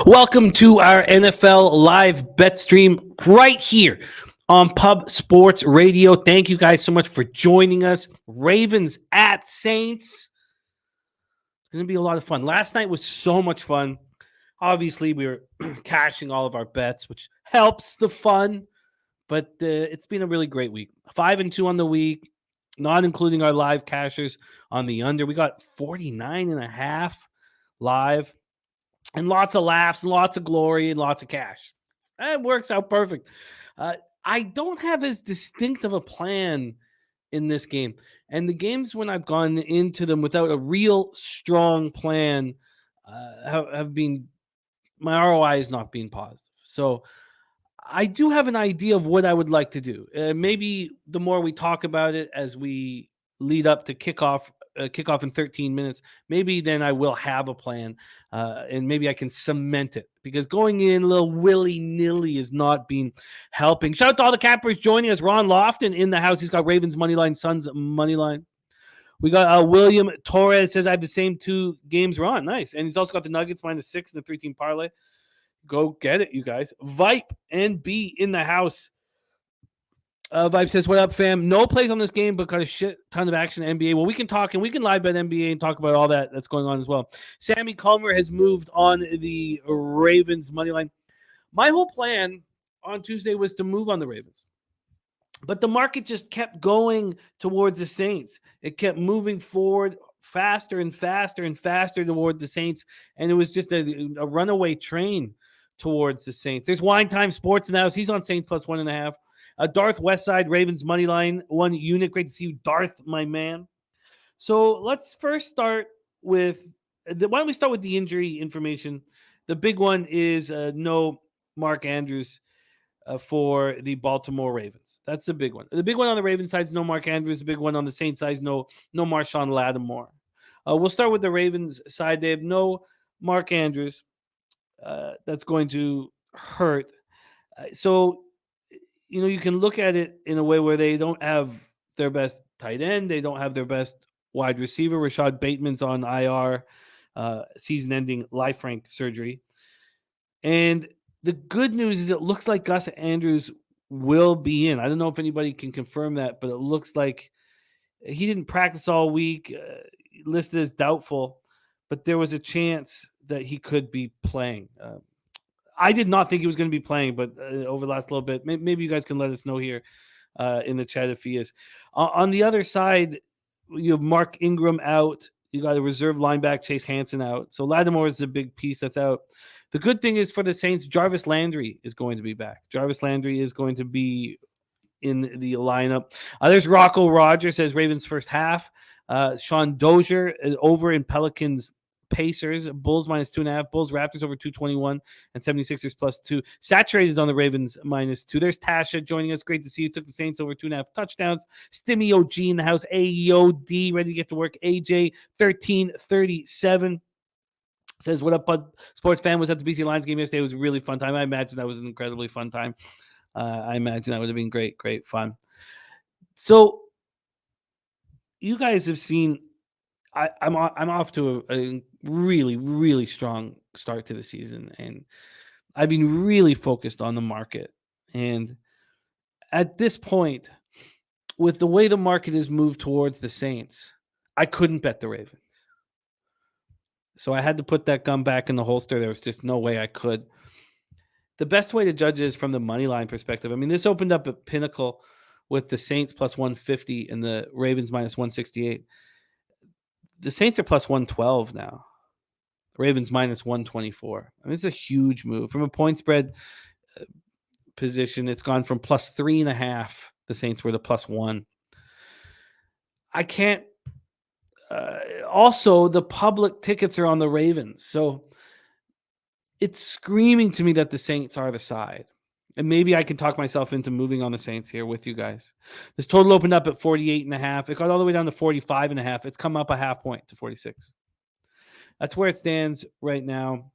Welcome to our NFL live bet stream right here on Pub Sports Radio. Thank you guys so much for joining us. Ravens at Saints. It's going to be a lot of fun. Last night was so much fun. Obviously, we were cashing all of our bets, which helps the fun. But it's been a really great week. 5-2 on the week, not including our live cashers on the under. We got 49.5 live. And lots of laughs, and lots of glory, and lots of cash. It works out perfect. I don't have as distinct of a plan in this game. And the games when I've gone into them without a real strong plan have been, my ROI has not been positive. So I do have an idea of what I would like to do. Maybe the more we talk about it as we lead up to kickoff in 13 minutes, maybe then I will have a plan and maybe I can cement it, because going in a little willy-nilly is not been helping. Shout out to all the cappers joining us. Ron Lofton in the house. He's got Ravens money line, Suns money line. We got William Torres says I have the same two games, Ron. Nice. And he's also got the Nuggets -6 and the 3-team parlay. Go get it, you guys. Vipe NB in the house. Vibe says, what up, fam? No plays on this game, but got a shit ton of action in NBA. Well, we can talk, and we can live bet NBA and talk about all that's going on as well. Sammy Culmer has moved on the Ravens money line. My whole plan on Tuesday was to move on the Ravens, but the market just kept going towards the Saints. It kept moving forward faster and faster and faster towards the Saints, and it was just a runaway train towards the Saints. There's Wine Time Sports in the house. He's on Saints +1.5. Darth Westside, Ravens money line, 1 unit. Great to see you, Darth, my man. So let's first start with why don't we start with the injury information? The big one is no Mark Andrews for the Baltimore Ravens. That's the big one. The big one on the Ravens side is no Mark Andrews. The big one on the Saints side is no Marshawn Lattimore. We'll start with the Ravens side. They have no Mark Andrews. That's going to hurt. So you can look at it in a way where they don't have their best tight end. They don't have their best wide receiver. Rashad Bateman's on IR, season-ending life-rank surgery. And the good news is it looks like Gus Andrews will be in. I don't know if anybody can confirm that, but it looks like he didn't practice all week, listed as doubtful, but there was a chance that he could be playing. I did not think he was going to be playing, but over the last little bit, maybe you guys can let us know here in the chat if he is. On the other side, you have Mark Ingram out. You got a reserve linebacker, Chase Hansen, out. So Lattimore is a big piece that's out. The good thing is for the Saints, Jarvis Landry is going to be back. Jarvis Landry is going to be in the lineup. There's Rocco Rogers, says Ravens first half. Sean Dozier is over in Pelicans Pacers, Bulls -2.5, Bulls Raptors over 221, and 76ers +2. Saturated is on the Ravens -2. There's Tasha joining us. Great to see you. Took the Saints over 2.5 touchdowns. Stimmy OG in the house. AEOD ready to get to work. AJ 1337 says, what up, bud? Sports fan was at the BC Lions game yesterday. It was a really fun time. I imagine that was an incredibly fun time. I imagine that would have been great fun. So you guys have seen I'm off to a really, really strong start to the season, and I've been really focused on the market. And at this point, with the way the market has moved towards the Saints, I couldn't bet the Ravens. So I had to put that gun back in the holster. There was just no way I could. The best way to judge it is from the money line perspective. I mean, this opened up at Pinnacle with the Saints +150 and the Ravens -168. The Saints are +112 now. Ravens -124. I mean, it's a huge move. From a point spread position, it's gone from +3.5. The Saints were the +1. I can't. Also, the public tickets are on the Ravens. So it's screaming to me that the Saints are the side. And maybe I can talk myself into moving on the Saints here with you guys. This total opened up at 48.5. It got all the way down to 45.5. It's come up a half point to 46. That's where it stands right now.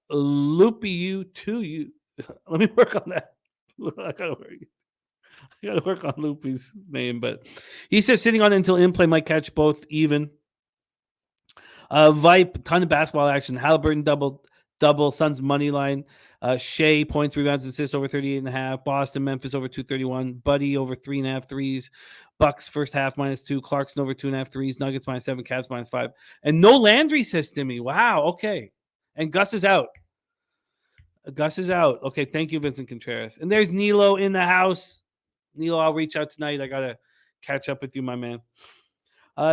Loopy you to you. Let me work on that. I gotta work on Loopy's name, but he says sitting on it until in play might catch both even. Vipe, ton of basketball action. Halliburton double double. Suns money line. Shea points, rebounds, assists over 38.5. Boston, Memphis over 231. Buddy over 3.5 threes. Bucks first half -2. Clarkson over 2.5 threes. Nuggets -7. Cavs -5. And no Landry, says Timmy. Wow. Okay. And Gus is out. Okay. Thank you, Vincent Contreras. And there's Nilo in the house. Nilo, I'll reach out tonight. I gotta catch up with you, my man.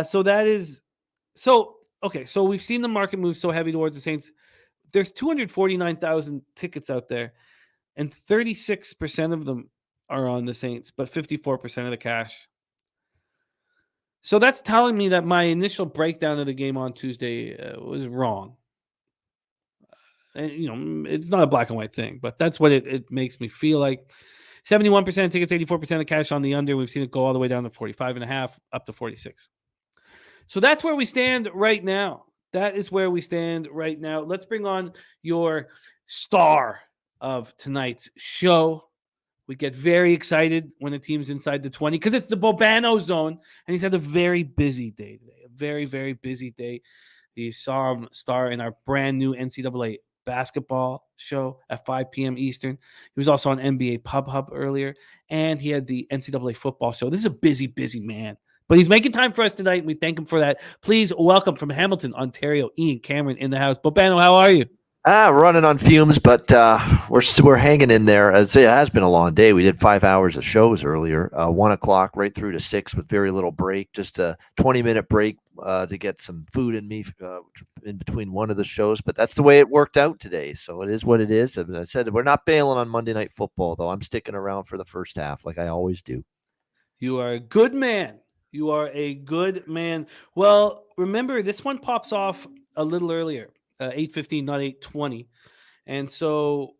So we've seen the market move so heavy towards the Saints. There's 249,000 tickets out there, and 36% of them are on the Saints, but 54% of the cash. So that's telling me that my initial breakdown of the game on Tuesday was wrong. And, it's not a black and white thing, but that's what it makes me feel like. 71% of tickets, 84% of cash on the under. We've seen it go all the way down to 45.5, up to 46. So that's where we stand right now. That is where we stand right now. Let's bring on your star of tonight's show. We get very excited when a team's inside the 20 because it's the Bobano zone, and he's had a very busy day today. A very, very busy day. You saw him star in our brand new NCAA basketball show at 5 p.m. Eastern. He was also on NBA Pub Hub earlier, and he had the NCAA football show. This is a busy, busy man. But he's making time for us tonight, and we thank him for that. Please welcome from Hamilton, Ontario, Ian Cameron in the house. Bobano, how are you? Running on fumes, but we're hanging in there. As it has been a long day. We did 5 hours of shows earlier, 1 o'clock right through to 6 with very little break, just a 20-minute break to get some food in me in between one of the shows. But that's the way it worked out today, so it is what it is. And I said we're not bailing on Monday Night Football, though. I'm sticking around for the first half like I always do. You are a good man. You are a good man. Well, remember, this one pops off a little earlier, 8:15, not 8:20. And so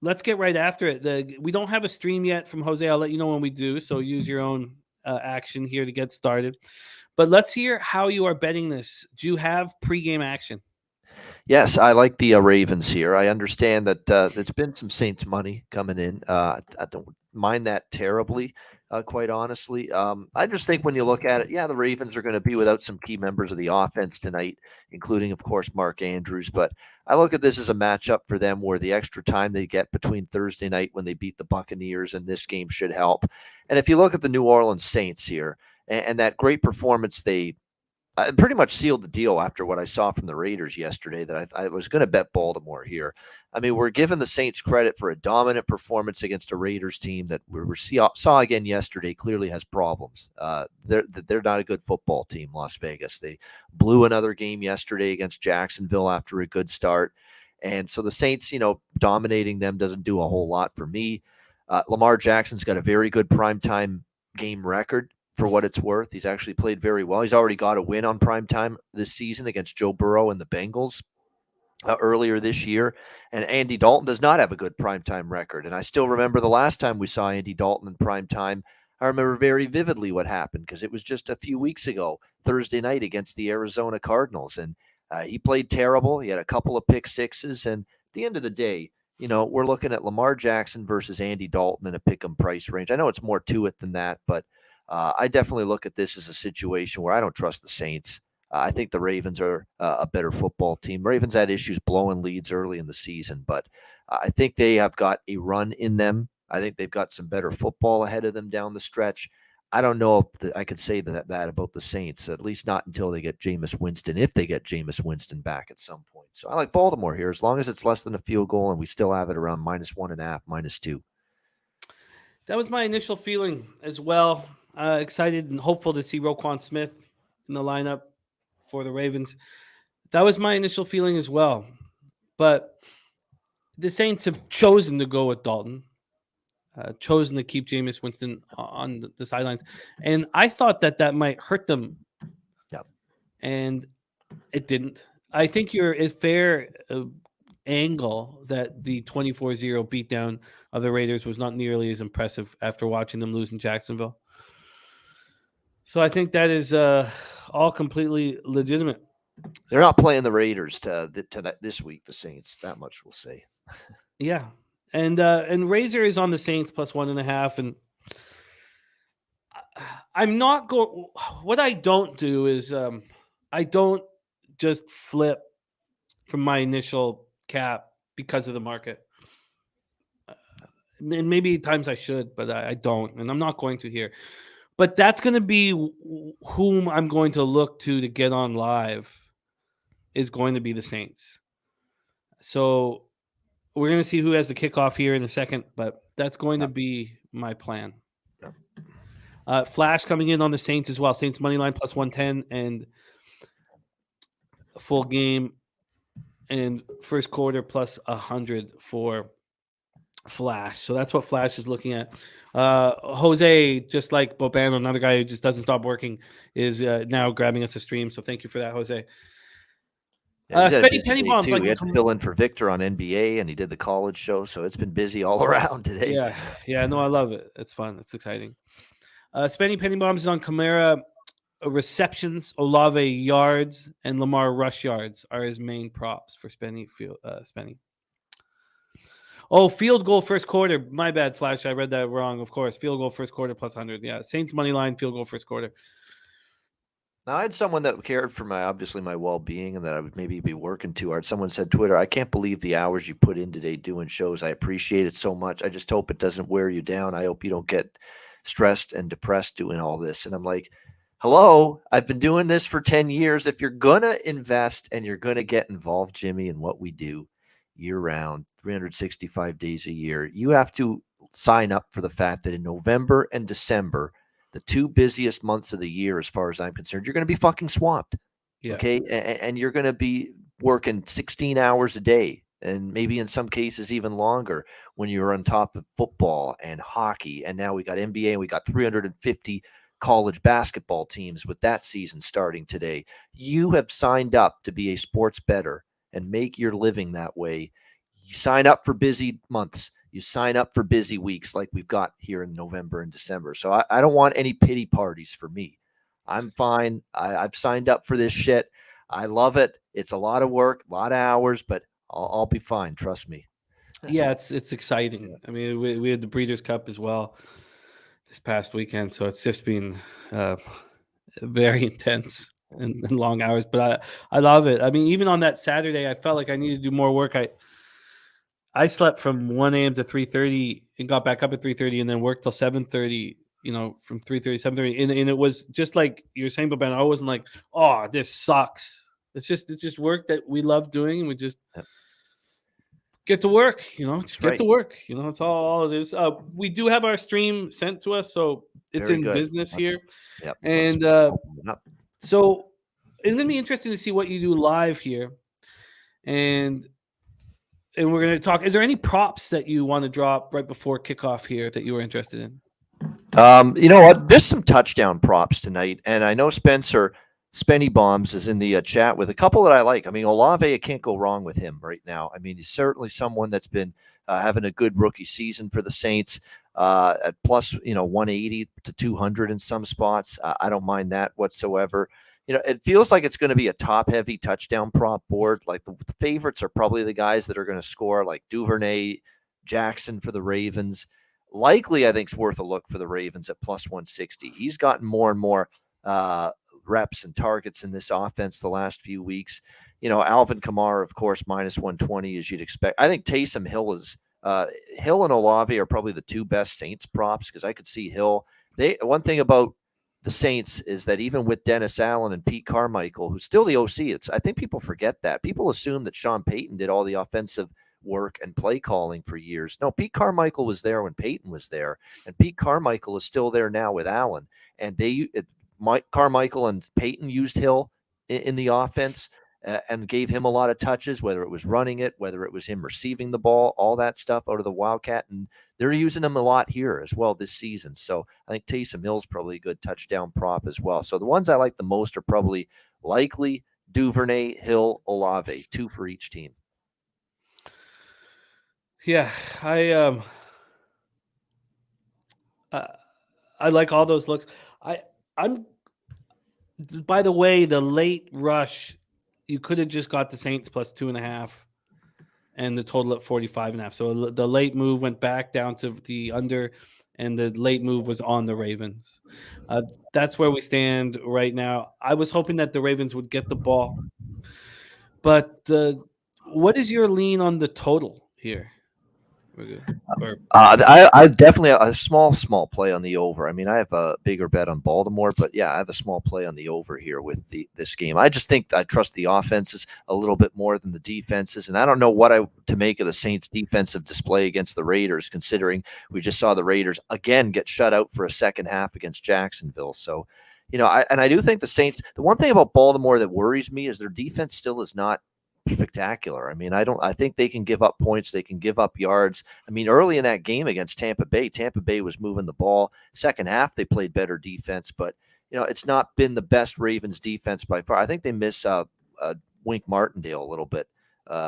let's get right after it. We don't have a stream yet from Jose. I'll let you know when we do. So use your own action here to get started. But let's hear how you are betting this. Do you have pregame action? Yes, I like the Ravens here. I understand that there's been some Saints money coming in. I don't mind that terribly, quite honestly. I just think when you look at it, yeah, the Ravens are going to be without some key members of the offense tonight, including, of course, Mark Andrews. But I look at this as a matchup for them where the extra time they get between Thursday night when they beat the Buccaneers and this game should help. And if you look at the New Orleans Saints here and that great performance they pretty much sealed the deal after what I saw from the Raiders yesterday that I was going to bet Baltimore here. I mean, we're giving the Saints credit for a dominant performance against a Raiders team that we saw again yesterday clearly has problems. They're not a good football team, Las Vegas. They blew another game yesterday against Jacksonville after a good start. And so the Saints, dominating them doesn't do a whole lot for me. Lamar Jackson's got a very good primetime game record. For what it's worth, he's actually played very well. He's already got a win on primetime this season against Joe Burrow and the Bengals earlier this year. And Andy Dalton does not have a good primetime record. And I still remember the last time we saw Andy Dalton in primetime. I remember very vividly what happened because it was just a few weeks ago, Thursday night against the Arizona Cardinals. And he played terrible. He had a couple of pick sixes. And at the end of the day, we're looking at Lamar Jackson versus Andy Dalton in a pick-em price range. I know it's more to it than that, but I definitely look at this as a situation where I don't trust the Saints. I think the Ravens are a better football team. Ravens had issues blowing leads early in the season, but I think they have got a run in them. I think they've got some better football ahead of them down the stretch. I don't know if I could say that about the Saints, at least not until they get Jameis Winston, if they get Jameis Winston back at some point. So I like Baltimore here, as long as it's less than a field goal and we still have it around -1.5, -2. That was my initial feeling as well. Excited and hopeful to see Roquan Smith in the lineup for the Ravens. That was my initial feeling as well. But the Saints have chosen to go with Dalton, chosen to keep Jameis Winston on the sidelines. And I thought that might hurt them. Yep. And it didn't. I think you're a fair angle that the 24-0 beatdown of the Raiders was not nearly as impressive after watching them lose in Jacksonville. So I think that is all completely legitimate. They're not playing the Raiders this week, the Saints. That much we'll say. Yeah. And Razor is on the Saints +1.5. And I'm not going. What I don't do is I don't just flip from my initial cap because of the market. And maybe at times I should, but I don't, and I'm not going to here. But that's going to be whom I'm going to look to get on live is going to be the Saints. So we're going to see who has the kickoff here in a second, but that's going to be my plan. Flash coming in on the Saints as well. Saints money line plus 110 and a full game and first quarter plus 100 for Flash. So that's what Flash is looking at. Jose, just like Bobano, another guy who just doesn't stop working, is now grabbing us a stream. So thank you for that, Jose. Yeah, Spenny Penny Bombs. Like, he had to fill in for Victor on NBA, and he did the college show, so it's been busy all around today. Yeah, no, I love it. It's fun. It's exciting. Spenny Penny Bombs is on Kamara receptions, Olave yards, and Lamar rush yards are his main props for Spenny. Oh, field goal first quarter. My bad, Flash. I read that wrong, of course. Field goal first quarter plus 100. Yeah, Saints money line, field goal first quarter. Now, I had someone that cared for my well-being and that I would maybe be working too hard. Someone said, Twitter, I can't believe the hours you put in today doing shows. I appreciate it so much. I just hope it doesn't wear you down. I hope you don't get stressed and depressed doing all this. And I'm like, hello, I've been doing this for 10 years. If you're going to invest and you're going to get involved, Jimmy, in what we do year-round, 365 days a year, you have to sign up for the fact that in November and December, the two busiest months of the year, as far as I'm concerned, you're going to be fucking swamped. Yeah. Okay. And you're going to be working 16 hours a day and maybe in some cases even longer when you're on top of football and hockey. And now we got NBA and we got 350 college basketball teams with that season starting today. You have signed up to be a sports bettor and make your living that way. You sign up for busy months. You sign up for busy weeks like we've got here in November and December. So I don't want any pity parties for me. I'm fine. I've signed up for this shit. I love it. It's a lot of work, a lot of hours, but I'll be fine. Trust me. Yeah, it's exciting. I mean, we had the Breeders' Cup as well this past weekend, so it's just been very intense and long hours. But I love it. I mean, even on that Saturday, I felt like I needed to do more work. I slept from 1 a.m. to 3:30 and got back up at 3:30 and then worked till 7:30, from 3:30 to 7:30. And it was just like you're saying, but Ben, I wasn't like, oh, this sucks. It's just work that we love doing and we just get to work, just get to work. It's all it is. We do have our stream sent to us, so it's very in good business here. Yep. And so it's going to be interesting to see what you do live here. And we're going to talk. Is there any props that you want to drop right before kickoff here that you were interested in? You know what? There's some touchdown props tonight. And I know Spencer Spenny Bombs is in the chat with a couple that I like. I mean, Olave, I can't go wrong with him right now. I mean, he's certainly someone that's been having a good rookie season for the Saints at plus, 180 to 200 in some spots. I don't mind that whatsoever. It feels like it's going to be a top-heavy touchdown prop board. Like the favorites are probably the guys that are going to score, like Duvernay, Jackson for the Ravens. Likely, I think, it's worth a look for the Ravens at plus 160. He's gotten more and more reps and targets in this offense the last few weeks. Alvin Kamara, of course, minus 120 as you'd expect. I think Taysom Hill is Hill and Olave are probably the two best Saints props because I could see Hill. One thing about the Saints is that even with Dennis Allen and Pete Carmichael, who's still the OC, I think people forget that. People assume that Sean Payton did all the offensive work and play calling for years. No, Pete Carmichael was there when Payton was there, and Pete Carmichael is still there now with Allen. And Carmichael and Payton used Hill in the offense and gave him a lot of touches, whether it was running it, whether it was him receiving the ball, all that stuff out of the Wildcat. And they're using him a lot here as well this season. So I think Taysom Hill's probably a good touchdown prop as well. So the ones I like the most are probably likely Duvernay, Hill, Olave, 2 for each team. Yeah, I like all those looks. I'm by the way, the late rush, you could have just got the Saints plus 2.5 and the total at 45.5. So the late move went back down to the under and the late move was on the Ravens. That's where we stand right now. I was hoping that the Ravens would get the ball, but What is your lean on the total here? We're good. Or, I definitely a small play on the over. I mean, I have a bigger bet on Baltimore, but yeah, I have a small play on the over here with this game. I just think I trust the offenses a little bit more than the defenses, and I don't know what to make of the Saints' defensive display against the Raiders, considering we just saw the Raiders again get shut out for a second half against Jacksonville. So, I do think the Saints. The one thing about Baltimore that worries me is their defense still is not spectacular. I mean, I think they can give up points, they can give up yards. I mean, early in that game against Tampa Bay was moving the ball. Second half, they played better defense, but it's not been the best Ravens defense by far. I think they miss Wink Martindale a little bit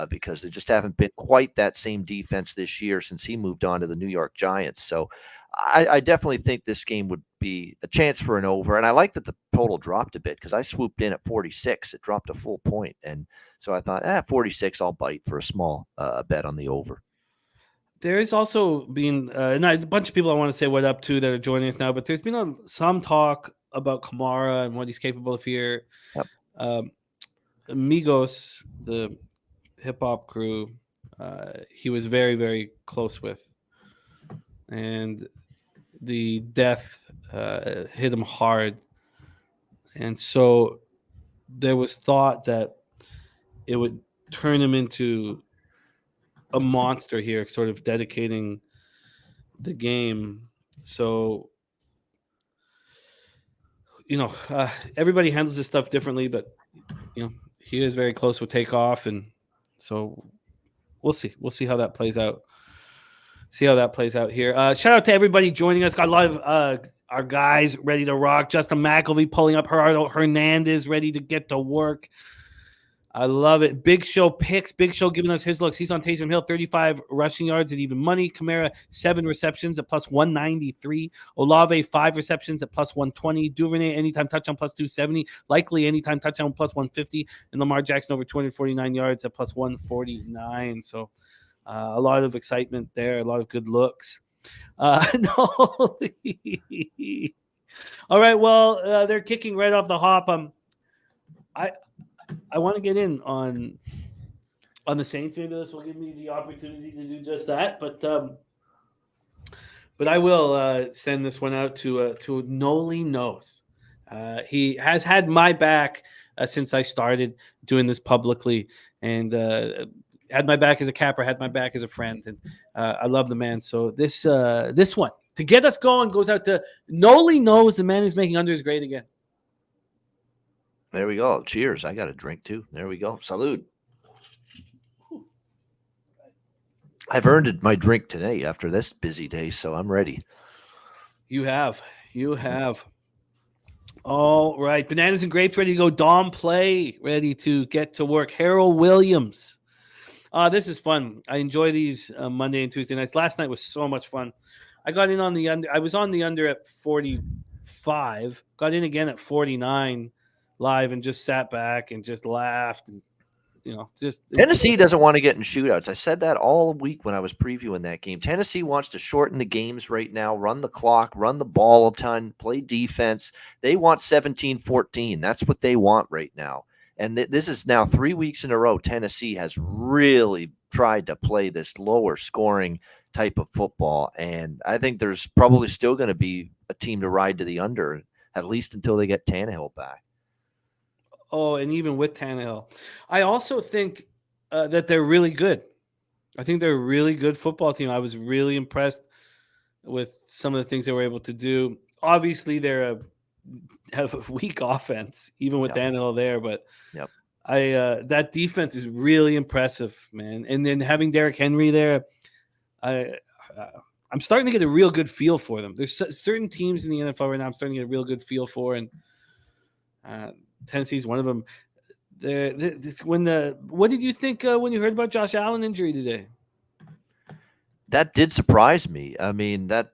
because they just haven't been quite that same defense this year since he moved on to the New York Giants. So I definitely think this game would be a chance for an over. And I like that the total dropped a bit because I swooped in at 46. It dropped a full point. And so I thought, 46, I'll bite for a small bet on the over. there is also been a bunch of people I want to say what up to that are joining us now, but there's been some talk about Kamara and what he's capable of here. Yep. Migos, the hip hop crew, he was very, very close with. And the death hit him hard. And so there was thought that it would turn him into a monster here, sort of dedicating the game. So, everybody handles this stuff differently, but, he is very close with takeoff. And so we'll see. We'll see how that plays out. Here. Shout out to everybody joining us. Got a lot of our guys ready to rock. Justin McElvey pulling up. Gerardo Hernandez ready to get to work. I love it. Big Show picks. Big Show giving us his looks. He's on Taysom Hill, 35 rushing yards at even money. Kamara, 7 receptions at plus 193. Olave, 5 receptions at plus 120. Duvernay, anytime touchdown, plus 270. Likely anytime touchdown, plus 150. And Lamar Jackson over 249 yards at plus 149. So a lot of excitement there. A lot of good looks. No. All right. Well, they're kicking right off the hop. I want to get in on the Saints. Maybe this will give me the opportunity to do just that. But I will send this one out to Noli Knows. He has had my back since I started doing this publicly, and had my back as a capper, had my back as a friend, and I love the man. So this one to get us going goes out to Noli Knows, the man who's making unders great again. There we go. Cheers. I got a drink too. There we go. Salud. I've earned my drink today after this busy day, so I'm ready. You have. All right. Bananas and grapes ready to go. Dom Play ready to get to work. Harold Williams. This is fun. I enjoy these Monday and Tuesday nights. Last night was so much fun. I got in on the under. I was on the under at 45. Got in again at 49 live and just sat back and just laughed and just Tennessee doesn't want to get in shootouts. I said that all week when I was previewing that game. Tennessee wants to shorten the games right now, run the clock, run the ball a ton, play defense. They want 17-14. That's what they want right now. And this is now 3 weeks in a row. Tennessee has really tried to play this lower scoring type of football. And I think there's probably still going to be a team to ride to the under, at least until they get Tannehill back. Oh, and even with Tannehill. I also think that they're really good. I think they're a really good football team. I was really impressed with some of the things they were able to do. Obviously, have a weak offense, even with Tannehill there. But that defense is really impressive, man. And then having Derrick Henry there, I'm starting to get a real good feel for them. There's certain teams in the NFL right now I'm starting to get a real good feel for, and Tennessee's one of them. What did you think when you heard about Josh Allen injury today? That did surprise me. I mean, that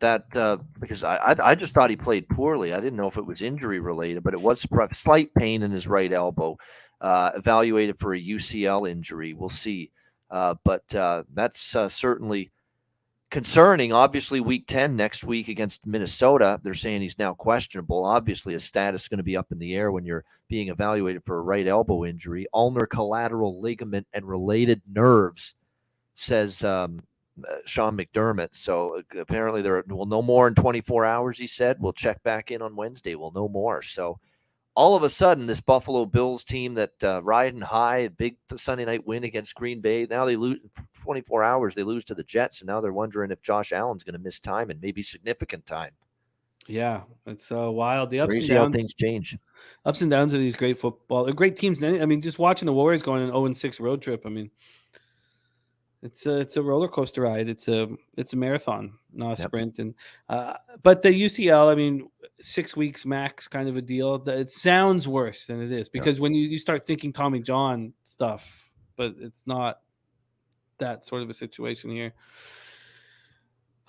because I just thought he played poorly. I didn't know if it was injury related, but it was slight pain in his right elbow. Evaluated for a UCL injury. We'll see. But that's certainly concerning. Obviously, week 10 next week against Minnesota, they're saying he's now questionable. Obviously, his status is going to be up in the air when you're being evaluated for a right elbow injury. Ulnar collateral ligament and related nerves, says Sean McDermott. So apparently we'll know more in 24 hours, he said. We'll check back in on Wednesday. We'll know more. So all of a sudden, this Buffalo Bills team that riding high, a big Sunday night win against Green Bay, now they lose 24 hours. They lose to the Jets, and now they're wondering if Josh Allen's going to miss time and maybe significant time. Yeah, it's wild. The ups Crazy and how downs. things change. Ups and downs of these great great teams. I mean, just watching the Warriors going an 0-6 road trip. I mean, it's a roller coaster ride. It's a marathon, not a sprint. And but the UCL, I mean, 6 weeks max, kind of a deal. It sounds worse than it is because when you start thinking Tommy John stuff, but it's not that sort of a situation here.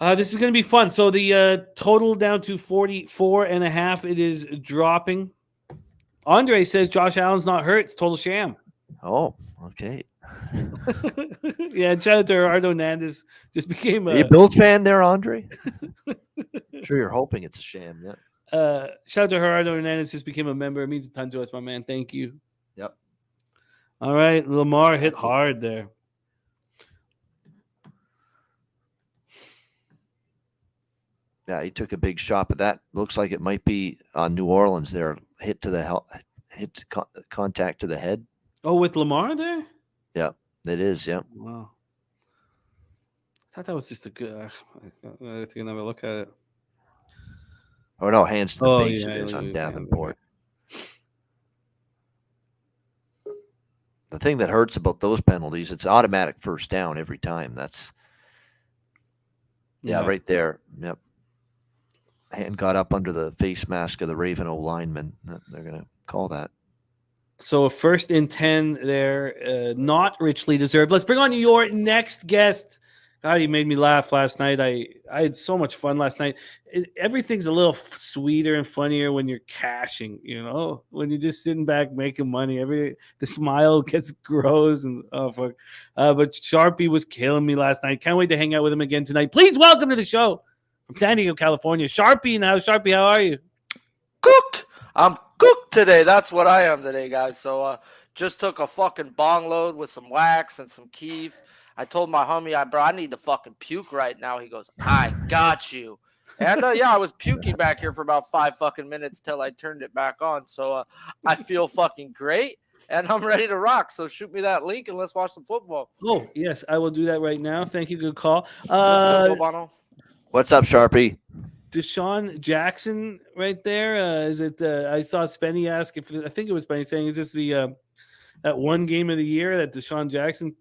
This is going to be fun. So the total down to 44.5. It is dropping. Andre says Josh Allen's not hurt. It's total sham. Oh, okay. Yeah, shout out to Gerardo Hernandez. Just became Are you a Bills fan there, Andre? Sure, you're hoping it's a sham. Yeah. Shout out to Gerardo Hernandez. Just became a member. It means a ton to us, my man. Thank you. Yep. All right, Lamar hit hard there. Yeah, he took a big shot, but that looks like it might be on New Orleans there. Contact to the head. Oh, with Lamar there? Yeah, it is. Yeah. Wow. I thought that was just a good. I think another look at it. Oh no, hands to the face. It is on Davenport. The thing that hurts about those penalties, it's automatic first down every time. That's right there. Yep. Hand got up under the face mask of the Raven O lineman. They're going to call that. So a 1st and 10 there, not richly deserved. Let's bring on your next guest. God, he made me laugh last night. I had so much fun last night. Everything's a little sweeter and funnier when you're cashing, when you're just sitting back making money. The smile grows and fuck. But Sharpie was killing me last night. Can't wait to hang out with him again tonight. Please welcome to the show from San Diego, California, Sharpie. Now, Sharpie, how are you? Cooked. I'm cooked today. That's what I am today, guys. So just took a fucking bong load with some wax and some keef. I told my homie, I need to fucking puke right now. He goes, I got you. And I was puking back here for about 5 fucking minutes till I turned it back on. So I feel fucking great and I'm ready to rock. So shoot me that link and let's watch some football. Oh, yes, I will do that right now. Thank you. Good call. What's up, Sharpie? Deshaun Jackson right there. Is it? I saw Spenny ask I think it was Spenny saying, is this the that one game of the year that Deshaun Jackson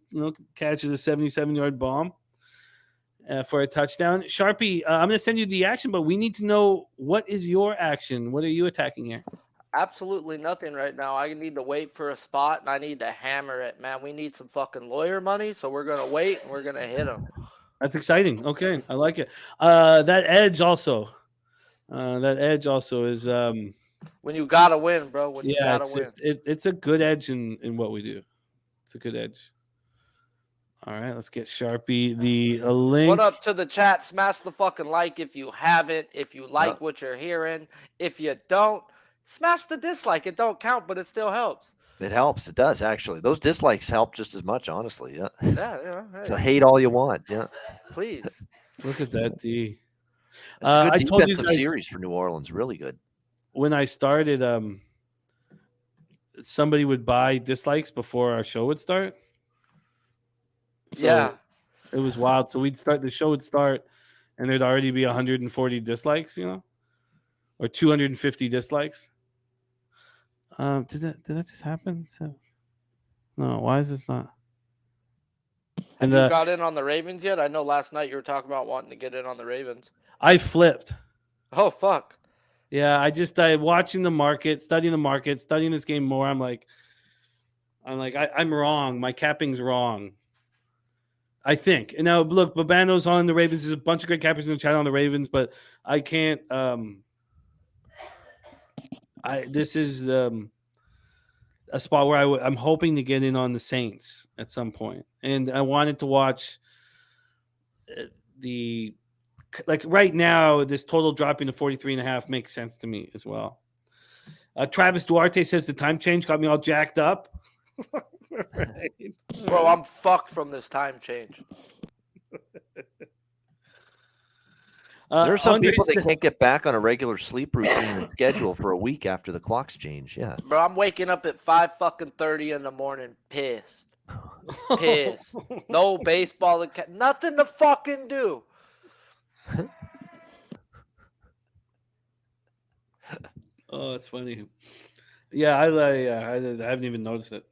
catches a 77-yard bomb for a touchdown? Sharpie, I'm going to send you the action, but we need to know, what is your action? What are you attacking here? Absolutely nothing right now. I need to wait for a spot, and I need to hammer it, man. We need some fucking lawyer money, so we're going to wait, and we're going to hit him. That's exciting. Okay, I like it. That edge also is when you gotta win, bro. When you gotta win. It's a good edge in what we do. It's a good edge. All right, let's get Sharpie the link. What up to the chat? Smash the fucking like if you haven't. If you like what you're hearing. If you don't, smash the dislike. It don't count, but it still helps. It helps. It does, actually. Those dislikes help just as much, honestly. Yeah. Yeah. Hey. So hate all you want. Yeah. Please. Look at that D. It's a good defensive series for New Orleans. Really good. When I started, somebody would buy dislikes before our show would start. So it was wild. So the show would start, and there'd already be 140 dislikes, or 250 dislikes. Did that just happen? So, no, why is this not? And you got in on the Ravens yet? I know last night you were talking about wanting to get in on the Ravens. I flipped. Oh, fuck. Yeah, I watching the market, studying this game more. I'm like, I'm wrong. My capping's wrong, I think. And now, look, Babano's on the Ravens. There's a bunch of great cappers in the chat on the Ravens, but I can't. This is a spot where I'm hoping to get in on the Saints at some point, and I wanted to watch the like right now, this total dropping to 43.5 makes sense to me as well. Travis Duarte says the time change got me all jacked up. Right. Bro, I'm fucked from this time change. There are some Andre people that says- can't get back on a regular sleep routine and schedule for a week after the clocks change. Yeah. Bro, I'm waking up at 5:30 in the morning, pissed. Pissed. No baseball, nothing to fucking do. Oh, it's funny. Yeah, I haven't even noticed it.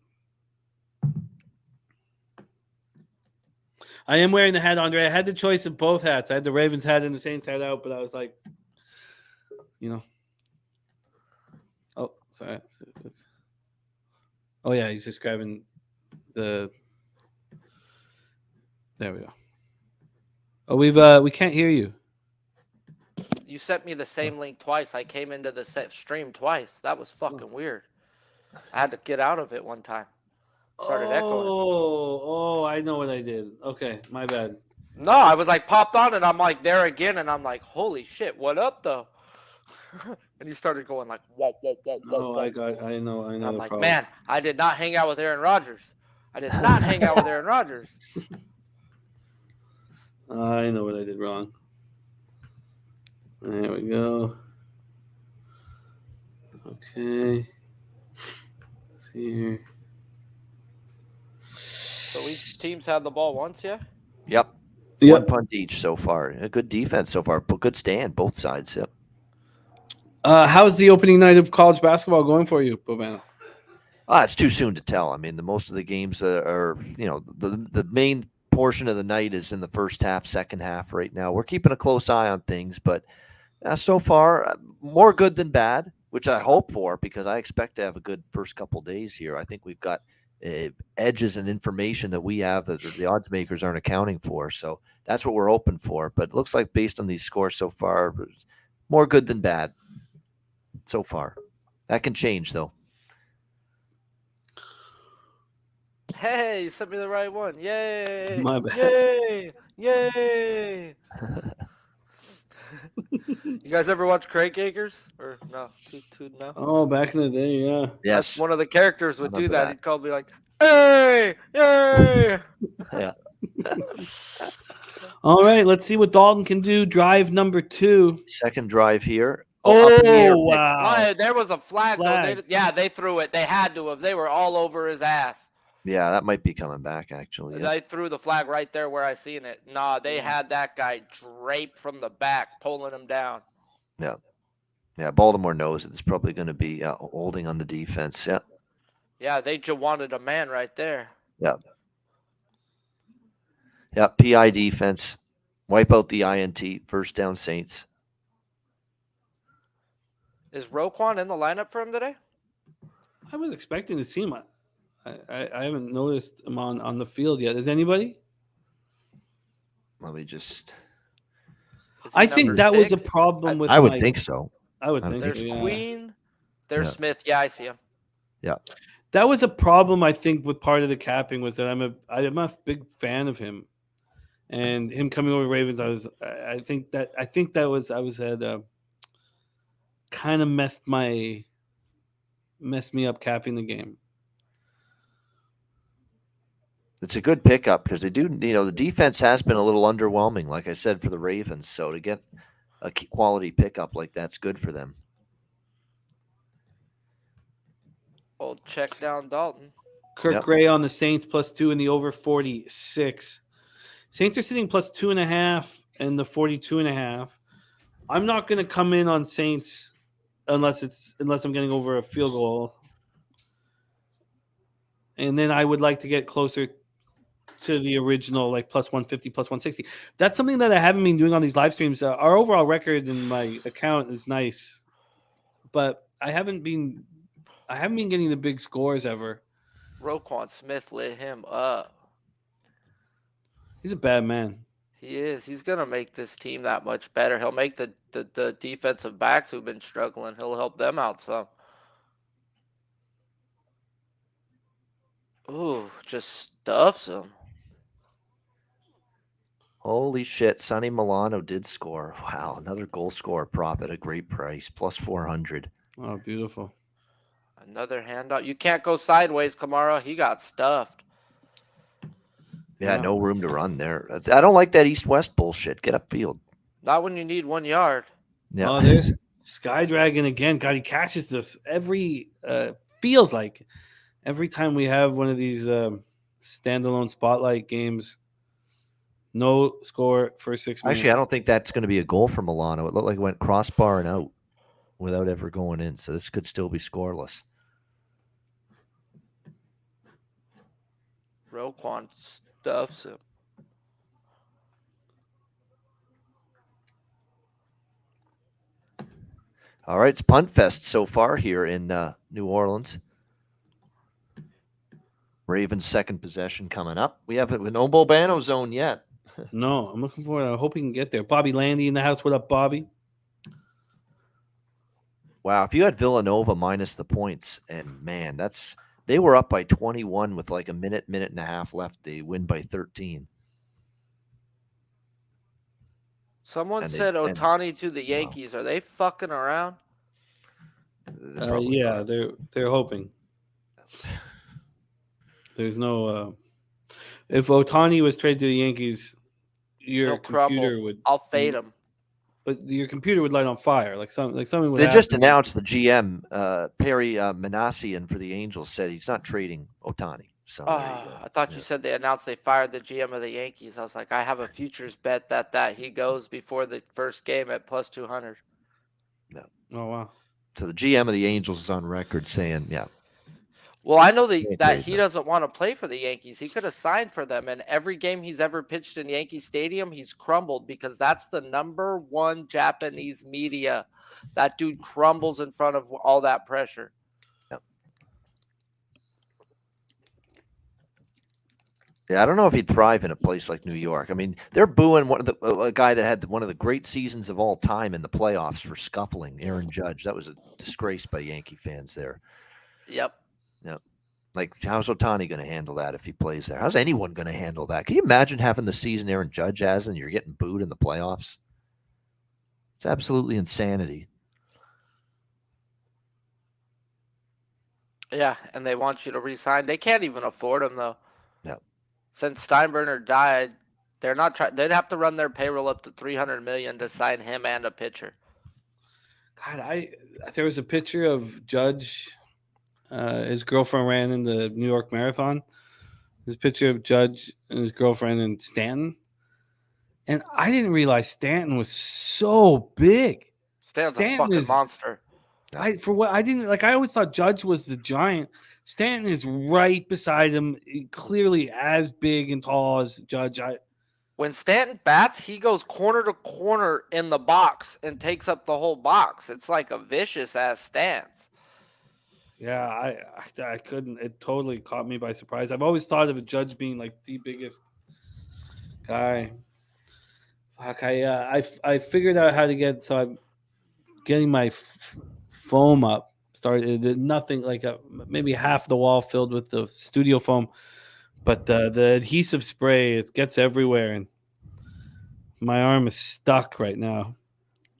I am wearing the hat, Andre. I had the choice of both hats. I had the Ravens hat and the Saints hat out, but I was like, Oh, sorry. Oh yeah, he's just grabbing the. There we go. Oh, we can't hear you. You sent me the same link twice. I came into the stream twice. That was fucking weird. I had to get out of it one time. Started echoing. Oh, I know what I did. Okay, my bad. No, I was like popped on and I'm like there again and I'm like, holy shit, what up though? And you started going like, whoa, whoa, whoa, whoa, Oh, whoa. I know. And I'm like, problem. man, I did not hang out with Aaron Rodgers. I did not hang out with Aaron Rodgers. I know what I did wrong. There we go. Okay. Let's see here. So each team's had the ball once, yeah? Yep. Yep. One punt each so far. A good defense so far, but good stand both sides. Yep. How's the opening night of college basketball going for you, Bobana? It's too soon to tell. I mean, the most of the games that are, the main portion of the night is in the first half, second half right now. We're keeping a close eye on things, but so far, more good than bad, which I hope for because I expect to have a good first couple days here. I think we've got edges and information that we have that the odds makers aren't accounting for. So that's what we're hoping for. But it looks like based on these scores so far, more good than bad so far. That can change, though. Hey, you sent me the right one. Yay. My bad. Yay. Yay. You guys ever watch Crank Acres? Or no? No? Oh, back in the day, yeah. Yes. One of the characters would do Remember that. that. He'd call me like, hey, yay. Yeah. All right, let's see what Dalton can do. Drive number 2. Second drive here. Oh, Up in the air pick. wow. Why, there was a flag. Flag. Though. They threw it. They had to have. They were all over his ass. Yeah, that might be coming back, actually. Yeah. They threw the flag right there where I seen it. Nah, they had that guy draped from the back, pulling him down. Yeah, Baltimore knows it's probably going to be holding on the defense. Yeah. Yeah, they just wanted a man right there. Yeah, PI defense. Wipe out the INT. First down, Saints. Is Roquan in the lineup for him today? I was expecting to see him. I haven't noticed him on the field yet. Is anybody? Let me just. Is he I think number that was a 6? problem with I would my- think so. I would I think would There's so, yeah. Queen. There's Yeah. Smith. Yeah, I see him. That was a problem, I think, with part of the capping was that I'm a big fan of him, and him coming over Ravens. I think that kind of messed me up capping the game. It's a good pickup because they do. The defense has been a little underwhelming, like I said, for the Ravens. So to get a quality pickup like that's good for them. Old check down Dalton. Kirk Yep. Gray on the Saints +2 in the over 46. Saints are sitting +2.5 and the 42.5. I'm not going to come in on Saints unless I'm getting over a field goal. And then I would like to get closer to the original, like +150, +160. That's something that I haven't been doing on these live streams. Our overall record in my account is nice, but I haven't been getting the big scores ever. Roquan Smith lit him up. He's a bad man. He is. He's gonna make this team that much better. He'll make the defensive backs who've been struggling. He'll help them out some. Ooh, just stuffs him. Holy shit. Sonny Milano did score. Wow. Another goal scorer prop at a great price. Plus 400. Oh, beautiful. Another handout. You can't go sideways, Kamara. He got stuffed. Yeah, Yeah. no room to run there. I don't like that east-west bullshit. Get upfield. Not when you need 1 yard. Yeah. Oh, there's Sky Dragon again. God, he catches this feels like every time we have one of these standalone spotlight games. No score for 6 minutes. Actually, I don't think that's going to be a goal for Milano. It looked like it went crossbar and out without ever going in. So this could still be scoreless. Roquan stuffs him. All right, it's punt fest so far here in New Orleans. Ravens' second possession coming up. We have no Bobano zone yet. No, I'm looking forward. I hope he can get there. Bobby Landy in the house. What up, Bobby? Wow, if you had Villanova minus the points, and man, they were up by 21 with like a minute and a half left. They win by 13. Someone said Ohtani to the Yankees. Are they fucking around? Yeah, they're hoping. There's no. If Ohtani was traded to the Yankees, your He'll computer crumble. would. I'll fade him. But your computer would light on fire, like something would. They just happen. announced the GM Perry Manassian for the Angels said he's not trading Ohtani. So I thought you said they announced they fired the GM of the Yankees. I was like, I have a futures bet that he goes before the first game at plus 200. No. Oh wow. So the GM of the Angels is on record saying, yeah. Well, I know that he doesn't want to play for the Yankees. He could have signed for them, and every game he's ever pitched in Yankee Stadium, he's crumbled because that's the #1 Japanese media. That dude crumbles in front of all that pressure. Yeah, I don't know if he'd thrive in a place like New York. I mean, they're booing a guy that had one of the great seasons of all time in the playoffs for scuffling, Aaron Judge. That was a disgrace by Yankee fans there. Yep. Yep. Like, how's Ohtani going to handle that if he plays there? How's anyone going to handle that? Can you imagine having the season Aaron Judge has and you're getting booed in the playoffs? It's absolutely insanity. Yeah, and they want you to resign. They can't even afford him, though. No. Since Steinbrenner died, they're not trying. They'd have to run their payroll up to $300 million to sign him and a pitcher. God, there was a picture of Judge. His girlfriend ran in the New York Marathon. This picture of Judge and his girlfriend in Stanton, and I didn't realize Stanton was so big. Stanton's a fucking monster. I always thought Judge was the giant. Stanton is right beside him, clearly as big and tall as Judge. When Stanton bats, he goes corner to corner in the box and takes up the whole box. It's like a vicious ass stance. Yeah, I couldn't. It totally caught me by surprise. I've always thought of a Judge being like the biggest guy. Fuck, I figured out how to get. So I'm getting my foam up. Started nothing like maybe half the wall filled with the studio foam, but the adhesive spray, it gets everywhere, and my arm is stuck right now.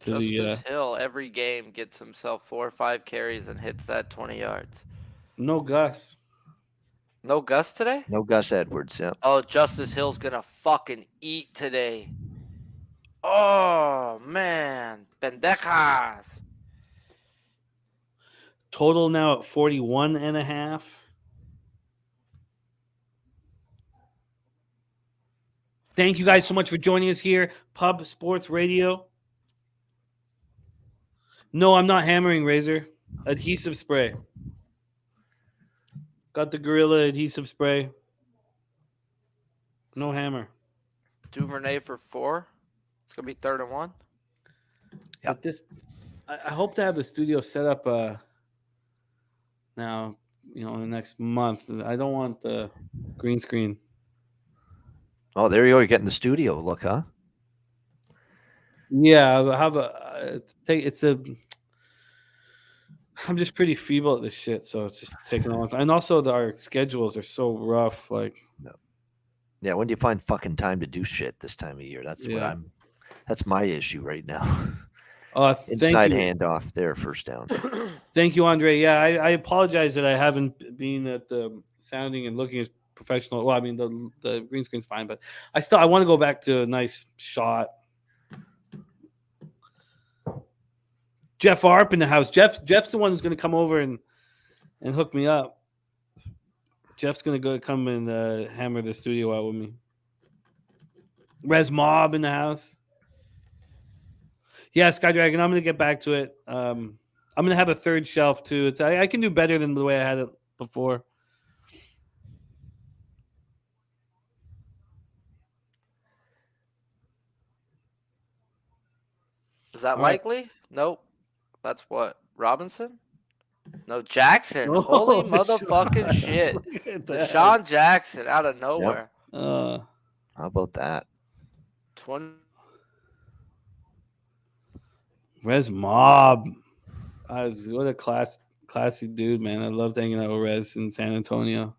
Justice Hill every game gets himself 4 or 5 carries and hits that 20 yards. No Gus. No Gus today? No Gus Edwards, yeah. Oh, Justice Hill's gonna fucking eat today. Oh man, pendejas. Total now at 41.5. Thank you guys so much for joining us here, Pub Sports Radio. No, I'm not hammering, Razor. Adhesive spray. Got the Gorilla adhesive spray. No hammer. Duvernay for 4. It's gonna be 3rd and 1. Yeah. But I hope to have the studio set up now, in the next month. I don't want the green screen. Oh, there you go. You're getting the studio look, huh? Yeah, I have I'm just pretty feeble at this shit, so it's just taking a long time. And also our schedules are so rough. Like, no. Yeah, when do you find fucking time to do shit this time of year? That's what Yeah. that's my issue right now. Thank Inside you. handoff there, first down. Thank you, Andre. Yeah, I apologize that I haven't been at the sounding and looking as professional. Well, I mean the green screen's fine, but I want to go back to a nice shot. Jeff Arp in the house. Jeff's the one who's going to come over and hook me up. Jeff's going to come and hammer the studio out with me. Res Mob in the house. Yeah, Sky Dragon. I'm going to get back to it. I'm going to have a third shelf too. I can do better than the way I had it before. Is that All right. likely? Nope. That's what? Robinson? No, Jackson. Oh, Holy Deshaun. motherfucking shit. Look at that. Deshaun Jackson out of nowhere. How about that? 20. Res Mob. What a classy dude, man. I loved hanging out with Res in San Antonio.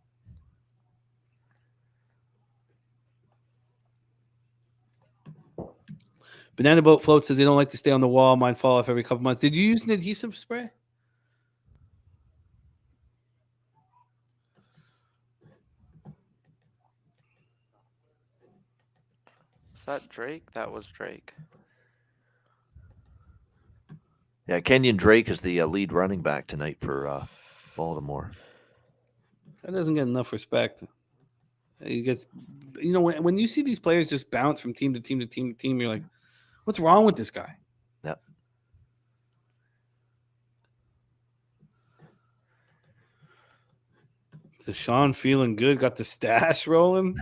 Banana Boat Float says they don't like to stay on the wall. Mine fall off every couple months. Did you use an adhesive spray? Is that Drake? That was Drake. Yeah, Kenyon Drake is the lead running back tonight for Baltimore. That doesn't get enough respect. He gets, when you see these players just bounce from team to team to team to team, you're like, what's wrong with this guy? Yep. So Sean feeling good, got the stash rolling.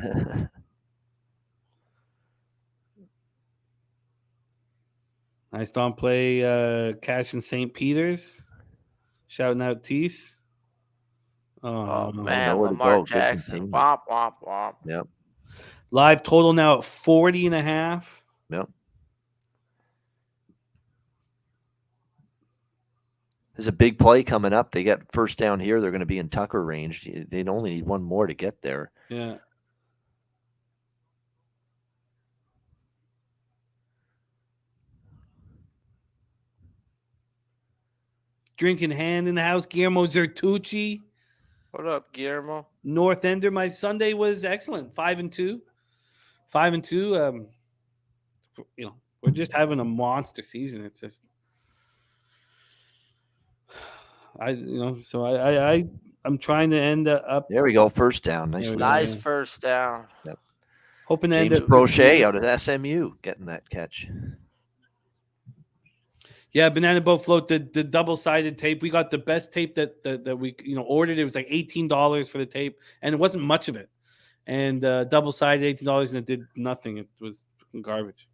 Nice don't play Cash in St. Peter's. Shouting out Tease. Oh, no. man. nowhere to Lamar go. Good Jackson. containment. Womp, womp, womp. Yep. Live total now at 40.5. Yep. There's a big play coming up. They get first down here. They're going to be in Tucker range. They'd only need one more to get there. Yeah. Drinking hand in the house. Guillermo Zertucci. What up, Guillermo? North Ender. My Sunday was excellent. 5-2. 5-2. We're just having a monster season. It's just I'm trying to end up. There we go. First down. There we Nicely. go. Nice Yeah. first down. Yep. Hoping to end James up Brochet out of SMU getting that catch. Yeah, Banana Boat Float, the double-sided tape. We got the best tape that we ordered. It was like $18 for the tape, and it wasn't much of it. And double-sided $18, and it did nothing. It was fucking garbage.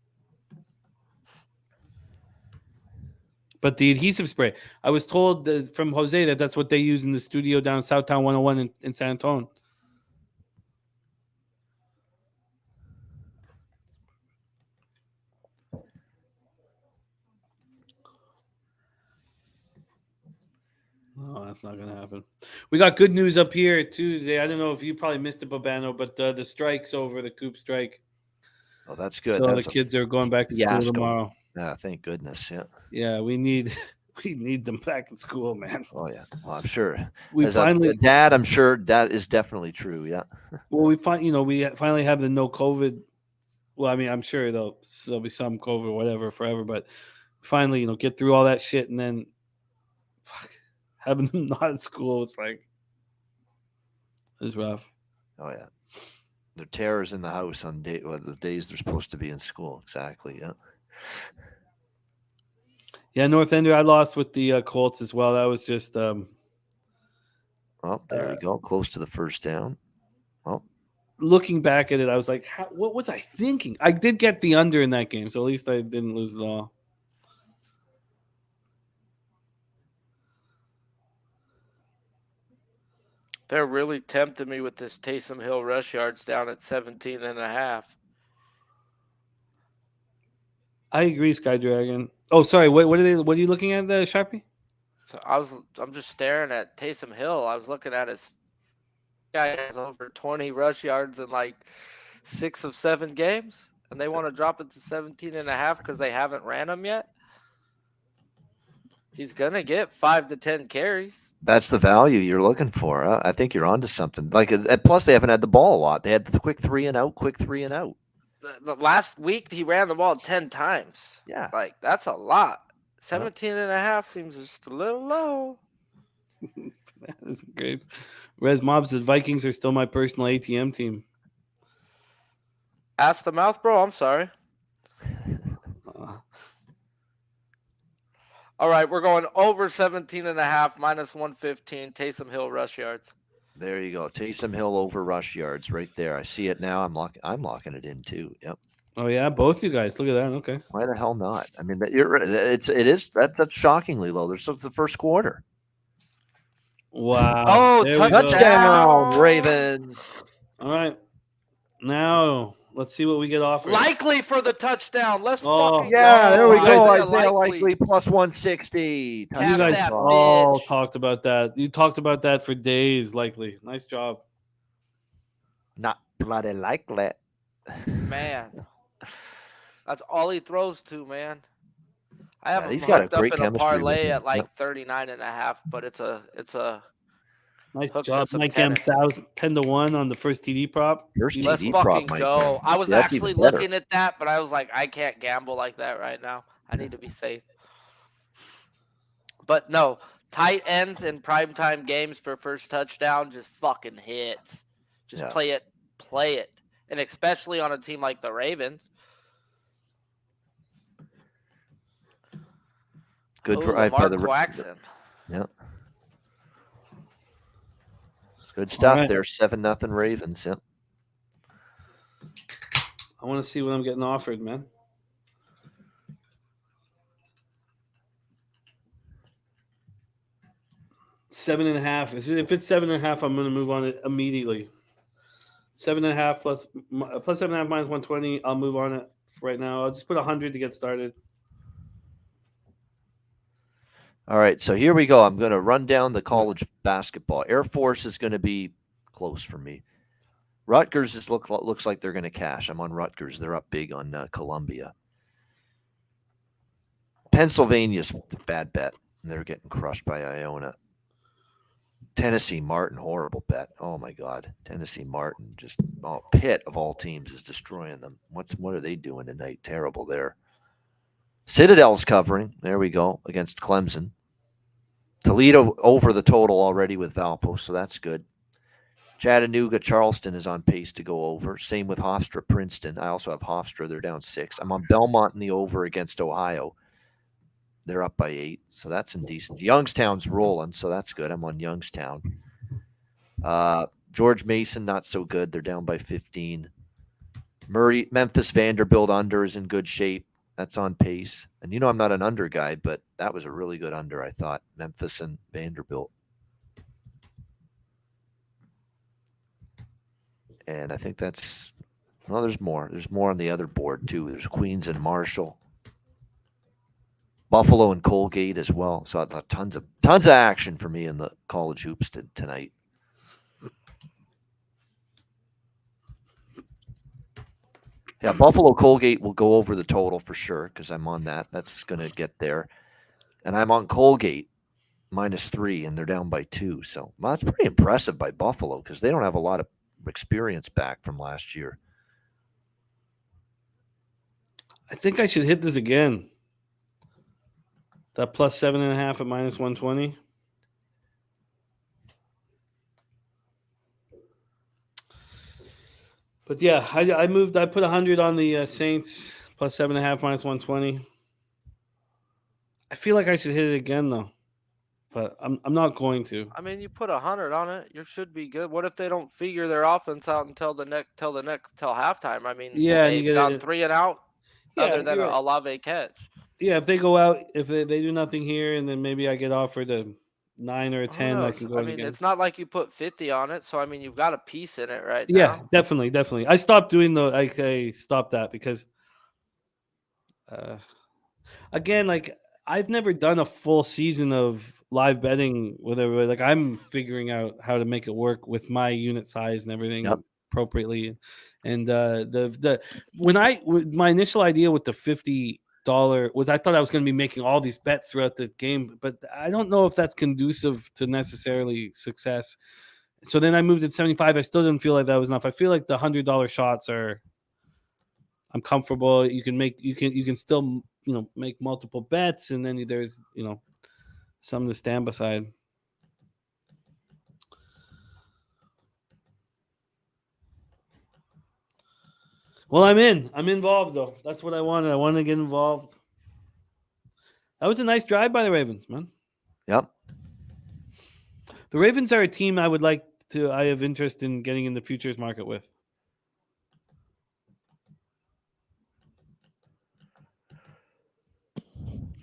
But the adhesive spray, I was told from Jose that that's what they use in the studio down Southtown 101 in San Antonio. No, that's not going to happen. We got good news up here too today. I don't know if you probably missed it, Babano, but the strike's over, the Coop strike. Oh, that's good. So That's the kids are going back to school fiasco. tomorrow. Yeah, thank goodness. Yeah. Yeah, we need them back in school, man. Oh yeah. Well, I'm sure. We As finally, a dad, I'm sure that is definitely true. Yeah. well, we finally have the no COVID. Well, I mean, I'm sure there'll be some COVID or whatever forever, but finally, get through all that shit and then having them not at school, it's rough. Oh yeah. The terrors in the house on the days they're supposed to be in school. Exactly. Yeah. Yeah, North Ender, I lost with the Colts as well. That was just. Oh, there we go. Close to the first down. Oh. Looking back at it, I was like, what was I thinking? I did get the under in that game, so at least I didn't lose it all. They're really tempting me with this Taysom Hill rush yards down at 17.5. I agree, Sky Dragon. Oh, sorry. What are you looking at, Sharpie? So I'm just staring at Taysom Hill. I was looking at his guy has over 20 rush yards and like 6 of 7 games, and they want to drop it to 17.5 because they haven't ran him yet. He's gonna get 5 to 10 carries. That's the value you're looking for. I think you're onto something. Plus they haven't had the ball a lot. They had the quick 3 and out. The last week he ran the ball 10 times. Yeah. Like, that's a lot. 17.5 seems just a little low. That is great. Res Mobs, the Vikings are still my personal ATM team. Ask the mouth, bro. I'm sorry. All right, we're going over 17.5 minus 115. Taysom Hill rush yards. There you go. Taysom Hill over rush yards right there. I see it now. I'm locking it in too. Yep. Oh yeah, both you guys. Look at that. Okay. Why the hell not? I mean, that's shockingly low. There's the first quarter. Wow. Oh, touchdown, Ravens. All right. Now let's see what we get offered. Likely for the touchdown. Let's fucking there we go. Isaiah Likely plus 160. Cash You guys that all bitch. talked about that. You talked about that for days, Likely. Nice job. Not bloody likely. Man. That's all he throws to, man. I have him he's got a hooked up great in a chemistry with parlay him. at like 39.5, but it's a Nice hooked job. to some Mike M. tennis. 10-1 on the first TD prop. First Let's TD fucking prop, Mike. go. I was That's actually even better. looking at that, but I was like, I can't gamble like that right now. I need to be safe. But no, tight ends in primetime games for first touchdown just fucking hits. Just play it. And especially on a team like the Ravens. Good drive by the Quaxon. Yeah. Good stuff right. there. 7-0 Ravens. Yep. I want to see what I'm getting offered, man. 7.5. If it's 7.5, I'm going to move on it immediately. 7.5 plus 7.5 minus 120. I'll move on it right now. I'll just put 100 to get started. All right, so here we go. I'm going to run down the college basketball. Air Force is going to be close for me. Rutgers looks like they're going to cash. I'm on Rutgers. They're up big on Columbia. Pennsylvania's a bad bet. They're getting crushed by Iona. Tennessee Martin, horrible bet. Oh my God, Tennessee Martin, just Pitt of all teams is destroying them. What are they doing tonight? Terrible there. Citadel's covering. There we go against Clemson. Toledo over the total already with Valpo, so that's good. Chattanooga, Charleston is on pace to go over. Same with Hofstra, Princeton. I also have Hofstra. They're down 6. I'm on Belmont in the over against Ohio. They're up by 8, so that's indecent. Youngstown's rolling, so that's good. I'm on Youngstown. George Mason, not so good. They're down by 15. Memphis Vanderbilt under is in good shape. That's on pace. And I'm not an under guy, but that was a really good under, I thought. Memphis and Vanderbilt. And I think that's there's more. There's more on the other board too. There's Queens and Marshall. Buffalo and Colgate as well. So I thought tons of action for me in the college hoops tonight. Yeah, Buffalo Colgate will go over the total for sure because I'm on that. That's going to get there. And I'm on Colgate -3, and they're down by 2. So that's pretty impressive by Buffalo because they don't have a lot of experience back from last year. I think I should hit this again. That plus 7.5 at minus 120. But yeah, I moved. I put 100 on the Saints plus 7.5 minus 120. I feel like I should hit it again though, but I'm not going to. I mean, you put 100 on it, you should be good. What if they don't figure their offense out until halftime? I mean, yeah, they've gone 3 and out, other than right. a Olave catch. Yeah, if they go out, if they do nothing here, and then maybe I get offered a 9 or a 10, I can go. I mean, again. It's not like you put 50 on it, so I mean, you've got a piece in it right now. Yeah, definitely. I stopped doing I stopped that because, again, like I've never done a full season of live betting with everybody. Like I'm figuring out how to make it work with my unit size and everything. Yep. appropriately. And my initial idea with the $50 was I thought I was going to be making all these bets throughout the game, but I don't know if that's conducive to necessarily success. So then I moved at 75. I still didn't feel like that was enough. I feel like the $100 shots I'm comfortable. You can still, make multiple bets, and then there's, something to stand beside. Well, I'm involved though. That's what I wanted. I wanted to get involved. That was a nice drive by the Ravens, man. Yep. The Ravens are a team I have interest in getting in the futures market with.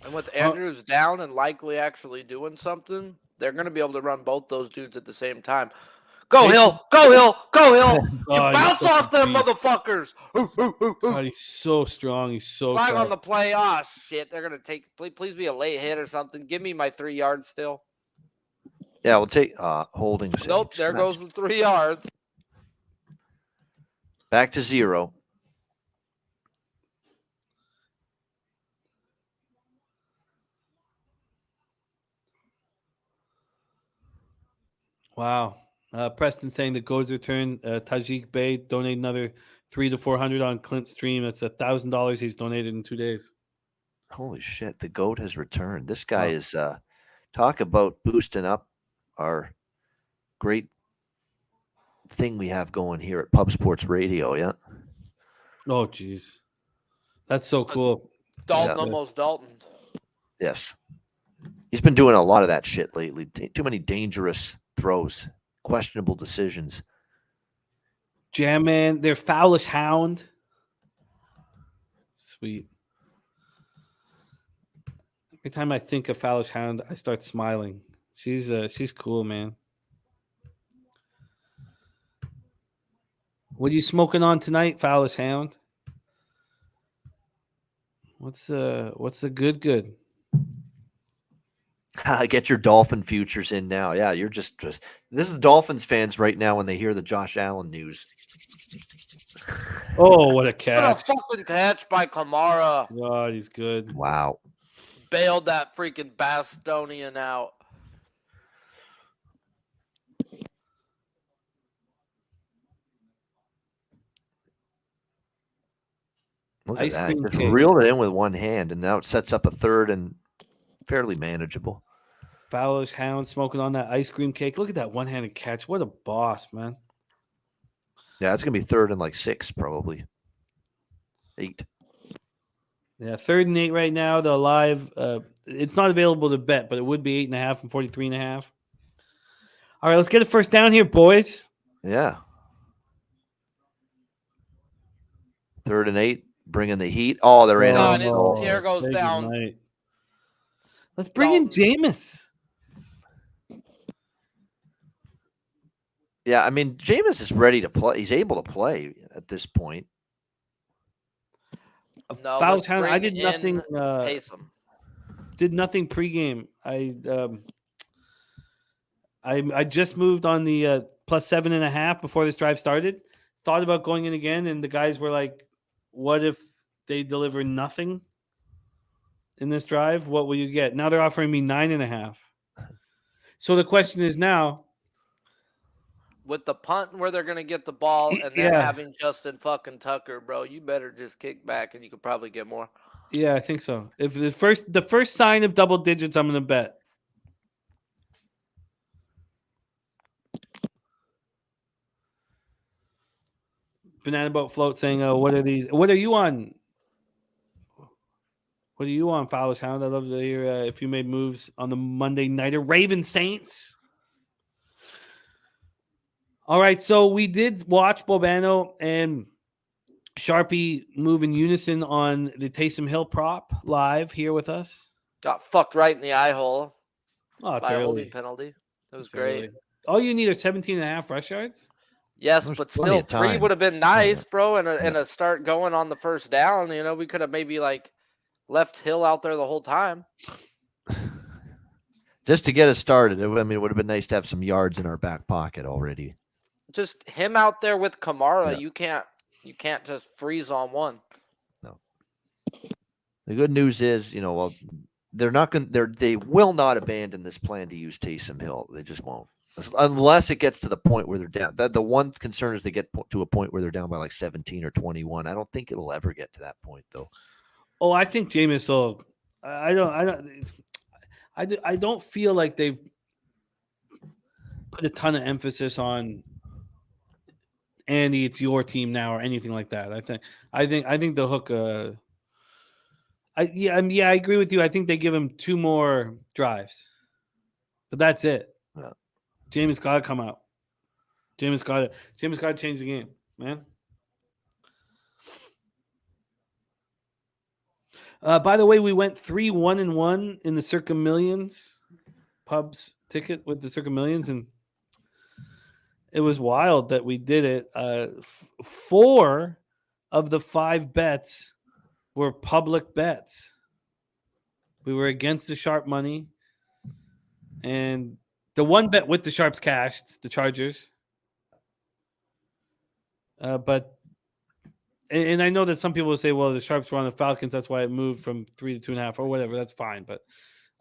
And with Andrews down and likely actually doing something, they're going to be able to run both those dudes at the same time. Go Hill! Go Hill! Go Hill! You bounce off them motherfuckers! God, he's so strong. He's so flag sharp. on the play. Oh, shit. They're going to take... Please be a late hit or something. Give me my 3 yards still. Yeah, we'll take holding. Nope, there goes the 3 yards. Back to 0. Wow. Preston saying the goats return. Tajik Bey donate another $300 to $400 on Clint's stream. That's $1,000 he's donated in 2 days. Holy shit! The goat has returned. This guy is talk about boosting up our great thing we have going here at Pub Sports Radio. Yeah. Oh, geez, that's so cool. Dalton almost Dalton. Yes, he's been doing a lot of that shit lately. Too many dangerous throws, questionable decisions. Jam man, their Foulish Hound. Sweet. Every time I think of Foulish Hound, I start smiling. She's cool, man. What are you smoking on tonight, Foulish Hound? What's the good? Get your Dolphin futures in now. Yeah, you're just this is Dolphins fans right now when they hear the Josh Allen news. Oh, what a catch. What a fucking catch by Kamara. God, he's good. Wow. Bailed that freaking Bostonian out. Look at that. Just reeled it in with one hand, and now it sets up a third and fairly manageable. Foulish Hound smoking on that ice cream cake. Look at that one-handed catch. What a boss, man. Yeah, it's going to be third and like 6, probably. 8. Yeah, 3rd and 8 right now. The live, it's not available to bet, but it would be 8.5 and 43.5. All right, let's get a first down here, boys. Yeah. 3rd and 8, bringing the heat. Oh, they're in. Here goes down. Night. Let's bring in Jameis. Yeah, I mean, Jameis is ready to play. He's able to play at this point. No, I did nothing. Taysom. Did nothing pregame. I just moved on the plus 7.5 before this drive started. Thought about going in again, and the guys were like, "What if they deliver nothing in this drive? What will you get?" Now they're offering me 9.5. So the question is now, with the punt where they're going to get the ball and then having Justin fucking Tucker, bro, you better just kick back and you could probably get more. Yeah, I think so. If the first sign of double digits, I'm going to bet. Banana Boat Float saying, what are these? What are you on? What are you on, Foulish Hound? I'd love to hear if you made moves on the Monday Nighter. Ravens Saints. All right, so we did watch Bobano and Sharpie move in unison on the Taysom Hill prop live here with us. Got fucked right in the eye hole. Oh, it's by early. A holding penalty. It was great. Early. All you need are 17.5 rush yards? Yes, but still 3 would have been nice, bro, and a start going on the first down. You know, we could have maybe like left Hill out there the whole time. Just to get us started. I mean, it would have been nice to have some yards in our back pocket already. just him out there with Kamara. Yeah. You can't just freeze on one. No. The good news is, well, they're not going. They will not abandon this plan to use Taysom Hill. They just won't, unless it gets to the point where they're down. The one concern is they get to a point where they're down by like 17 or 21. I don't think it'll ever get to that point, though. Oh, I think Jameis will. I don't feel like they've put a ton of emphasis on Andy, it's your team now or anything like that. I think the hook. I agree with you. I think they give him 2 more drives, but that's it. Yeah. Jameis got to come out. Jameis got to change the game, man. By the way, we went 3-1-1 in the Circa Millions pubs ticket with the Circa Millions, and it was wild that we did it. 4 of the 5 bets were public bets. We were against the sharp money, and the one bet with the sharps cashed, the Chargers. But I know that some people will say, well, the sharps were on the Falcons, that's why it moved from 3 to 2.5 or whatever. That's fine, but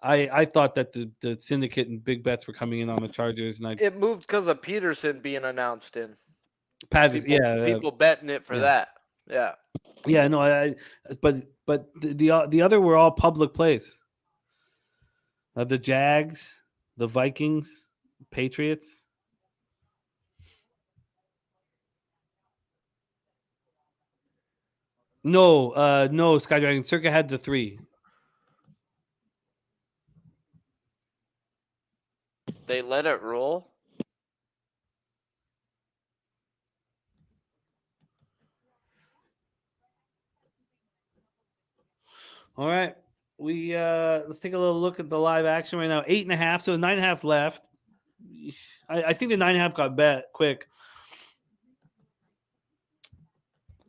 I thought that the syndicate and big bets were coming in on the Chargers, and It moved because of Peterson being announced in. Patterson, People betting it for that. Yeah. Yeah, no, but the other were all public plays. The Jags, the Vikings, Patriots. No, Skydragon. Circa had the 3. They let it roll. All right. We let's take a little look at the live action right now. 8.5, so 9.5 left. I think the 9.5 got bet quick.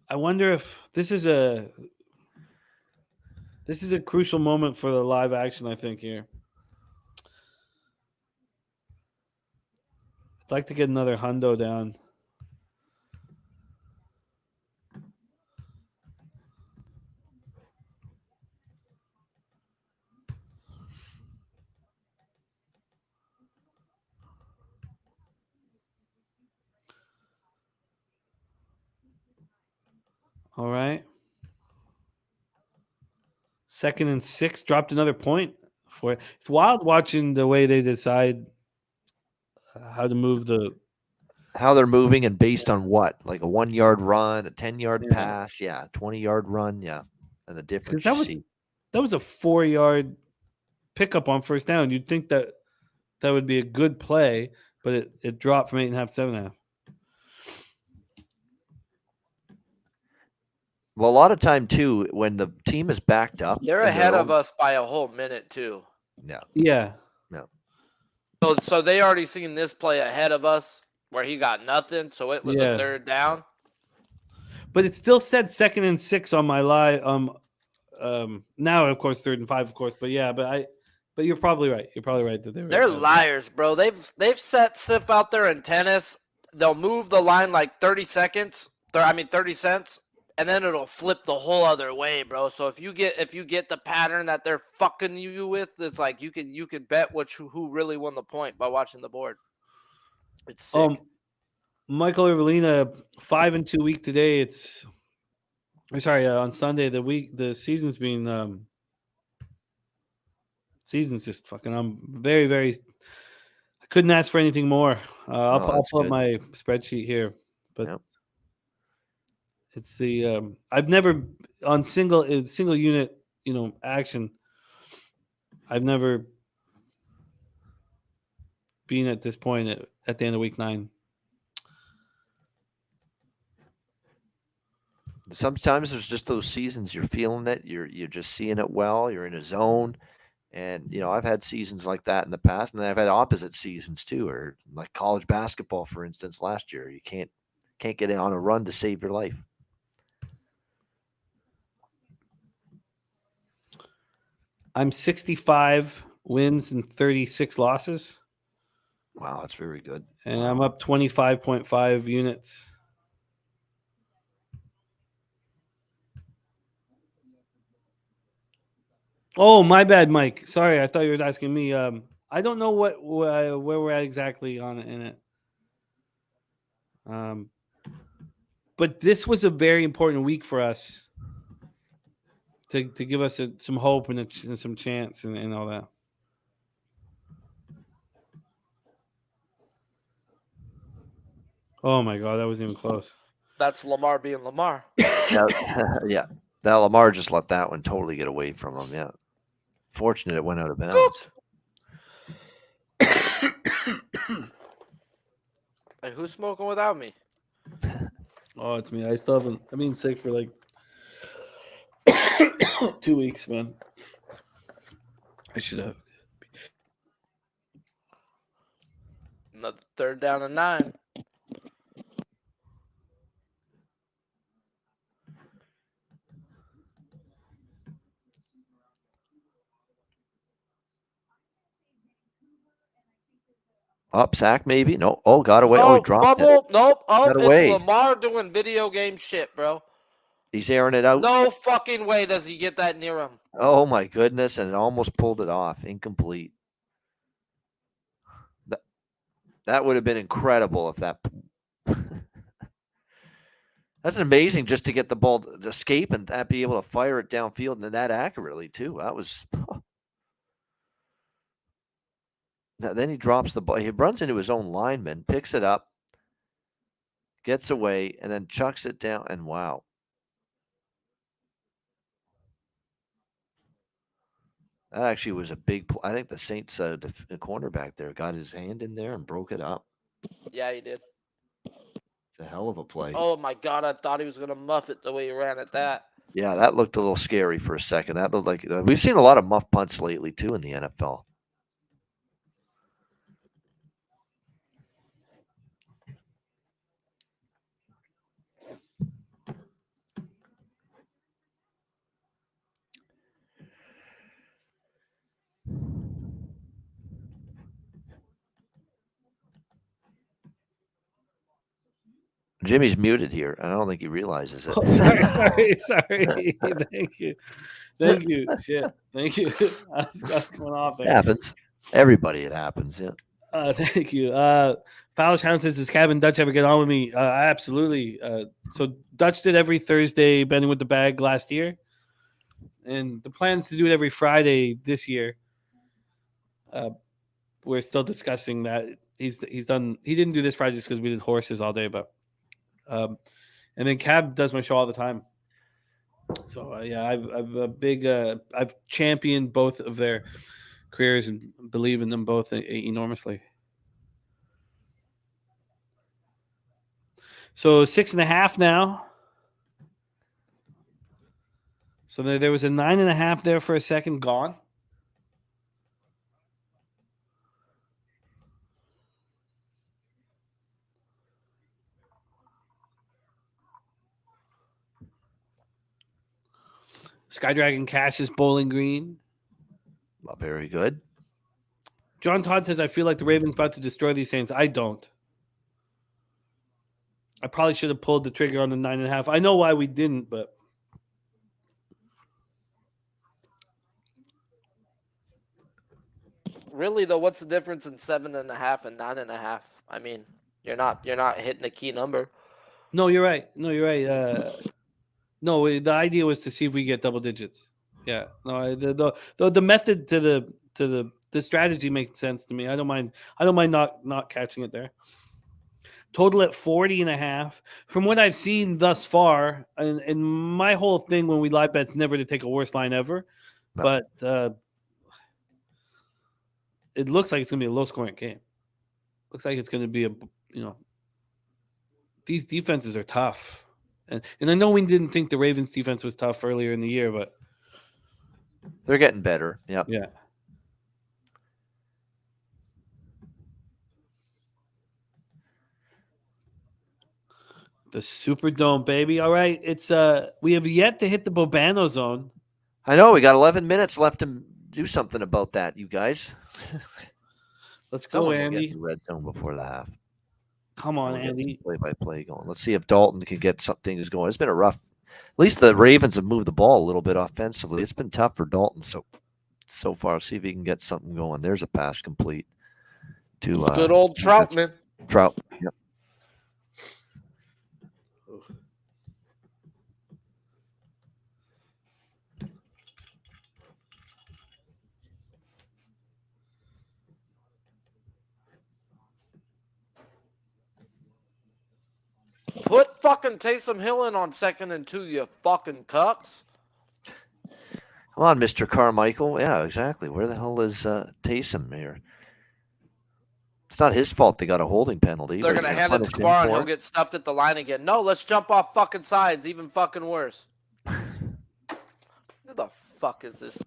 I wonder if this is a crucial moment for the live action, I think, here. I'd like to get another hundo down. All right. 2nd and 6, dropped another point for it. It's wild watching the way they decide how to move how they're moving and based on what, like a 1-yard run, a 10-yard pass, 20-yard run, and the difference you see. That was a 4-yard pickup on first down. You'd think that would be a good play, but it dropped from 8.5 to 7.5. Well, a lot of time too, when the team is backed up, they're ahead of us by a whole minute too. Yeah. So they already seen this play ahead of us where he got nothing. So it was a 3rd down. But it still said 2nd and 6 on my live. Now of course 3rd and 5, of course. But but you're probably right. You're probably right that they're liars, bro. They've set Sif out there in tennis. They'll move the line like 30 cents, and then it'll flip the whole other way, bro. So if you get the pattern that they're fucking you with, it's like you can bet who really won the point by watching the board. It's sick. Michael Evelina, 5-2 week today. On Sunday the season's been season's just fucking. I'm very, very. I couldn't ask for anything more. I'll pull up my spreadsheet here, but it's the I've never on single unit action. I've never been at this point at the end of week 9. Sometimes there's just those seasons you're feeling it, you're just seeing it well, you're in a zone. And I've had seasons like that in the past, and then I've had opposite seasons too, or like college basketball, for instance, last year. You can't get in on a run to save your life. I'm 65 wins and 36 losses. Wow, that's very good. And I'm up 25.5 units. Oh, my bad, Mike. Sorry, I thought you were asking me. I don't know where we're at exactly on it in it. But this was a very important week for us to give us some hope and some chance and all that. Oh my God, that wasn't even close. That's Lamar being Lamar. Yeah. That Lamar just let that one totally get away from him. Yeah. Fortunate it went out of bounds. Hey, who's smoking without me? Oh, it's me. I still haven't. I've been sick for like 2 weeks, man. I should have. Another 3rd down and 9. Up sack maybe? No. Oh, got away. Oh, he dropped it. Bubble. Nope. Oh, Got it's away. Lamar doing video game shit, bro. He's airing it out. No fucking way does he get that near him. Oh my goodness, and it almost pulled it off. Incomplete. That would have been incredible if that. That's amazing just to get the ball to escape and be able to fire it downfield and that accurately too. That was. Now, then he drops the ball. He runs into his own lineman, picks it up, gets away, and then chucks it down. And wow. That actually was a big I think the Saints the cornerback there got his hand in there and broke it up. Yeah, he did. It's a hell of a play. Oh my God, I thought he was gonna muff it the way he ran at that. Yeah, that looked a little scary for a second. That looked like we've seen a lot of muff punts lately too in the NFL. Jimmy's muted here. I don't think he realizes it. Oh, sorry. Thank you. Shit. Thank you. That's coming off there. It happens. Everybody, it happens. Yeah. Thank you. Fowler's Hound says, does Cab and Dutch ever get on with me? Absolutely. So Dutch did every Thursday, Bending with the Bag last year. And the plan is to do it every Friday this year. We're still discussing that. He's done. He didn't do this Friday just because we did horses all day, but and then Cab does my show all the time. So yeah, I've a big. I've championed both of their careers and believe in them both enormously. So 6.5 now. So there was a 9.5 there for a second, gone. Sky Dragon Cash is Bowling Green. Well, very good. John Todd says, I feel like the Ravens about to destroy these Saints. I don't. I probably should have pulled the trigger on the 9.5. I know why we didn't, but Really though, what's the difference in 7.5 and 9.5? I mean, you're not hitting a key number. No, you're right. No, the idea was to see if we get double digits. Yeah. No, the method to the strategy makes sense to me. I don't mind not catching it there. Total at 40.5. From what I've seen thus far, and my whole thing when we live bet's never to take a worst line ever, No. but it looks like it's going to be a low-scoring game. Looks like it's going to be these defenses are tough. And I know we didn't think the Ravens defense was tough earlier in the year, but they're getting better. Yep. Yeah. The Superdome, baby. All right. It's we have yet to hit the Bobano zone. I know we got 11 minutes left to do something about that, you guys. Let's go, Someone will get Andy. in the red zone before the half. Come on, We'll get Andy. some play-by-play going. Let's see if Dalton can get some things going. It's been a rough. At least the Ravens have moved the ball a little bit offensively. It's been tough for Dalton so far. See if he can get something going. There's a pass complete to Good old Troutman. Trout. Yep. Put fucking Taysom Hill in on 2nd and 2, you fucking cucks. Come on, Mr. Carmichael. Yeah, exactly. Where the hell is Taysom here? It's not his fault they got a holding penalty. They're but going to you're hand it to punish him Kamara and for he'll get stuffed at the line again. No, let's jump off fucking sides. Even fucking worse. Who the fuck is this?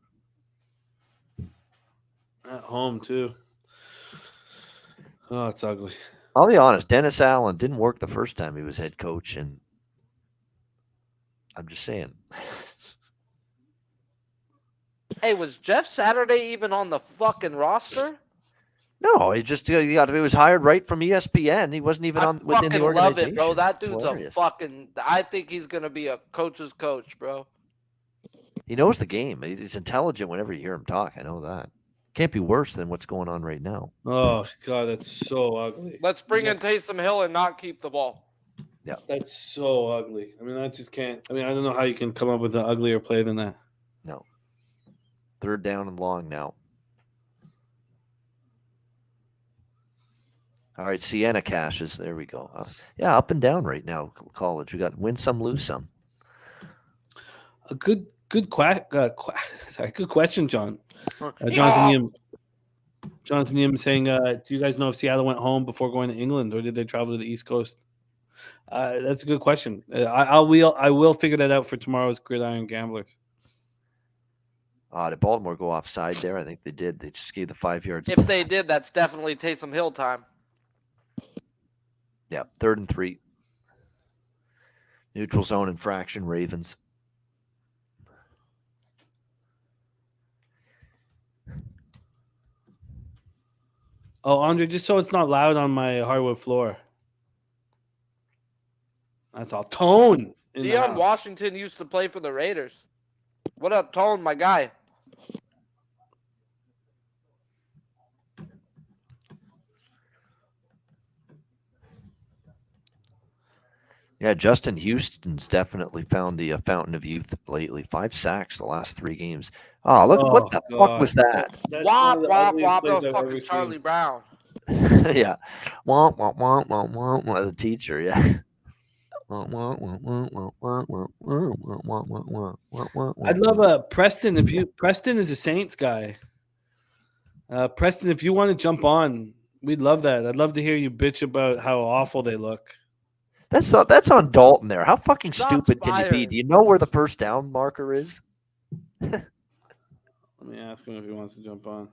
At home, too. Oh, it's ugly. I'll be honest. Dennis Allen didn't work the first time he was head coach, and I'm just saying. Hey, was Jeff Saturday even on the fucking roster? No, he was hired right from ESPN. He wasn't even on within the I fucking organization. love it, bro. That dude's hilarious. a fucking. I think he's gonna be a coach's coach, bro. He knows the game. He's intelligent whenever you hear him talk. I know that. Can't be worse than what's going on right now. Oh, God, that's so ugly. Let's bring in Taysom Hill and not keep the ball. Yeah. That's so ugly. I mean, I just can't. I mean, I don't know how you can come up with an uglier play than that. No. 3rd down and long now. All right, Sienna cashes. There we go. Yeah, up and down right now, college. We got win some, lose some. A good question, John. Jonathan Yim saying, do you guys know if Seattle went home before going to England, or did they travel to the East Coast? That's a good question. I will figure that out for tomorrow's Gridiron Gamblers. Did Baltimore go offside there? I think they did. They just gave the 5 yards. If they did, that's definitely Taysom Hill time. Yeah, 3rd and 3. Neutral zone infraction, Ravens. Oh, Andre, just so it's not loud on my hardwood floor. That's all. Tone. Deion Washington used to play for the Raiders. What up, Tone, my guy? Yeah, Justin Houston's definitely found the fountain of youth lately. 5 sacks the last 3 games. Oh, look, what the fuck was that? Womp, womp, womp. That was fucking Charlie Brown. Yeah. Womp, womp, womp, womp, womp, womp. The teacher, yeah. I'd love Preston. Preston is a Saints guy. Preston, if you want to jump on, we'd love that. I'd love to hear you bitch about how awful they look. That's on Dalton there. How fucking Shots stupid can you be? fired. Do you know where the 1st down marker is? Let me ask him if he wants to jump on.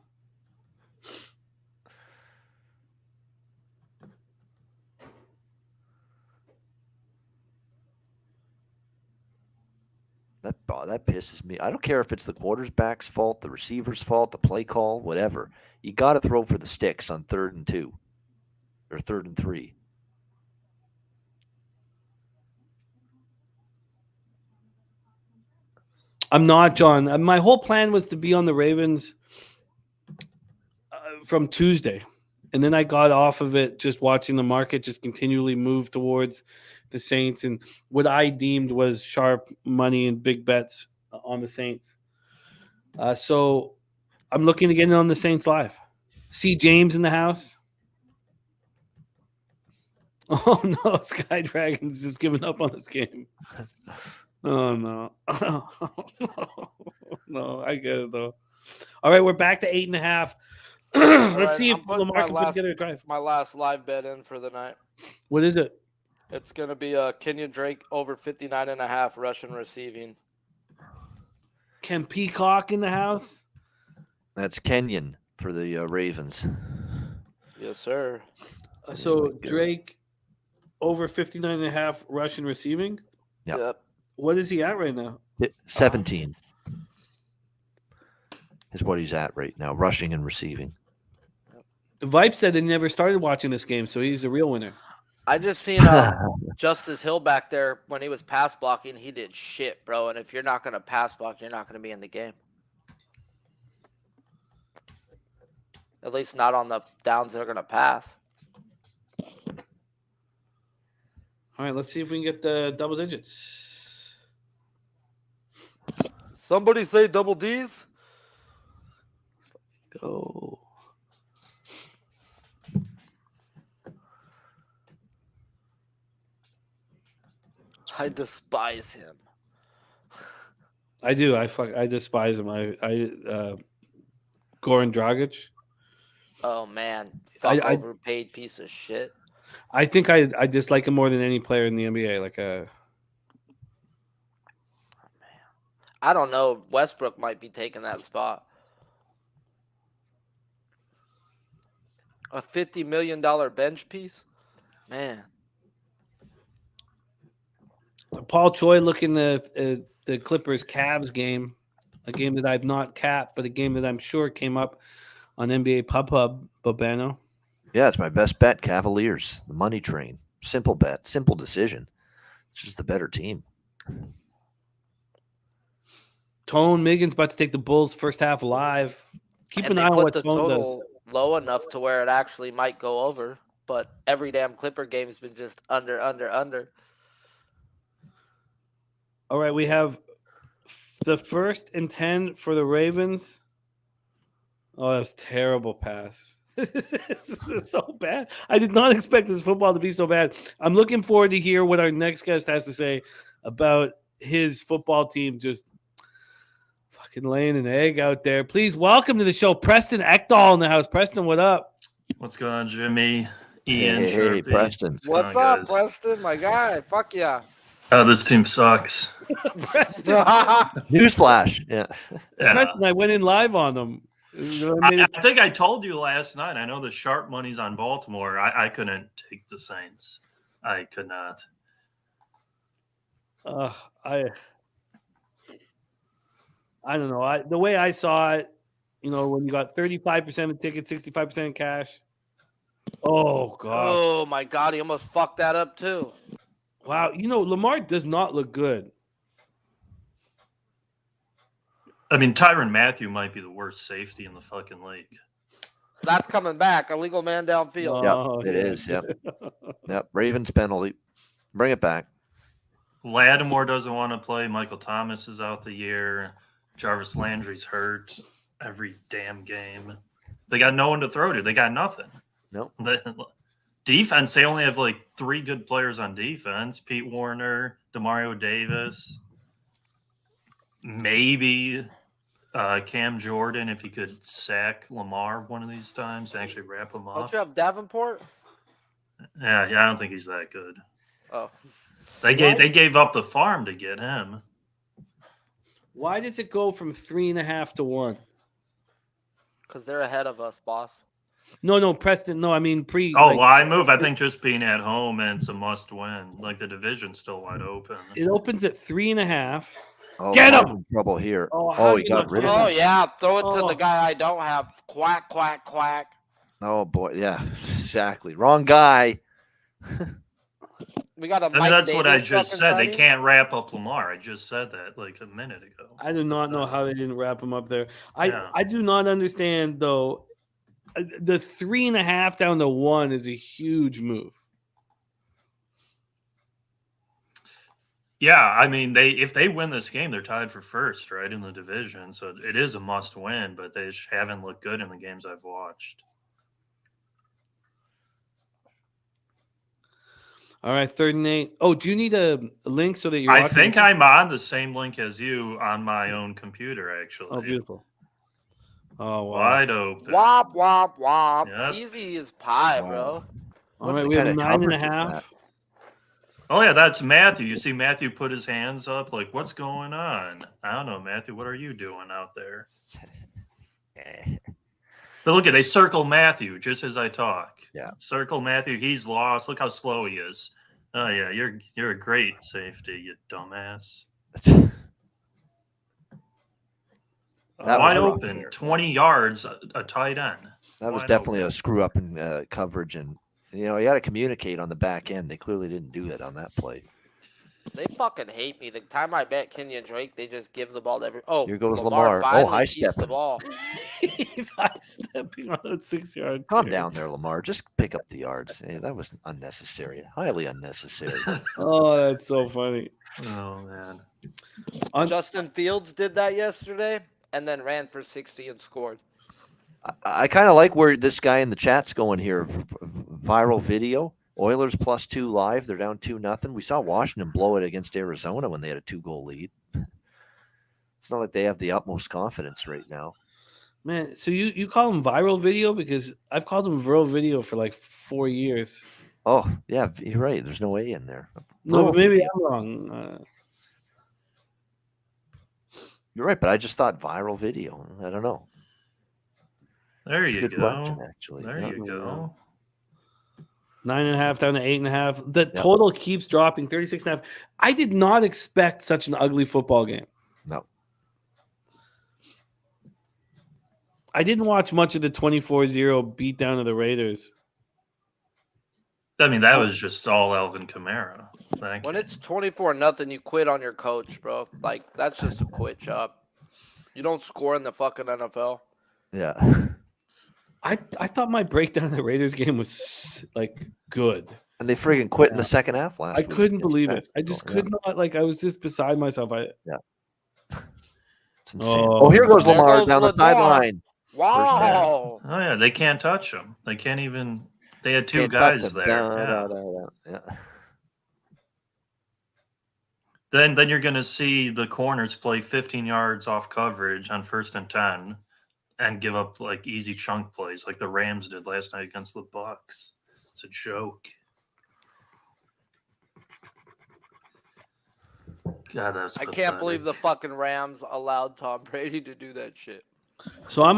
That pisses me. I don't care if it's the quarterback's fault, the receiver's fault, the play call, whatever. You got to throw for the sticks on 3rd and 2 or 3rd and 3. I'm not, John. My whole plan was to be on the Ravens from Tuesday. And then I got off of it just watching the market just continually move towards the Saints and what I deemed was sharp money and big bets on the Saints. So I'm looking to get in on the Saints live. See James in the house. Oh, no. Sky Dragon's just giving up on this game. Oh, no. No, I get it, though. All right, we're back to 8.5. Let's see if Lamar can put together a drive. My last live bet in for the night. What is it? It's going to be Kenyon Drake over 59.5 rushing receiving. Ken Peacock in the house? That's Kenyon for the Ravens. Yes, sir. So Drake over 59.5 rushing receiving? Yep. What is he at right now? 17 is what he's at right now, rushing and receiving. Vipe said they never started watching this game, so he's a real winner. I just seen Justice Hill back there when he was pass blocking. He did shit, bro. And if you're not going to pass block, you're not going to be in the game. At least not on the downs that are going to pass. All right, let's see if we can get the double digits. Somebody say double D's. Go. I despise him. I do. I despise him. Goran Dragic. Oh man, I- overpaid piece of shit. I think I dislike him more than any player in the NBA. I don't know. Westbrook might be taking that spot. A $50 million bench piece, man. Paul Choi looking the Clippers Cavs game, a game that I've not capped, but a game that I'm sure came up on NBA Pub Bobano. Yeah, it's my best bet. Cavaliers, the money train. Simple bet, simple decision. It's just the better team. Tone Miggins about to take the Bulls first half live. Keep And an they eye on put what the Tone does. total low enough to where it actually might go over. But every damn Clipper game's been just under. All right, we have the 1st and 10 for the Ravens. Oh, that was terrible pass. This is so bad. I did not expect this football to be so bad. I'm looking forward to hear what our next guest has to say about his football team just fucking laying an egg out there. Please welcome to the show, Preston Ekdahl in the house. Preston, what up? What's going on, Jimmy? Ian, Hey, Sharpie. Preston. What's Come on, up, guys. Preston? My guy. Fuck yeah. Oh, this team sucks. Preston, Newsflash. Yeah. Yeah. Preston, I went in live on them. I think I told you last night. I know the sharp money's on Baltimore. I couldn't take the Saints. I could not. I don't know. The way I saw it, when you got 35% of tickets, 65% cash. Oh god. Oh my god, he almost fucked that up too. Wow. Lamar does not look good. I mean, Tyrann Mathieu might be the worst safety in the fucking league. That's coming back. Illegal man downfield. Oh, It is. Yep. Yep. Ravens penalty. Bring it back. Lattimore doesn't want to play. Michael Thomas is out the year. Jarvis Landry's hurt every damn game. They got no one to throw to. They got nothing. Nope. Defense, they only have like 3 good players on defense. Pete Warner, DeMario Davis, maybe Cam Jordan if he could sack Lamar one of these times and actually wrap him Don't up. you have Davenport? Yeah, I don't think he's that good. Oh. They gave up the farm to get him. Why does it go from 3.5 to 1? Because they're ahead of us, boss. No, Preston. No, I mean pre. I move. I think just being at home and it's a must win. Like the division's still wide open. It opens at 3.5. Oh, Get Lamar's him! in trouble here. Oh, how He you got not- rid of Oh him. yeah, throw it to Oh. the guy I don't have. Quack, quack, quack. Oh boy, yeah, exactly. Wrong guy. We got a I mean, Mike that's what I Davis just fucking said. They signing? can't wrap up Lamar. I just said that like a minute ago. I do not know how they didn't wrap him up there. Yeah. I do not understand though. The 3.5 down to 1 is a huge move. Yeah, I mean, if they win this game, they're tied for first, right, in the division. So it is a must win, but they just haven't looked good in the games I've watched. All right, 3rd and 8. Oh, do you need a link so that you're? I watching think it? I'm on the same link as you on my own computer, actually. Oh, beautiful. Oh, wow. Wide open. Wop, wop, wop. Yep. Easy as pie, Wow. bro. All right, What we have kind of 9.5. coverage is that? Oh, yeah, that's Matthew. You see Matthew put his hands up like, what's going on? I don't know, Matthew. What are you doing out there? But look at they circle Matthew just as I talk. Yeah. Circle Matthew. He's lost. Look how slow he is. Oh yeah, you're a great safety, you dumbass. That was Wide wrong open, there. 20 yards, a tight end. That was Wide definitely open. a screw up in coverage, and you got to communicate on the back end. They clearly didn't do that on that play. They fucking hate me. The time I bet Kenyon Drake, they just give the ball to every. Oh, Here goes Lamar Lamar. Oh, finally high keeps the stepping. ball. He's high stepping on a 6-yard. Calm carry. down there, Lamar. Just pick up the yards. Hey, that was unnecessary. Highly unnecessary. Oh, that's so funny. Oh man. Justin Fields did that yesterday, and then ran for 60 and scored. I kind of like where this guy in the chat's going here. Viral video. Oilers +2 live. They're down 2-0. We saw Washington blow it against Arizona when they had a 2-goal lead. It's not like they have the utmost confidence right now. Man, so you call him viral video? Because I've called him viral video for like 4 years. Oh, yeah, you're right. There's no A in there. No, but Viral maybe video. I'm wrong. You're right, but I just thought viral video. I don't know. There It's a you good question, go. actually. There Yeah. you go. 9.5 down to 8.5. The Yep. total keeps dropping, 36.5. I did not expect such an ugly football game. No. I didn't watch much of the 24-0 beatdown of the Raiders. I mean, that was just all Alvin Kamara. Thank When you. it's 24-0, you quit on your coach, bro. Like, that's just a quit job. You don't score in the fucking NFL. Yeah. I thought my breakdown of the Raiders game was like good. And they friggin' quit in the second half last I week. couldn't against believe it. Mexico. I just Yeah. could not. Like, I was just beside myself. It's insane. Oh. Oh, here goes There Lamar goes down the Lamar. sideline. Wow. Oh yeah, they can't touch him. They can't even. They had two Can't touch guys him. there. Da, Yeah. da, da, da. Yeah. Then you're going to see the corners play 15 yards off coverage on 1st and 10 and give up like easy chunk plays like the Rams did last night against the Bucks. It's a joke. God, that's I can't pathetic. believe the fucking Rams allowed Tom Brady to do that shit. So I'm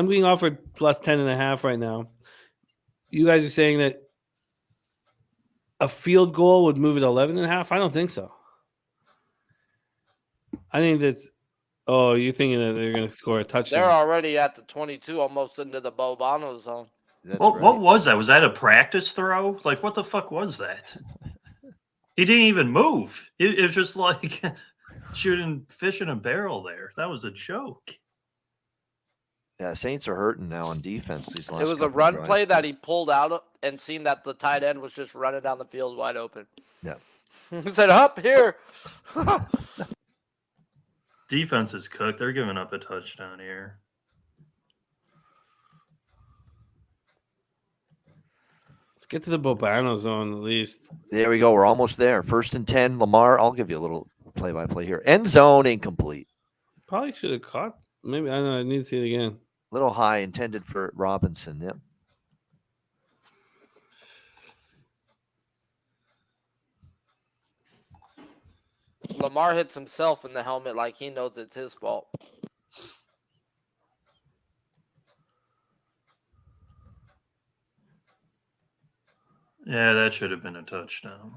being offered plus 10.5 right now. You guys are saying that a field goal would move it 11.5? I don't think so. I think that's. Oh, you're thinking that they're going to score a touchdown? They're already at the 22, almost into the Bobano zone. That's What right. was that? Was that a practice throw? Like, what the fuck was that? He didn't even move. It was just like shooting fish in a barrel there. That was a joke. Yeah, Saints are hurting now on defense. These last It was a couple run drives. play that he pulled out and seen that the tight end was just running down the field wide open. Yeah. He said, up here. Defense is cooked. They're giving up a touchdown here. Let's get to the Bobano zone at least. There we go. We're almost there. 1st and 10. Lamar, I'll give you a little play-by-play here. End zone incomplete. Probably should have caught. Maybe I don't know. I need to see it again. Little high intended for Robinson. Yep. Lamar hits himself in the helmet like he knows it's his fault. Yeah, that should have been a touchdown.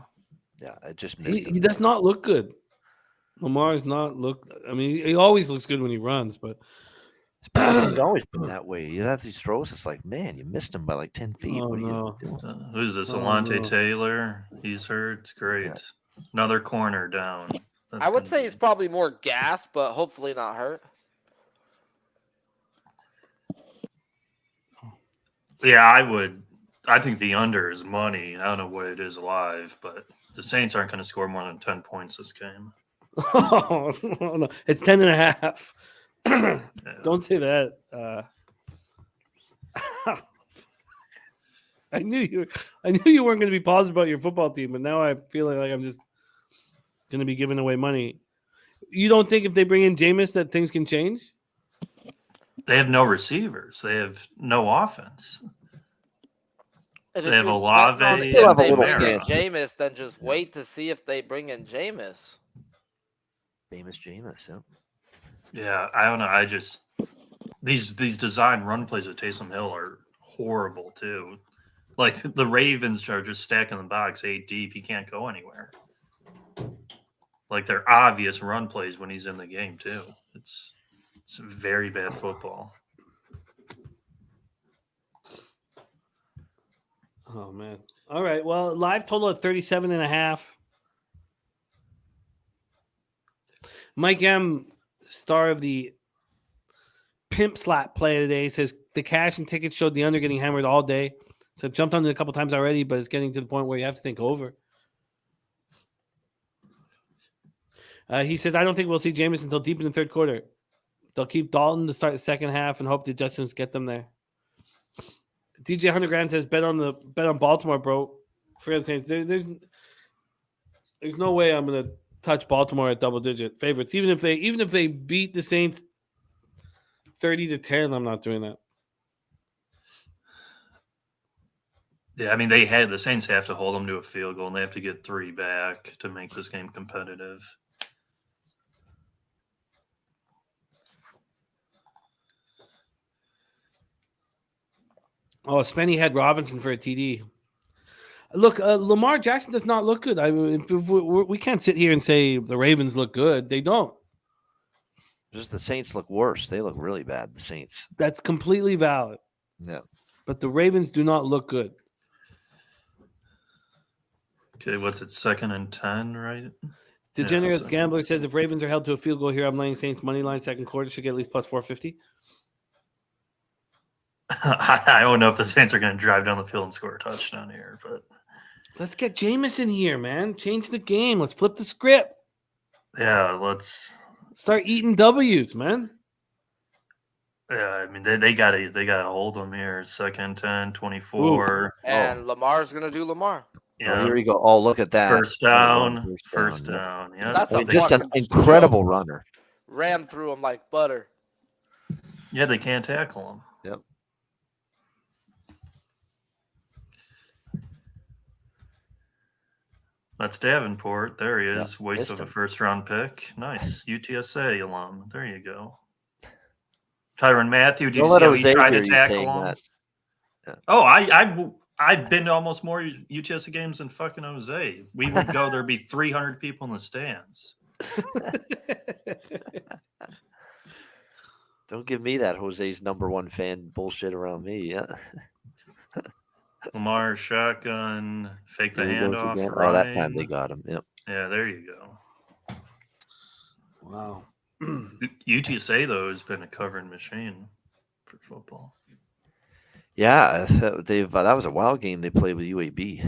Yeah, I just missed He him. does not look good. Lamar does not look. I mean, he always looks good when he runs, but His passing's always been that way. You have these throws. It's like, man, you missed him by like 10 feet. Oh, what are you no. doing? Who's this? Oh, Alante no. Taylor. He's hurt. Great. Yeah. Another corner down. That's I would gonna say be- he's probably more gas, but hopefully not hurt. Yeah, I would. I think the under is money. I don't know what it is live, but the Saints aren't going to score more than 10 points this game. oh, no. It's 10.5. Yeah. Don't say that. I knew you weren't going to be positive about your football team, but now I feel like I'm just going to be giving away money. You don't think if they bring in Jameis that things can change? They have no receivers. They have no offense. And They if have you're Olave betting on and if they Kamara. bring in Jameis, then just wait to see if they bring in Jameis. Famous Jameis. Yeah. Yeah, I don't know. I just these design run plays with Taysom Hill are horrible too. Like the Ravens are just stacking the box 8 deep. He can't go anywhere. Like they're obvious run plays when he's in the game too. It's very bad football. Oh, man. All right. Well, live total at 37.5. Mike M., star of the Pimp Slap play today, says the cash and tickets showed the under getting hammered all day. So I've jumped on it a couple times already, but it's getting to the point where you have to think over. He says, I don't think we'll see Jameis until deep in the third quarter. They'll keep Dalton to start the second half and hope the adjustments get them there. DJ 100 Grand says, bet on Baltimore, bro. Forget the Saints. There's no way I'm going to touch Baltimore at double-digit favorites. Even if they beat the Saints 30-10, I'm not doing that. Yeah, I mean the Saints have to hold them to a field goal, and they have to get 3 back to make this game competitive. Oh, Spenny had Robinson for a TD. Look, Lamar Jackson does not look good. We can't sit here and say the Ravens look good. They don't. Just the Saints look worse. They look really bad, the Saints. That's completely valid. Yeah. But the Ravens do not look good. Okay, what's it? 2nd and 10, right? Degenerate Gambler says if Ravens are held to a field goal here, I'm laying Saints money line second quarter should get at least plus 450. I don't know if the Saints are going to drive down the field and score a touchdown here, but let's get Jameis in here, man. Change the game. Let's flip the script. Yeah, let's start eating W's, man. Yeah, I mean they gotta hold them here. 2nd 10, 24. Ooh. And Lamar's gonna do Lamar. Yeah, here we go. Oh, look at that. First down. Yeah, that's just an incredible runner. Ran through him like butter. Yeah, they can't tackle him. Yep. That's Davenport. There he is. Yep. Waste of a first-round pick. Nice. UTSA alum. There you go. Tyrann Mathieu. Did you see how he tried to tackle him? Yeah. Oh, I've been to almost more UTSA games than fucking Jose. We would go, there'd be 300 people in the stands. Don't give me that Jose's #1 fan bullshit around me. Yeah. Lamar shotgun, fake the handoff. Right. Oh, that time they got him. Yep. Yeah, there you go. Wow. UTSA though has been a covering machine for football. Yeah, that was a wild game they played with UAB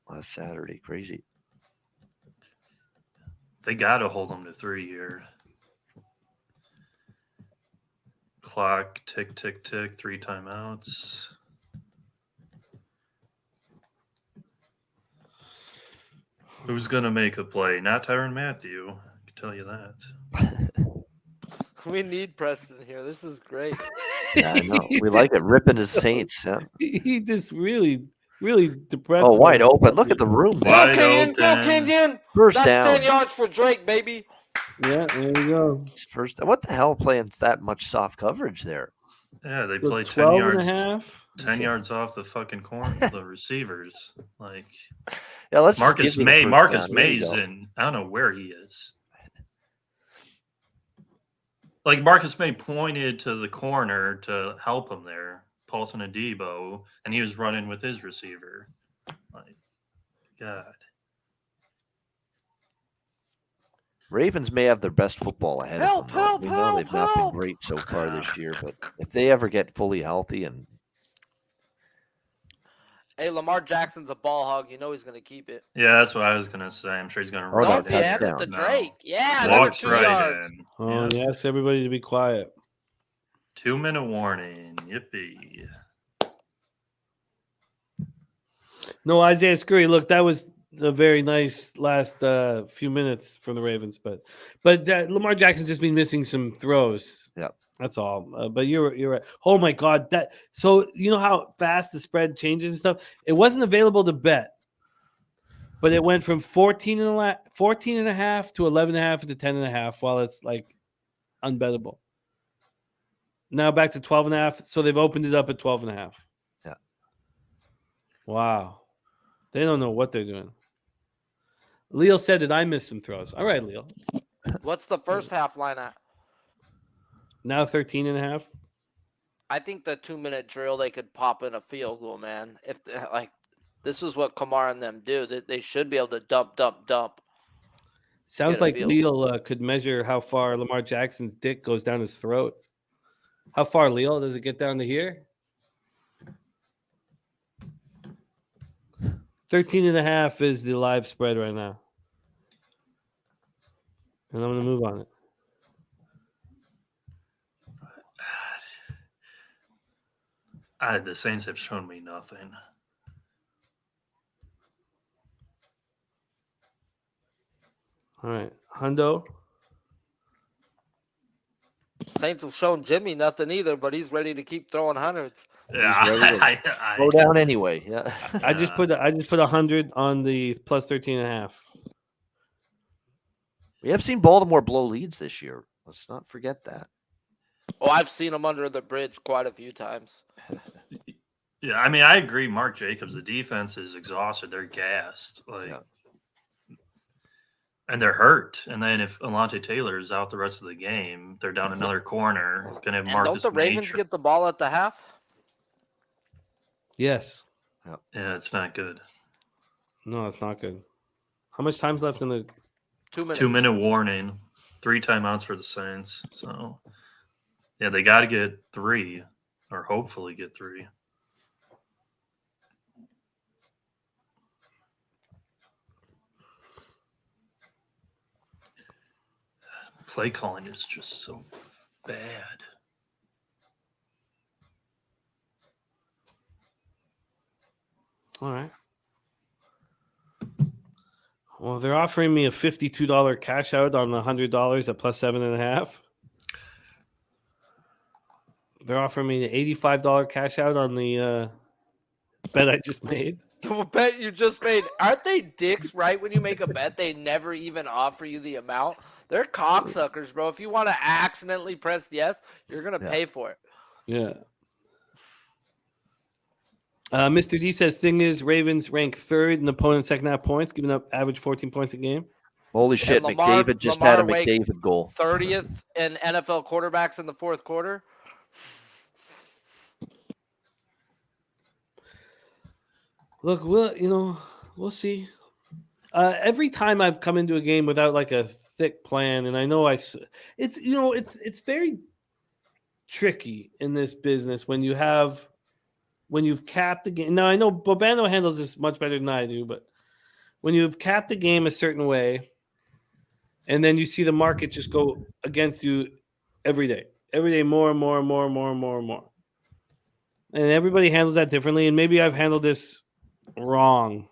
last Saturday. Crazy. They got to hold them to 3 here. Clock, tick, tick, tick, 3 timeouts. Who's going to make a play? Not Tyrann Mathieu. I can tell you that. We need Preston here. This is great. Yeah, I know. We like it. Ripping his Saints. Yeah. He just really depressed. Oh, wide open. Look at the room. Go, Kenyon. First That's down. 10 yards for Drake, baby. Yeah, there we go. First. What the hell playing that much soft coverage there? Yeah, they So play 12 10 yards. and a half. 10 yards off the fucking corner, the receivers. Like, yeah, let's Marcus May's in. I don't know where he is. Like, Marcus May pointed to the corner to help him there, Paulson Adebo, and he was running with his receiver. Like, God. Ravens may have their best football ahead of them. We know they've not been great so far this year, but if they ever get fully healthy and hey, Lamar Jackson's a ball hog. You know he's going to keep it. Yeah, that's what I was going to say. I'm sure he's going to Or run Don't that be touchdown. handed to Drake. Yeah, Walks 2 right yards. in. Oh, Yeah. yes, everybody to be quiet. 2-minute warning. Yippee. No, Isaiah Scurry. Look, that was a very nice last few minutes from the Ravens, but Lamar Jackson just been missing some throws. Yep. That's all. But you're right. Oh my God, so you know how fast the spread changes and stuff. It wasn't available to bet, but it went from 14 and a half to 11.5 to 10.5. While it's like unbettable. Now back to 12.5. So they've opened it up at 12.5. Yeah. Wow. They don't know what they're doing. Leo said that I missed some throws. All right, Leo. What's the first half line at? Now 13.5. I think the 2-minute drill, they could pop in a field goal, man. If like this is what Kamara and them do, that they should be able to dump. Sounds Get a like field. Leal could measure how far Lamar Jackson's dick goes down his throat. How far, Leal? Does it get down to here? 13.5 is the live spread right now. And I'm going to move on it. The Saints have shown me nothing. All right. Hundo. Saints have shown Jimmy nothing either, but he's ready to keep throwing hundreds. Yeah, ready Go down anyway. Yeah. I just put 100 on the plus 13.5. We have seen Baltimore blow leads this year. Let's not forget that. Oh, I've seen him under the bridge quite a few times. Yeah, I mean, I agree. Mark Jacobs, the defense is exhausted. They're gassed. And they're hurt. And then if Alontae Taylor is out the rest of the game, they're down another corner. Going to have Marcus. Don't the Ravens get the ball at the half? Yes. Yeah, it's not good. No, it's not good. How much time's left in the 2 minutes? 2-minute warning. 3 timeouts for the Saints. So, yeah, they got to get 3 or hopefully get 3. Play calling is just so bad. All right. Well, they're offering me a $52 cash out on the $100 at plus 7.5. They're offering me the $85 cash out on the bet I just made. The bet you just made. Aren't they dicks, right? When you make a bet, they never even offer you the amount. They're cocksuckers, bro. If you want to accidentally press yes, you're going to pay for it. Yeah. Mr. D says, thing is, Ravens rank 3rd in opponent's second half points, giving up average 14 points a game. Holy shit, McDavid just had a McDavid goal. 30th in NFL quarterbacks in the fourth quarter. Look, we'll see. Every time I've come into a game without like a thick plan, and I know it's very tricky in this business when you've capped the game. Now I know Bobano handles this much better than I do, but when you've capped the game a certain way, and then you see the market just go against you every day more and more and more and more and more and more, and everybody handles that differently. And maybe I've handled this wrong.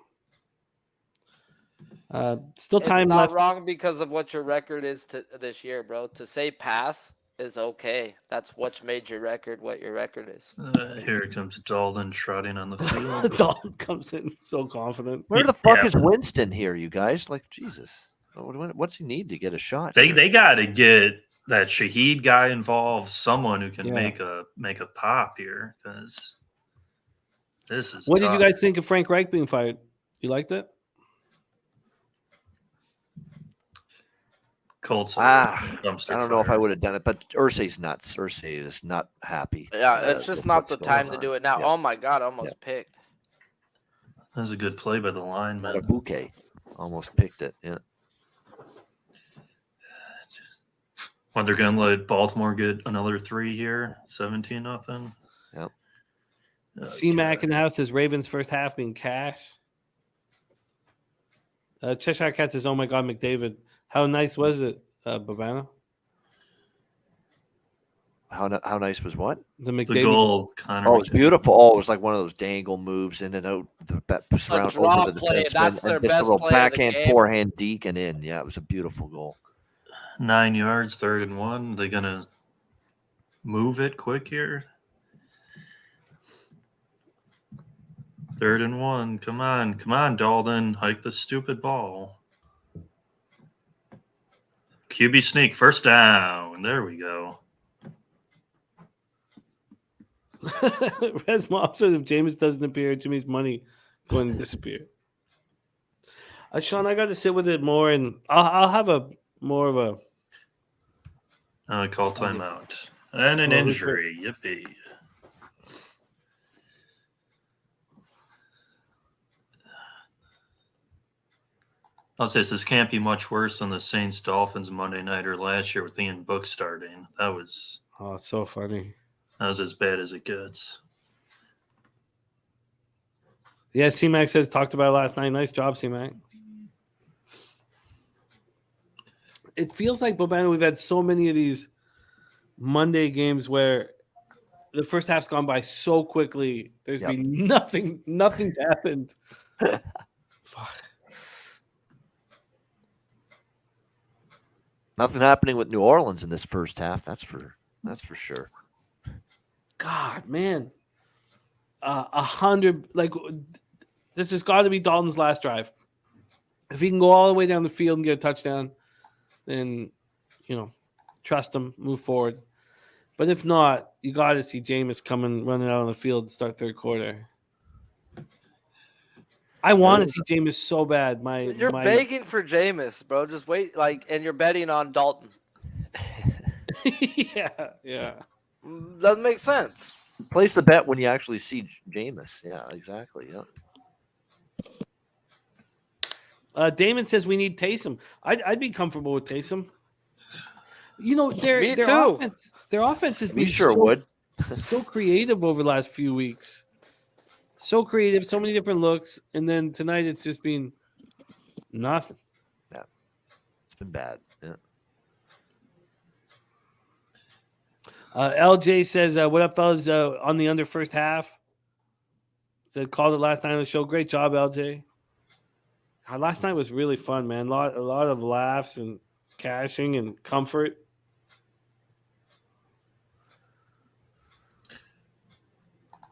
Still time it's not left. wrong because of what your record is this year, bro. To say pass is okay. That's what's made your record what your record is. Here comes Dalton trotting on the field. Dalton comes in so confident. Where the fuck is Winston here, you guys? Like, Jesus. What's he need to get a shot? They got to get that Shaheed guy involved, someone who can make a pop here, because this is What tough. did you guys think of Frank Reich being fired? You liked it? Colts. I don't know if I would have done it, but Irsay's nuts. Irsay is not happy. Yeah, it's just not the time to do it now. Yeah. Oh my God, almost picked. That was a good play by the line, Not a man. bouquet. Almost picked it. Yeah. When they're going to let Baltimore get another 3 here, 17-0. Yep. C-Mac in the house says Ravens first half being cash. Cheshire Cat says, oh my God, McDavid. How nice was it, Babana? How nice was what? The McDavid The goal, Connor. Oh, it was beautiful. Oh, it was like one of those dangle moves in and out, surround draw over the play, defenseman, that's their and just best a little play of the backhand, game. forehand, deke, and in. Yeah, it was a beautiful goal. 9 yards, 3rd and 1. They're going to move it quick here. 3rd and 1. Come on, Dalton. Hike the stupid ball. QB sneak, first down. There we go. Res Mom says if Jameis doesn't appear, Jimmy's money going to disappear. Sean, I got to sit with it more, and I'll have more of a. Call timeout. And an injury. Yippee. I'll say this can't be much worse than the Saints Dolphins Monday nighter last year with Ian Book starting. That was Oh, it's so funny. as bad as it gets. Yeah, C-Mac says talked about it last night. Nice job, C-Mac. It feels like, Bobana, we've had so many of these Monday games where the first half's gone by so quickly. There's been nothing's happened. Fuck. Nothing happening with New Orleans in this first half. That's for sure. God, man. 100, like, this has got to be Dalton's last drive. If he can go all the way down the field and get a touchdown, then, trust him, move forward. But if not, you got to see Jameis coming, running out on the field to start third quarter. I want to see Jameis so bad. You're begging for Jameis, bro. Just wait, and you're betting on Dalton. yeah. Doesn't make sense. Place the bet when you actually see Jameis. Yeah, exactly. Yeah. Damon says we need Taysom. I'd be comfortable with Taysom. Me their too. offense has been would. so creative over the last few weeks. So creative, so many different looks, and then tonight it's just been nothing. Yeah, it's been bad. Yeah. LJ says, "What up, fellas? On the under first half." Said called it last night on the show. Great job, LJ. God, last night was really fun, man. A lot of laughs and cashing and comfort.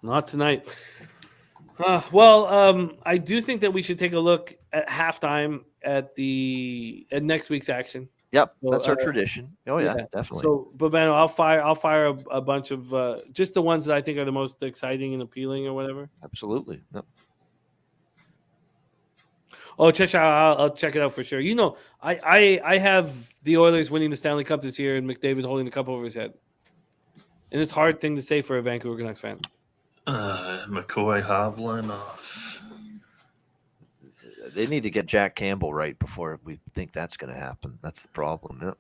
Not tonight. I do think that we should take a look at halftime at next week's action. Yep, So, that's our tradition. Oh yeah, definitely. So, Babano, I'll fire a bunch of just the ones that I think are the most exciting and appealing, or whatever. Absolutely. Yep. Oh, I'll check it out for sure. I have the Oilers winning the Stanley Cup this year and McDavid holding the cup over his head, and it's a hard thing to say for a Vancouver Canucks fan. McCoy hobbling off. They need to get Jack Campbell right before we think that's going to happen. That's the problem. Yeah.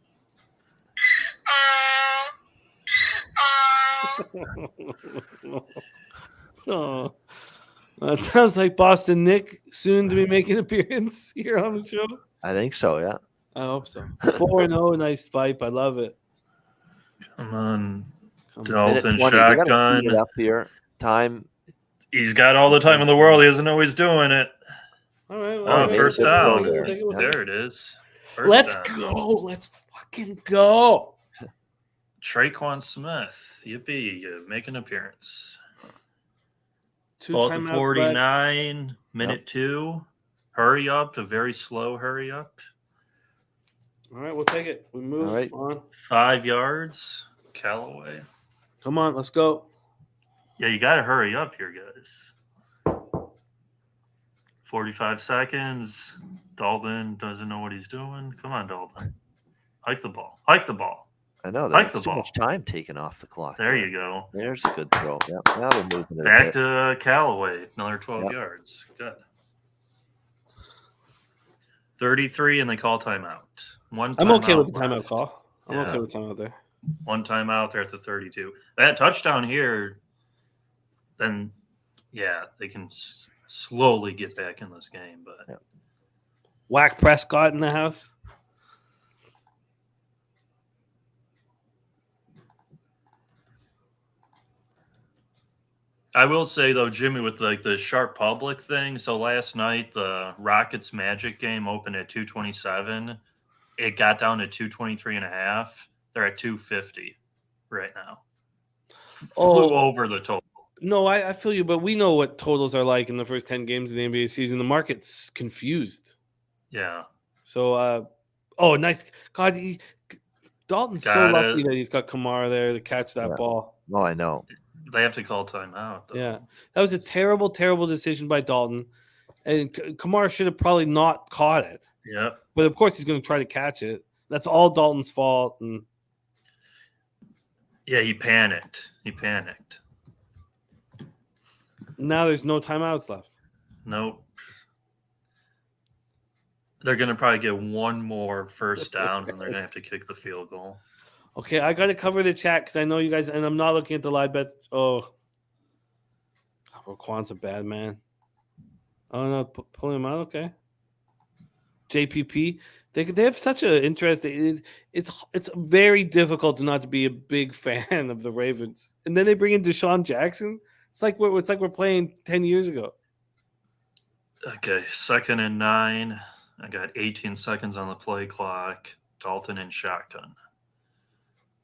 So that sounds like Boston Nick soon to be making an appearance here on the show. I think so. Yeah. I hope so. 4-0, nice fight. I love it. Come on, Minute Dalton 20. We gotta shotgun. speed it up here. Time. He's got all the time in the world. He doesn't know he's doing it. All right. First good down. throw There it is. First Let's down. go. Let's fucking go. Traquan Smith. Yippee. You make an appearance. Two Ball to timeouts 49, minute 2. Hurry up. A very slow hurry up. All right, we'll take it. We move All right. on. 5 yards. Callaway. Come on, let's go. Yeah, you got to hurry up here, guys. 45 seconds. Dalton doesn't know what he's doing. Come on, Dalton. Hike the ball. Hike the ball. I know Hike there's the too ball. much time taken off the clock. There you go. There's a good throw. Yeah. Now they're moving it a Back bit. to Callaway. Another 12 Yep. yards. Good. 33, and they call timeout. I'm okay with the timeout left. call. I'm Yeah. okay with timeout there. One timeout there at the 32. That touchdown here, then, yeah, they can slowly get back in this game. But Yep. Whack Prescott in the house. I will say, though, Jimmy, with like the sharp public thing. So last night, the Rockets Magic game opened at 227. It got down to 223.5. They're at 250 right now. Flew over the total. No, I feel you, but we know what totals are like in the first 10 games of the NBA season. The market's confused. Yeah. So, nice. God, Dalton's so Got lucky it. that he's got Kamara there to catch that Yeah. ball. Oh, I know. They have to call timeout, though. Yeah. That was a terrible, terrible decision by Dalton. And Kamara should have probably not caught it. Yep. But, of course, he's going to try to catch it. That's all Dalton's fault. And Yeah, he panicked. now there's no timeouts left. Nope. They're going to probably get one more first down, and they're going to have to kick the field goal. Okay, I got to cover the chat because I know you guys, and I'm not looking at the live bets. Oh, Roquan's a bad man. Oh no, pulling him out. Okay. JPP, they have such an interesting. It's very difficult to not to be a big fan of the Ravens, and then they bring in Deshaun Jackson. It's like we're playing 10 years ago. Okay, 2nd and 9. I got 18 seconds on the play clock. Dalton in shotgun.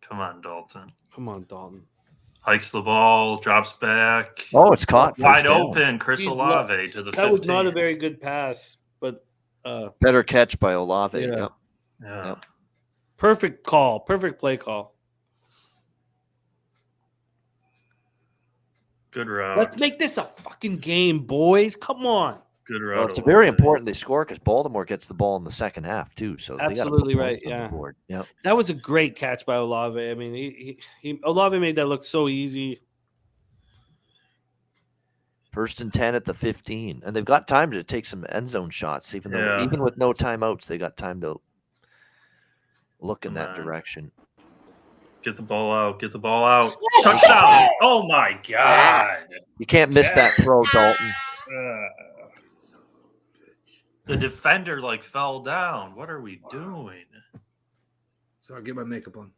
Come on, Dalton. Come on, Dalton. Hikes the ball, drops back. Oh, it's caught. Wide First down. open. Chris Olave to the 15. That was not a very good pass, but Better catch by Olave. Yeah. Yep. Yeah. Yep. perfect call. Perfect play call. Good route. Let's make this a fucking game, boys. Come on. Good route. Well, it's very important they score because Baltimore gets the ball in the second half too. So Absolutely they right, on the yeah. board. Yep. That was a great catch by Olave. I mean, he Olave made that look so easy. 1st and 10 at the 15, and they've got time to take some end zone shots. Even with no timeouts, they got time to look in that direction. Get the ball out. Get the ball out. Touchdown. Oh, my God. You can't miss that throw, Dalton. The defender, fell down. What are we doing? Sorry, get my makeup on.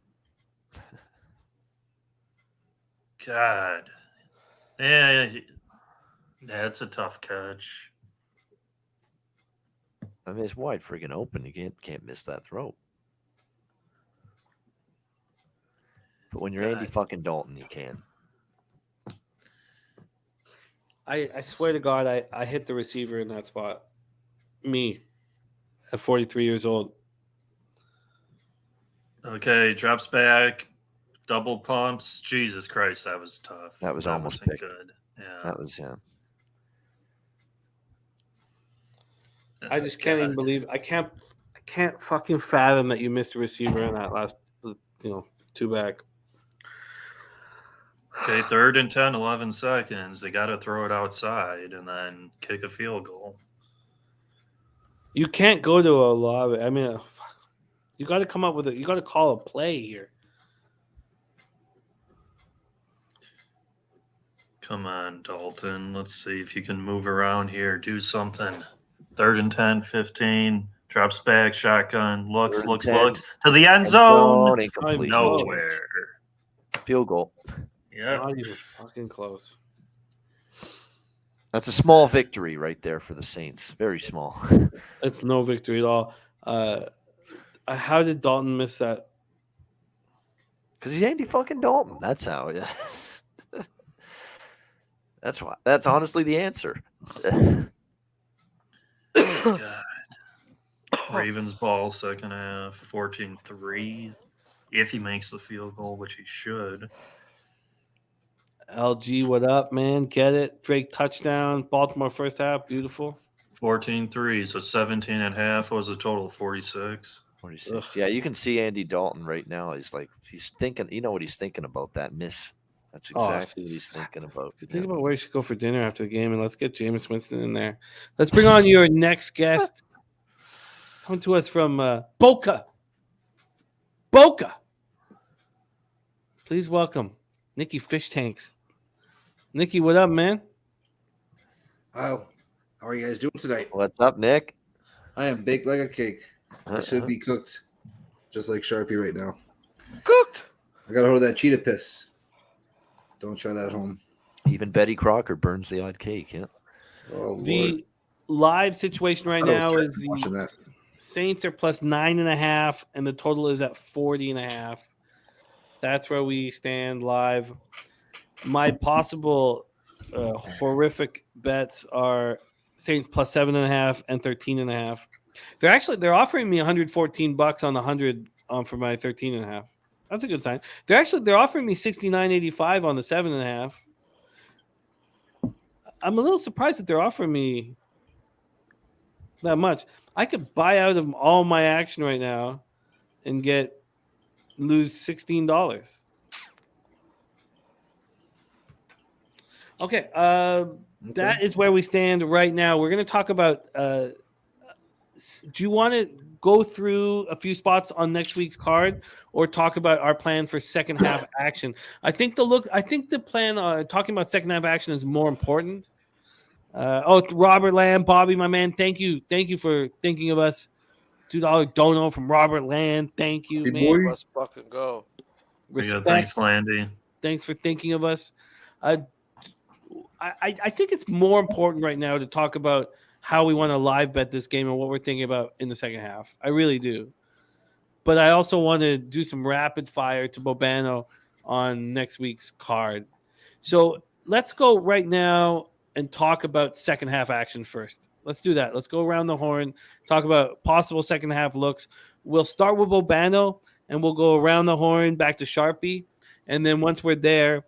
God. Yeah, it's a tough catch. I mean, it's wide friggin' open. You can't miss that throw. But when you're Andy fucking Dalton, you can. I swear to God, I hit the receiver in that spot. Me, at 43 years old. Okay, drops back, double pumps. Jesus Christ, that was tough. That was almost wasn't picked. good. Yeah. That was I just can't even believe I can't fucking fathom that you missed a receiver in that last two back. Okay, 3rd and 10, 11 seconds. They got to throw it outside and then kick a field goal. You can't go to a Olave. I mean, you got to come up with it. You got to call a play here. Come on, Dalton. Let's see if you can move around here. Do something. 3rd and 10, 15. Drops back, shotgun. Looks to the end zone. Incomplete. Nowhere. Field goal. Yeah. Not even fucking close. That's a small victory right there for the Saints. Very small. It's no victory at all. How did Dalton miss that? Because he's Andy fucking Dalton. That's how. Yeah. That's why. That's honestly the answer. God. Ravens ball, second half, 14-3. If he makes the field goal, which he should. LG, what up, man? Get it. Drake touchdown. Baltimore first half. Beautiful. 14-3. So 17 and a half was a total of 46. 46. Ugh. Yeah, you can see Andy Dalton right now. He's thinking. You know what he's thinking about that miss. That's exactly what he's thinking about. Think about where you should go for dinner after the game, and let's get Jameis Winston in there. Let's bring on your next guest. Coming to us from Boca. Please welcome Nikki Fish Tanks. Nikki, what up, man? Oh, how are you guys doing tonight? What's up, Nick? I am baked like a cake. I should be cooked, just like Sharpie right now. Cooked. I got a hold of that cheetah piss. Don't try that at home. Even Betty Crocker burns the odd cake. Yeah. Oh, Lord. The live situation right I was now trying is to watch the that. Saints are plus 9.5, and the total is at 40.5. That's where we stand live. My possible horrific bets are Saints plus 7.5 and 13.5. They're offering me $114 on the 100 for my 13.5. That's a good sign. They're offering me $69.85 on the 7.5. I'm a little surprised that they're offering me that much. I could buy out of all my action right now and lose $16. Okay, that is where we stand right now. We're going to talk about do you want to go through a few spots on next week's card, or talk about our plan for second half action? I think the plan talking about second half action is more important. Robert Land, Bobby, my man, thank you for thinking of us. $2 dono from Robert Land. Thank you, Hey, man. boy. Let's fucking go. Respect. Thanks, Landy. Thanks for thinking of us. I think it's more important right now to talk about how we want to live bet this game and what we're thinking about in the second half. I really do. But I also want to do some rapid fire to Bobano on next week's card. So let's go right now and talk about second half action first. Let's do that. Let's go around the horn, talk about possible second half looks. We'll start with Bobano, and we'll go around the horn back to Sharpie. And then once we're there,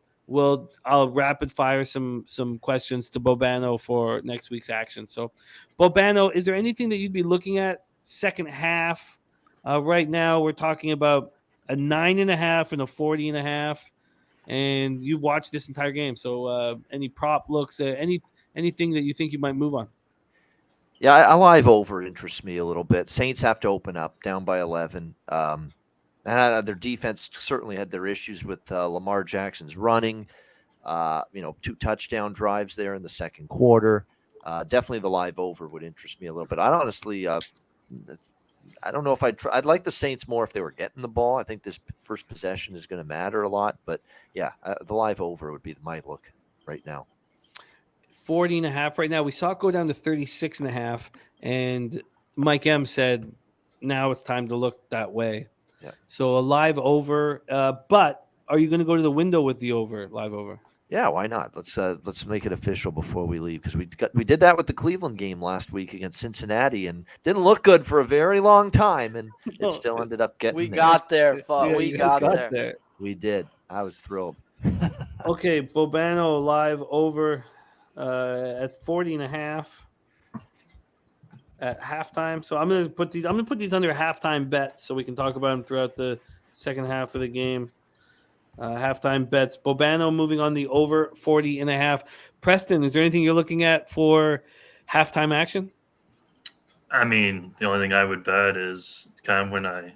I'll rapid fire some questions to Bobano for next week's action. So, Bobano, is there anything that you'd be looking at second half? Right now, we're talking about a 9.5 and a 40.5, and you watched this entire game. So, any prop looks, anything that you think you might move on? Yeah, a live over interests me a little bit. Saints have to open up down by 11. And their defense certainly had their issues with Lamar Jackson's running. 2 touchdown drives there in the second quarter. Definitely the live over would interest me a little bit. I honestly, I don't know if I'd like the Saints more if they were getting the ball. I think this first possession is going to matter a lot. But yeah, the live over would be my look right now. 40.5 right now. We saw it go down to 36.5, and Mike M said now it's time to look that way. Yeah. So a live over, but are you going to go to the window with the live over? Yeah, why not? Let's make it official before we leave, because we did that with the Cleveland game last week against Cincinnati and didn't look good for a very long time, and it still ended up getting. We there. got there, fuck. Yeah, we you got there. We did. I was thrilled. Okay, Bobano live over at 40.5 at halftime. So I'm gonna put these under halftime bets so we can talk about them throughout the second half of the game. Halftime bets. Bobano moving on the over 40.5. Preston, is there anything you're looking at for halftime action? I mean, the only thing I would bet is kind of when I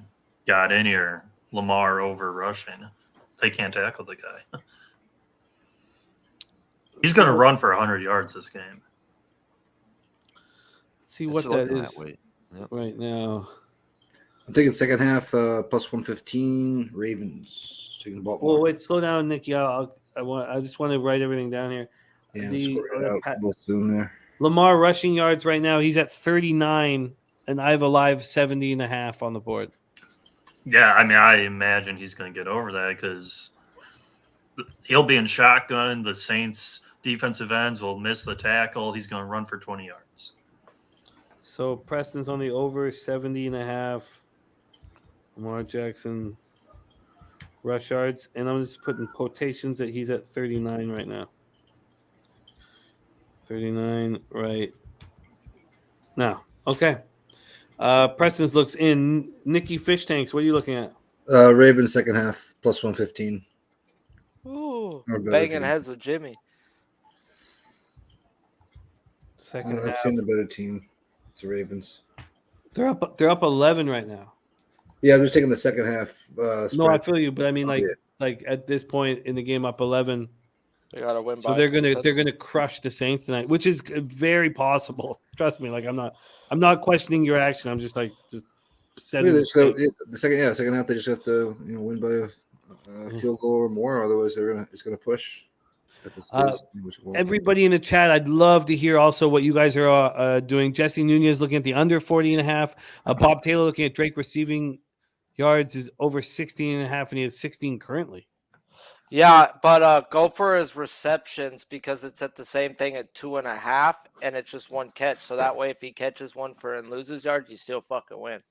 got in here, Lamar over rushing. They can't tackle the guy. He's going to run for 100 yards this game. Let's see what that is Yep. right now. I'm thinking second half plus 115 Ravens taking the Baltimore. Oh, wait, slow down, Nicky. I just want to write everything down here. Yeah, the- score it out real soon there. Lamar rushing yards right now. He's at 39, and I have a live 70.5 on the board. Yeah, I mean, I imagine he's going to get over that because he'll be in shotgun. The Saints defensive ends will miss the tackle. He's going to run for 20 yards. So Preston's on the over 70.5. Lamar Jackson rush yards, and I'm just putting quotations that he's at 39 right now. 39 right now. Okay. Preston's looks in. Nicky Fish Tanks, what are you looking at? Ravens second half plus 115. Ooh, Or better banging team. heads with Jimmy. Second I've half. seen the better team. It's the Ravens. They're up 11 right now. Yeah, I'm just taking the second half. No, I spread. feel you, but I mean, Yeah. like at this point in the game, up 11. They got to win So by. they're gonna crush the Saints tonight, which is very possible. Trust me. Like I'm not questioning your action. I'm just setting. Yeah, the second half they just have to win by a field goal or more. Otherwise, it's gonna push. If it stays, which it won't. Everybody in the chat, I'd love to hear also what you guys are doing. Jesse Nunez looking at the under 40.5. Bob Taylor looking at Drake receiving yards is over 16.5, and he has 16 currently. Yeah, but go for his receptions because it's at the same thing at 2.5, and it's just one catch. So that way, if he catches one for and loses yards, you still fucking win.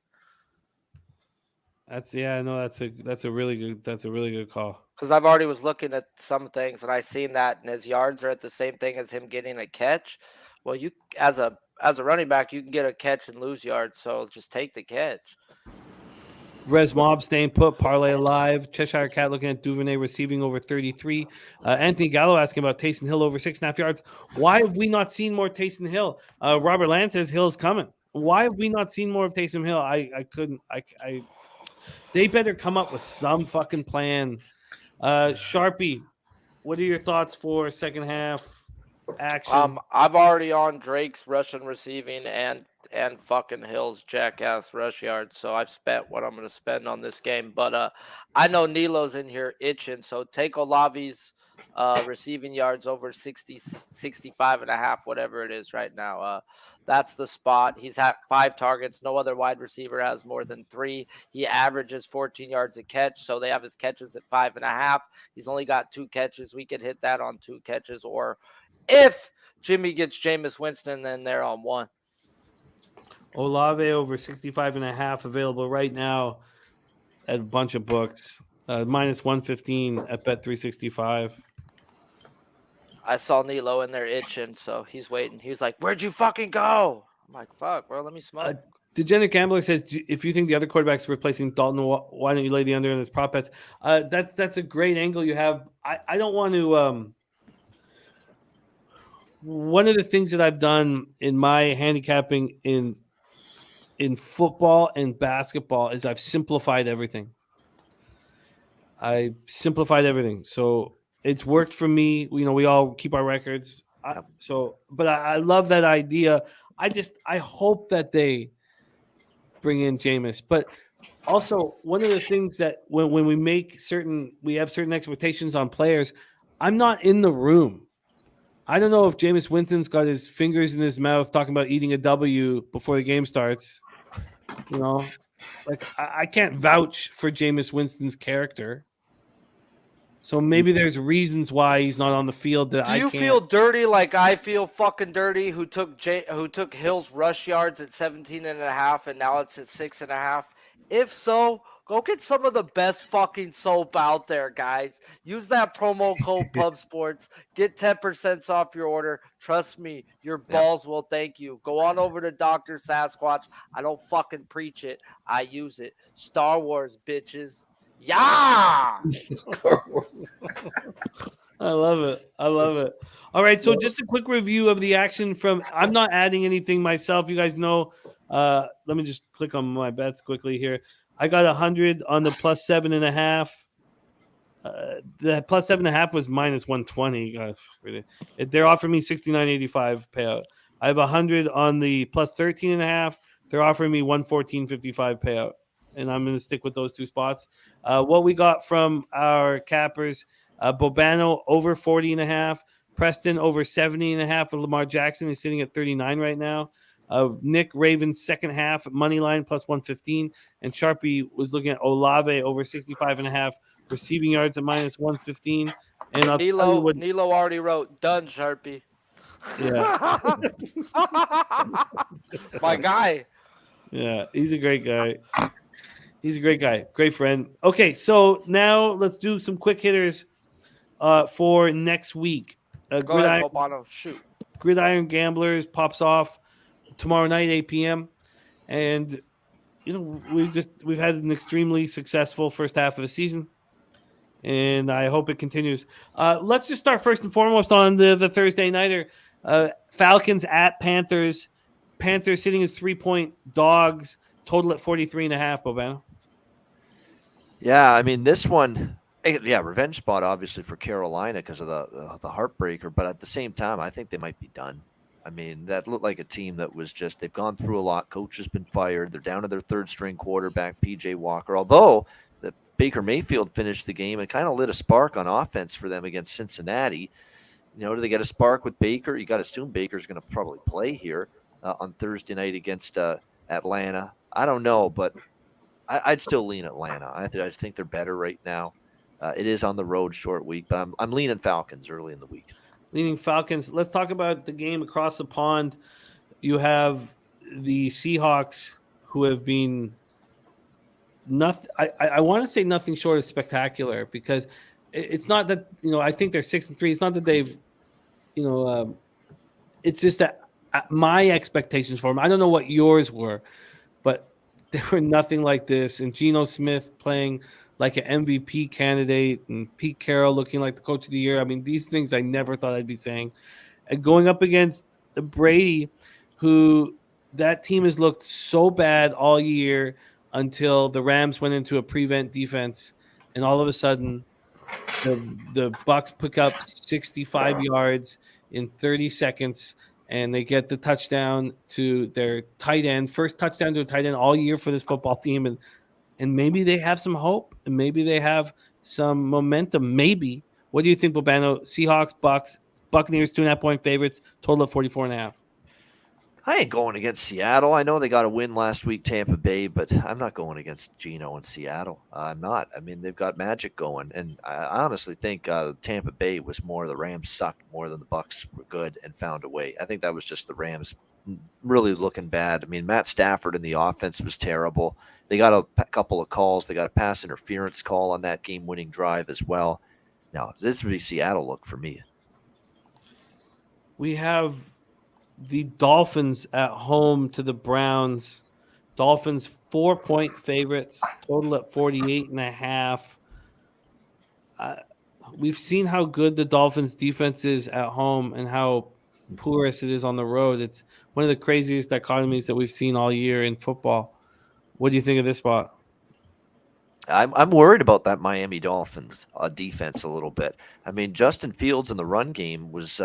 That's a really good call. Because I've already was looking at some things and I seen that, and his yards are at the same thing as him getting a catch. Well, you as a running back, you can get a catch and lose yards, so just take the catch. Res Mob staying put, parlay alive. Cheshire Cat looking at Duvernay receiving over 33. Anthony Gallo asking about Taysom Hill over 6.5 yards. Why have we not seen more Taysom Hill? Robert Land says Hill's coming. why have we not seen more of Taysom Hill? I couldn't. They better come up with some fucking plan. Sharpie, what are your thoughts for second half action? I've already on Drake's Russian receiving and fucking Hill's jackass rush yards. So I've spent what I'm going to spend on this game. But I know Nilo's in here itching. So take Olavi's receiving yards over 60, 65 and a half, whatever it is right now. That's the spot. He's had 5 targets. No other wide receiver has more than 3. He averages 14 yards a catch. So they have his catches at 5.5. He's only got 2 catches. We could hit that on 2 catches, or if Jimmy gets Jameis Winston, then they're on 1. Olave over 65.5 available right now at a bunch of books. Minus 115 at Bet365. I saw Nilo in there itching, so he's waiting. He was like, "Where'd you fucking go?" I'm like, "Fuck, bro, let me smoke." Degenerate Gambler says, if you think the other quarterback's replacing Dalton, why don't you lay the under in his prop bets? That's a great angle you have. I don't want to. One of the things that I've done in my handicapping in football and basketball is I've simplified everything. So it's worked for me. We all keep our records. But I love that idea. I hope that they bring in Jameis. But also, one of the things that when we have certain expectations on players, I'm not in the room. I don't know if Jameis Winston's got his fingers in his mouth talking about eating a W before the game starts. I can't vouch for Jameis Winston's character. So maybe there's reasons why he's not on the field that I can't. Do you feel dirty like I feel fucking dirty who took Hill's rush yards at 17.5 and now it's at 6.5? If so, go get some of the best fucking soap out there, guys. Use that promo code PubSports. Get 10% off your order. Trust me, your balls will thank you. Go on over to Dr. Sasquatch. I don't fucking preach it. I use it. Star Wars, bitches. Yeah! I love it. All right, so just a quick review of the action I'm not adding anything myself. You guys know. Let me just click on my bets quickly here. I got 100 on the plus 7.5. The plus 7.5 was minus 120. They're offering me 69.85 payout. I have 100 on the plus 13.5. They're offering me 114.55 payout. And I'm going to stick with those 2 spots. What we got from our cappers, Bobano over 40.5, Preston over 70.5 with Lamar Jackson. He's sitting at 39 right now. Nick Ravens second half money line plus 115, and Sharpie was looking at Olave over 65.5 receiving yards at minus 115. And Nilo already wrote done, Sharpie. Yeah, my guy. Yeah, he's a great guy. Great friend. Okay, so now let's do some quick hitters for next week. Go ahead, Bobano. Shoot. Gridiron Gamblers pops off tomorrow night, 8 p.m. And we've had an extremely successful first half of the season, and I hope it continues. Let's just start first and foremost on the Thursday nighter. Falcons at Panthers. Panthers sitting as 3-point dogs. Total at 43.5. Bobano. Yeah, I mean this one. Yeah, revenge spot obviously for Carolina because of the heartbreaker, but at the same time, I think they might be done. I mean, that looked like a team that was they've gone through a lot. Coach has been fired. They're down to their 3rd-string quarterback, PJ Walker. Although the Baker Mayfield finished the game and kind of lit a spark on offense for them against Cincinnati. Do they get a spark with Baker? You got to assume Baker's going to probably play here on Thursday night against Atlanta. I don't know, but I'd still lean Atlanta. I think they're better right now. It is on the road, short week, but I'm leaning Falcons early in the week. Leaning Falcons. Let's talk about the game across the pond. You have the Seahawks, who have been nothing. I want to say nothing short of spectacular, because it's not that I think they're 6-3. It's not that they've it's just that my expectations for them. I don't know what yours were, but they were nothing like this. And Geno Smith playing like an MVP candidate, and Pete Carroll looking like the coach of the year. I mean, these things I never thought I'd be saying. And going up against Brady, who that team has looked so bad all year until the Rams went into a prevent defense, and all of a sudden, the Bucks pick up 65 yards in 30 seconds, and they get the touchdown to their tight end, first touchdown to a tight end all year for this football team, and maybe they have some hope, and maybe they have some momentum. Maybe. What do you think, Bobano? Seahawks, Bucks, Buccaneers 2.5-point favorites, total of 44.5. I ain't going against Seattle. I know they got a win last week, Tampa Bay, but I'm not going against Geno and Seattle. I'm not. I mean, they've got magic going, and I honestly think Tampa Bay was more the Rams sucked more than the Bucks were good and found a way. I think that was just the Rams really looking bad. I mean, Matt Stafford in the offense was terrible. They got a couple of calls. They got a pass interference call on that game-winning drive as well. Now, this would be Seattle look for me. We have the Dolphins at home to the Browns. Dolphins 4-point favorites, total at 48.5. We've seen how good the Dolphins defense is at home and how porous it is on the road. It's one of the craziest dichotomies that we've seen all year in football. What do you think of this spot? I'm worried about that Miami Dolphins defense a little bit. I mean, Justin Fields in the run game was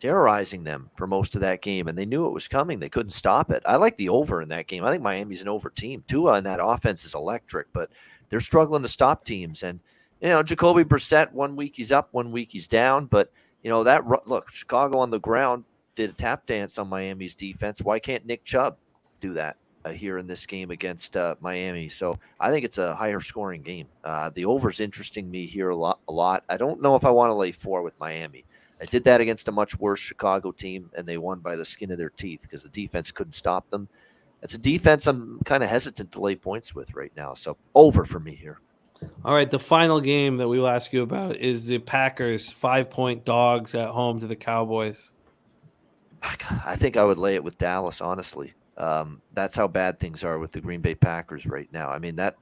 terrorizing them for most of that game, and they knew it was coming. They couldn't stop it. I like the over in that game. I think Miami's an over team. Tua in that offense is electric, but they're struggling to stop teams. And, Jacoby Brissett, 1 week he's up, 1 week he's down. But, look, Chicago on the ground did a tap dance on Miami's defense. Why can't Nick Chubb do that here in this game against Miami? So I think it's a higher scoring game. The over's interesting me here a lot. I don't know if I want to lay 4 with Miami. I did that against a much worse Chicago team, and they won by the skin of their teeth because the defense couldn't stop them. It's a defense I'm kind of hesitant to lay points with right now. So over for me here. All right, the final game that we will ask you about is the Packers 5-point dogs at home to the Cowboys. I think I would lay it with Dallas, honestly. That's how bad things are with the Green Bay Packers right now. I mean, that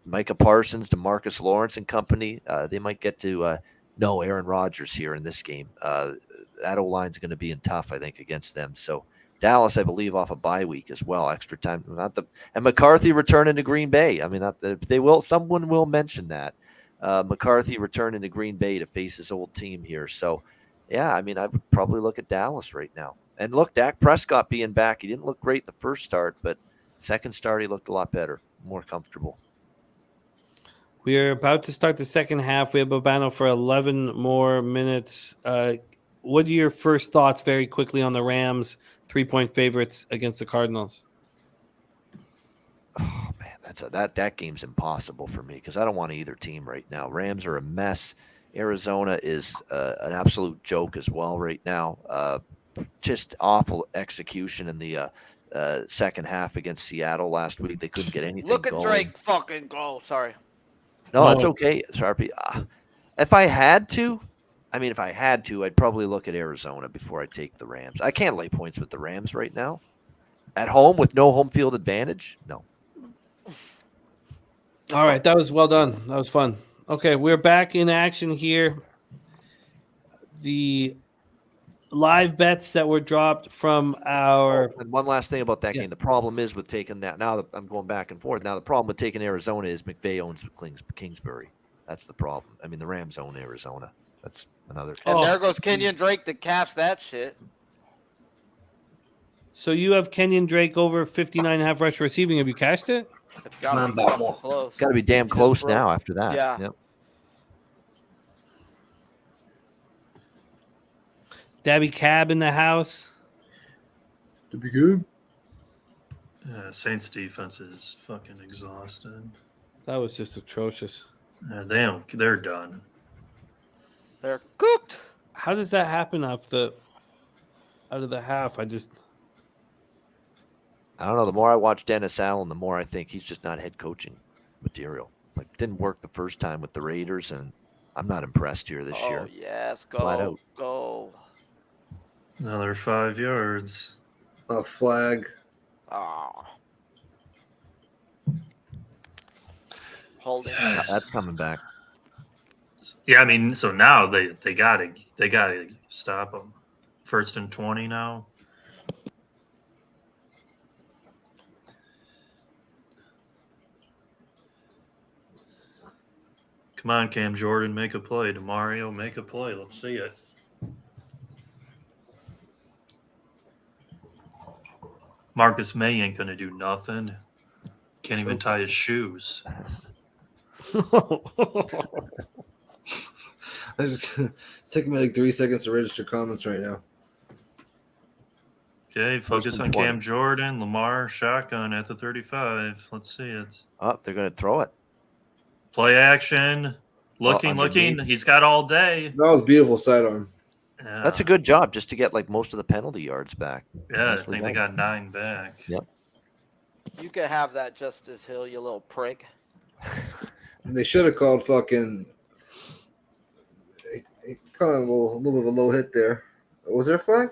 Micah Parsons, DeMarcus Lawrence and company, they might get to no Aaron Rodgers here in this game. That O-line's going to be in tough, I think, against them. So Dallas, I believe, off a bye week as well, extra time. And McCarthy returning to Green Bay. I mean, someone will mention that. McCarthy returning to Green Bay to face his old team here. So, yeah, I mean, I would probably look at Dallas right now. And look, Dak Prescott being back, he didn't look great the first start, but second start he looked a lot better, more comfortable. We are about to start the second half. We have Bobano for 11 more minutes. What are your first thoughts very quickly on the Rams 3-point favorites against the Cardinals? Oh, man, that game's impossible for me because I don't want either team right now. Rams are a mess. Arizona is an absolute joke as well right now. Just awful execution in the second half against Seattle last week. They couldn't get anything Look at going. Drake fucking go. Sorry. No, it's okay, Sharpie. If I had to, I'd probably look at Arizona before I take the Rams. I can't lay points with the Rams right now. At home with no home field advantage? No. All right, that was well done. That was fun. Okay, we're back in action here. The live bets that were dropped from our... And one last thing about that game. The problem is with taking that. Now that I'm going back and forth. Now the problem with taking Arizona is McVay owns Kingsbury. That's the problem. I mean, the Rams own Arizona. That's another. And there goes Kenyon Drake to cash that shit. So you have Kenyon Drake over 59.5 rush receiving. Have you cashed it? It's got to be fucking close. Got to be damn close now after that. Yeah. Yep. Dabby Cab in the house. To be good. Yeah, Saints defense is fucking exhausted. That was just atrocious. Yeah, they're done. They're cooked. How does that happen out of the half? I don't know. The more I watch Dennis Allen, the more I think he's just not head coaching material. Like, didn't work the first time with the Raiders, and I'm not impressed here this year. Oh, yes. Flat out. Go. Another 5 yards. A flag. Oh. Holding. That's coming back. Yeah, I mean, so now they gotta stop them. 1st and 20 now. Come on, Cam Jordan, make a play. DeMario, make a play. Let's see it. Marcus May ain't gonna do nothing. Can't even tie his shoes. It's taking me like 3 seconds to register comments right now. Okay, focus and on 20. Cam Jordan. Lamar shotgun at the 35. Let's see it. Oh, they're going to throw it. Play action. Looking. underneath. He's got all day. That was beautiful sidearm. Yeah. That's a good job just to get like most of the penalty yards back. Yeah, I Nicely think they done. got 9 back. Yep. You could have that, Justice Hill, you little prick. And they should have called fucking. Kind of a little bit of a low hit there. Was there a flag?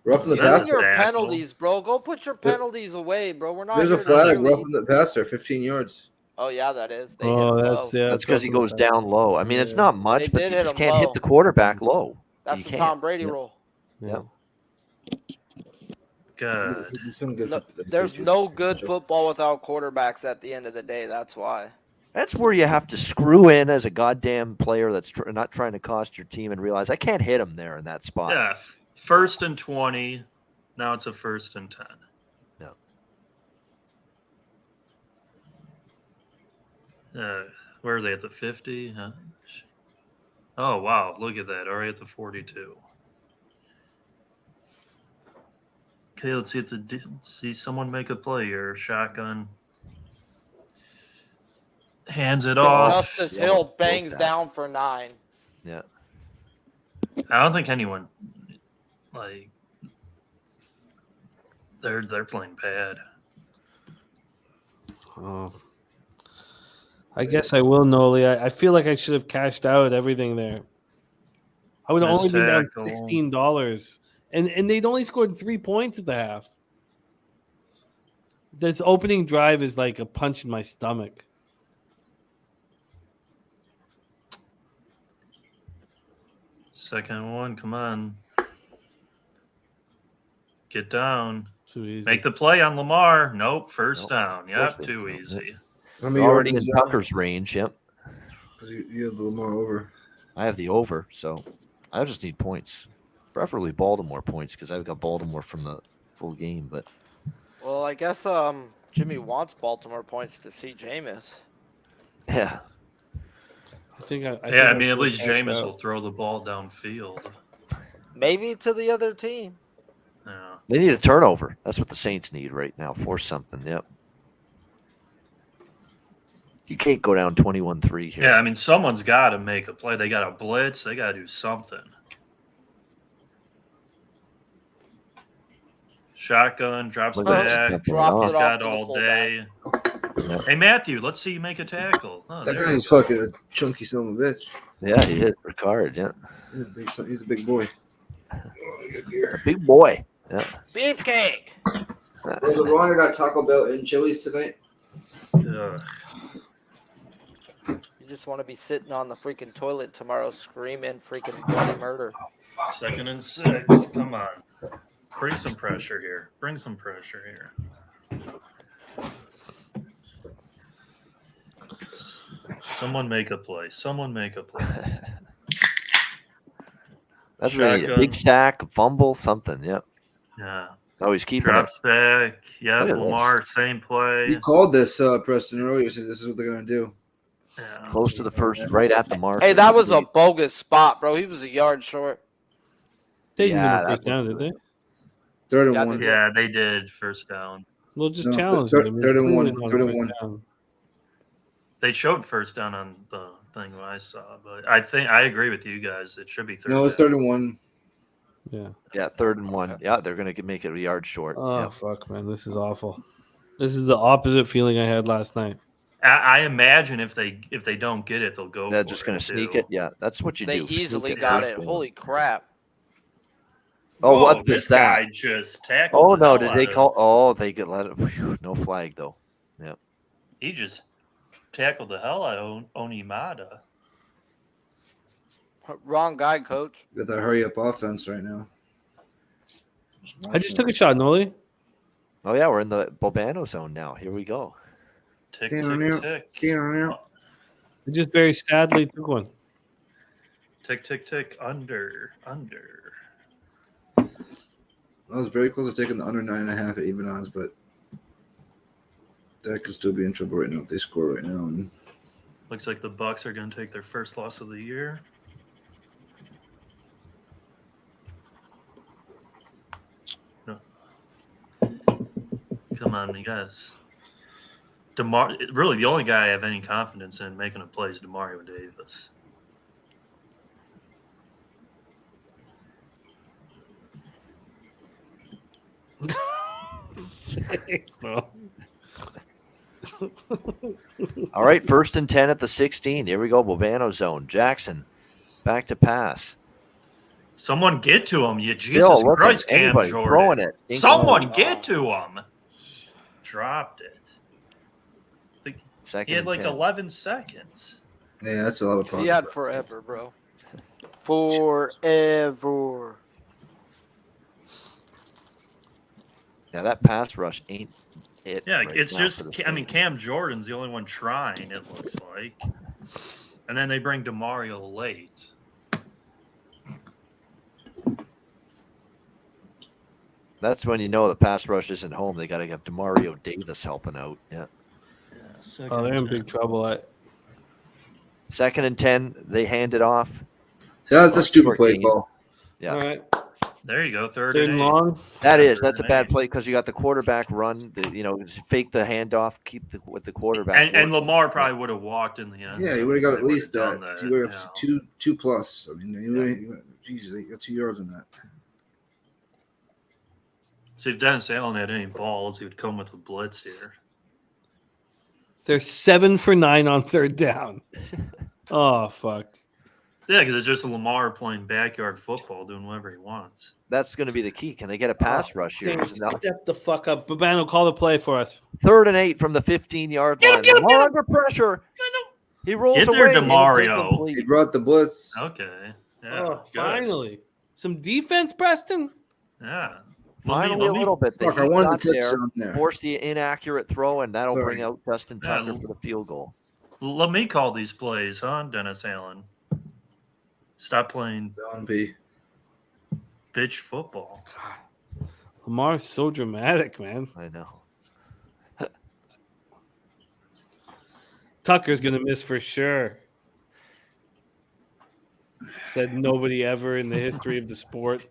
Roughing the Use That's passer. your tackle. penalties, bro. Go put your penalties away, bro. We're not There's here a to flag cheerlead. roughing the passer, 15 yards. Oh, yeah, that is. They hit Oh, him that's low. That's because he goes down low. I mean, it's not much, They but did you hit just him can't low. hit the quarterback low. That's You the can't. Tom Brady Yep. rule. Yep. God. He did some good No, for the there's Patriots. no good football without quarterbacks at the end of the day. That's why. That's where you have to screw in as a goddamn player that's not trying to cost your team and realize I can't hit him there in that spot. Yeah, 1st and 20. Now it's a 1st and 10. Where are they at the 50? Huh? Oh, wow. Look at that. Already at the 42. Okay, let's see someone make a play here. Shotgun. Hands it off. Justice Yeah, Hill broke bangs that. down for 9. Yeah. I don't think anyone, like, they're playing bad. Oh. I guess I will, Noli. I feel like I should have cashed out everything there. I would have Missed only been down tackle. $16. And they'd only scored 3 points at the half. This opening drive is like a punch in my stomach. Second one, come on. Get down. Too easy. Make the play on Lamar. Nope, first Nope. down. course Yep, they too don't. easy. How many Already yards in is that? Tucker's range. Yep. 'Cause you have the Lamar over. I have the over, so I just need points. Preferably Baltimore points because I've got Baltimore from the full game. But Well, I guess Jimmy wants Baltimore points to see Jameis. yeah, I think I I mean, at will least cash Jameis out. will throw the ball downfield. Maybe to the other team. Yeah. they need a turnover. That's what the Saints need right now. Force something. Yep. You can't go down 21-3 here. Yeah, I mean, someone's got to make a play. They got to blitz. They got to do something. Shotgun, drops Look at back. that. Drops He's it off got to the all fullback. day. Yeah. Hey, Matthew, let's see you make a tackle. Oh, That there guy we is go. fucking a chunky son of a bitch. Yeah, he hit Ricard. Yeah, He's a big boy. big boy. Yeah. Beefcake. Was it wrong? I got Taco Bell and Chili's tonight. Ugh. You just want to be sitting on the freaking toilet tomorrow screaming freaking bloody murder. 2nd and 6. Come on. Bring some pressure here. Bring some pressure here. Someone make a play. Someone make a play. That's really a Shotgun. big sack, fumble, something. Yep. Yeah. Oh, he's keeping Drops back. Yeah, Look at Lamar, same play. You called this, Preston, earlier. You said this is what they're going to do. it Yeah. close to the first, right at the mark. Hey, that was a bogus spot, bro. He was a yard short. They didn't Yeah, even that first down, was did they? 3rd and Yeah, 1. Yeah, they did first down. Well, just No, challenge third- them. third and Clearly one, not third and first one. down. They showed first down on the thing I saw, but I think I agree with you guys. It should be third. No, it's down. 3rd and 1. Yeah. Yeah, 3rd and 1. Yeah, they're going to make it a yard short. Oh, Yeah. fuck, man. This is awful. This is the opposite feeling I had last night. I imagine if they don't get it, they'll go. They're for just going to too. sneak it. Yeah, that's what you They do. easily Sneak got first it. down. Holy crap. Oh, Whoa, what this was that? guy just tackled. Oh the no! hell Did out they of- call? Oh, they get let it. Whew, no flag though. He just tackled the hell out of Onimata. Wrong guy, coach. Got that hurry up offense right now. I just took a shot, Noli. Oh yeah, we're in the Bobano zone now. Here we go. Tick, Damn, tick, yeah. tick. Yeah. They just very sadly took one. Tick, tick, tick. Under. I was very close to taking the under 9.5 at even odds, but that could still be in trouble right now if they score right now. And Looks like the Bucks are going to take their first loss of the year. No. Come on, you guys. Really, the only guy I have any confidence in making a play is DeMario Davis. So, All right, 1st and 10 at the 16. Here we go, Bobano zone. Jackson, back to pass. Someone get to him, you Still Jesus looking. Christ, Cam Anybody Jordan. throwing it. Someone get to him. Dropped it. Second He had and like 10. 11 seconds. yeah, that's a lot of fun. He had forever, bro. Forever. Now that pass rush ain't it. Yeah, right it's now just, for the I mean, Saints. Cam Jordan's the only one trying, it looks like. And then they bring DeMario late. That's when you know the pass rush isn't home. They got to get DeMario Davis helping out. Yeah. oh, they're in big trouble. 2nd and 10. They hand it off. See, that's a stupid Short play game. call. Yeah. All right. There you go, third Third and and 8. long. That's a bad play because you got the quarterback run. Fake the handoff, keep with the quarterback. And working. Lamar probably would have walked in the end. Yeah, you would have got at They least would've that. done You would have yeah. two plus. I mean, Jesus, they got 2 yards on that. See, if Dennis Allen had any balls, he would come with a blitz here. They're 7 for 9 on third down. Oh fuck. Yeah, because it's just Lamar playing backyard football, doing whatever he wants. That's going to be the key. Can they get a pass rush here? Saints, Now, step the fuck up. Babano, call the play for us. 3rd and 8 from the 15-yard line. Lamar under pressure. He rolls Get there, away. and it's DeMario. incomplete. He brought the blitz. Okay. Yeah. Oh, good. finally. Some defense, Preston. Yeah. Finally, a little bit. Fuck, I He wanted got the there, touchdown there. force the inaccurate throw, and that'll Sorry. bring out Justin Yeah, Tucker for the field goal. Let me call these plays, huh, Dennis Allen? Stop playing Down B. bitch football. Lamar's so dramatic, man. I know. Tucker's going to miss for sure. Said nobody ever in the history of the sport.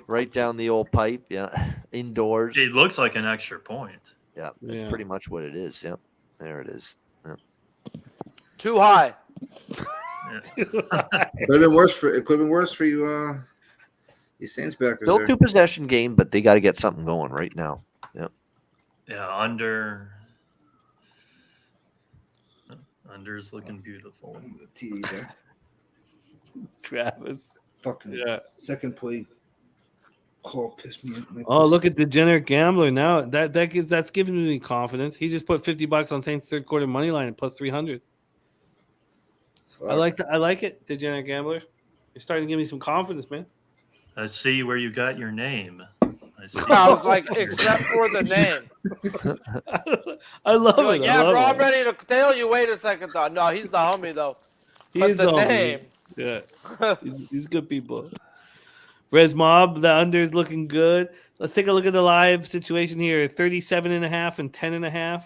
Right down the old pipe. Yeah. Indoors. It looks like an extra point. Yeah. That's Yeah. pretty much what it is. Yep. There it is. Yep. Too high. Could have been worse for you. You Saints backers Still there. 2-possession game, but they got to get something going right now. Yep. Yeah, under's looking beautiful. TD there. Travis. Fucking Yeah. second play call pissed me off. Oh, look at Degenerate Gambler now. That's giving me confidence. He just put $50 on Saints third quarter money line at plus 300. Fuck. I like it, Degenerate Gambler. You're starting to give me some confidence, man. I see where you got your name. I see. I was like, except for the name. I love You're it. like, I yeah, love bro, it. I'm ready to tell you. Wait a second, though. No, he's the homie, though. He But is the homie. name. Yeah, he's good people. Res Mob, the under is looking good. Let's take a look at the live situation here. 37.5 and 10.5.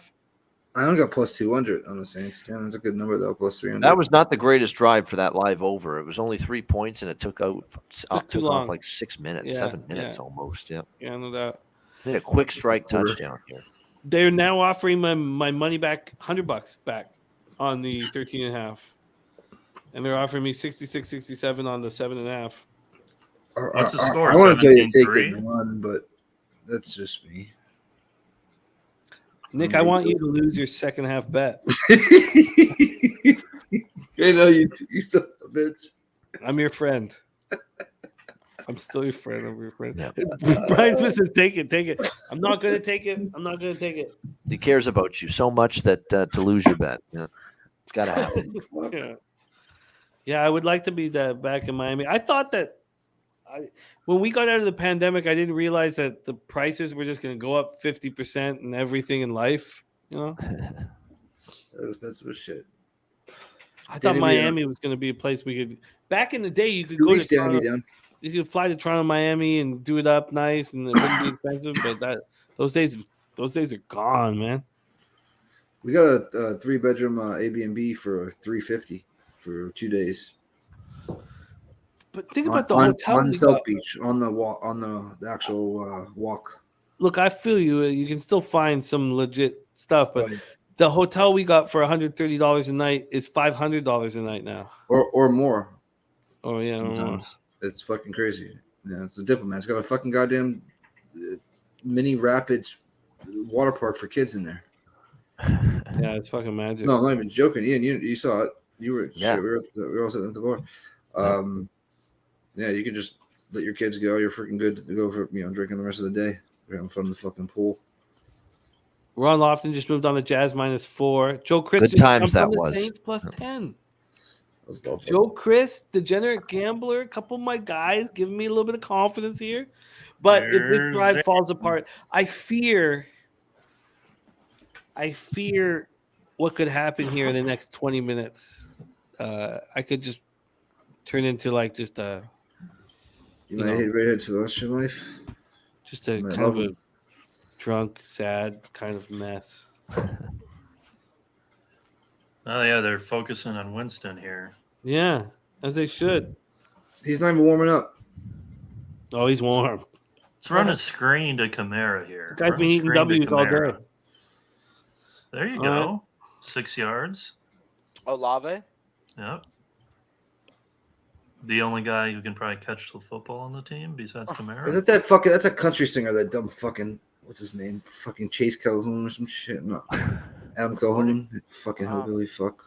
I only got plus 200 on the Saints. Yeah, that's a good number though. Plus 300. That was not the greatest drive for that live over. It was only 3 points, and it took too off long. like 6 minutes, Yeah, 7 minutes yeah. almost. Yeah. Yeah, no doubt. They had a quick strike touchdown here. They're now offering my money back, $100 back on the 13.5. And they're offering me 66.67 on the 7.5. What's the score? I want to tell you to take 17-3? it and run, but that's just me. Nick, I want you to lose your second half bet. I know you son of a bitch. I'm your friend. I'm still your friend. I'm your friend. Yeah. Brian Smith says, take it. I'm not going to take it. He cares about you so much that to lose your bet. Yeah. It's got to happen. Yeah, I would like to be back in Miami. I thought that when we got out of the pandemic, I didn't realize that the prices were just going to go up 50% and everything in life. You know, That was expensive as shit. I thought Danny, Miami was going to be a place we could. Back in the day, you could 2 go to weeks, Danny, Toronto. be down. You could fly to Toronto, Miami, and do it up nice, and it wouldn't be expensive. But those days are gone, man. We got a 3-bedroom Airbnb for $350 for 2 days. But think about the hotel on we South got. Beach on the walk on the actual walk. Look, I feel you. You can still find some legit stuff, but Right. the hotel we got for $130 a night is $500 a night now. or more. Oh yeah, Sometimes. It's fucking crazy. Yeah, it's a Diplomat. It's got a fucking goddamn mini rapids water park for kids in there. yeah, it's fucking magic. No, I'm not even joking. Ian, you saw it. You were Yeah. shit, we were all sitting at the bar. Yeah, you can just let your kids go. You're freaking good to go for drinking the rest of the day. We're having fun in the fucking pool. Ron Lofton just moved on the Jazz -4. Joe Chris Good just times jumped on that the was. Saints +10. That was lovely. Joe Chris, degenerate gambler, a couple of my guys giving me a little bit of confidence here. But if this There's drive it. falls apart, I fear what could happen here in the next 20 minutes. I could just turn into like just a You you might know. hit redheads for the rest of your life. a Might kind love of a it. drunk, sad kind of mess. Oh yeah, they're focusing on Winston here. Yeah, as they should. He's not even warming up. Oh, he's warm. Let's run a screen to Kamara here. Guy's Run been a eating screen to W's all Kamara. day. There you All go. right. 6 yards. Olave. Yep. The only guy who can probably catch the football on the team besides Is Kamara. it that fucking? That's a country singer. That dumb fucking. What's his name? Fucking Chase Calhoun or some shit. No, Adam Calhoun. Fucking hillbilly fuck.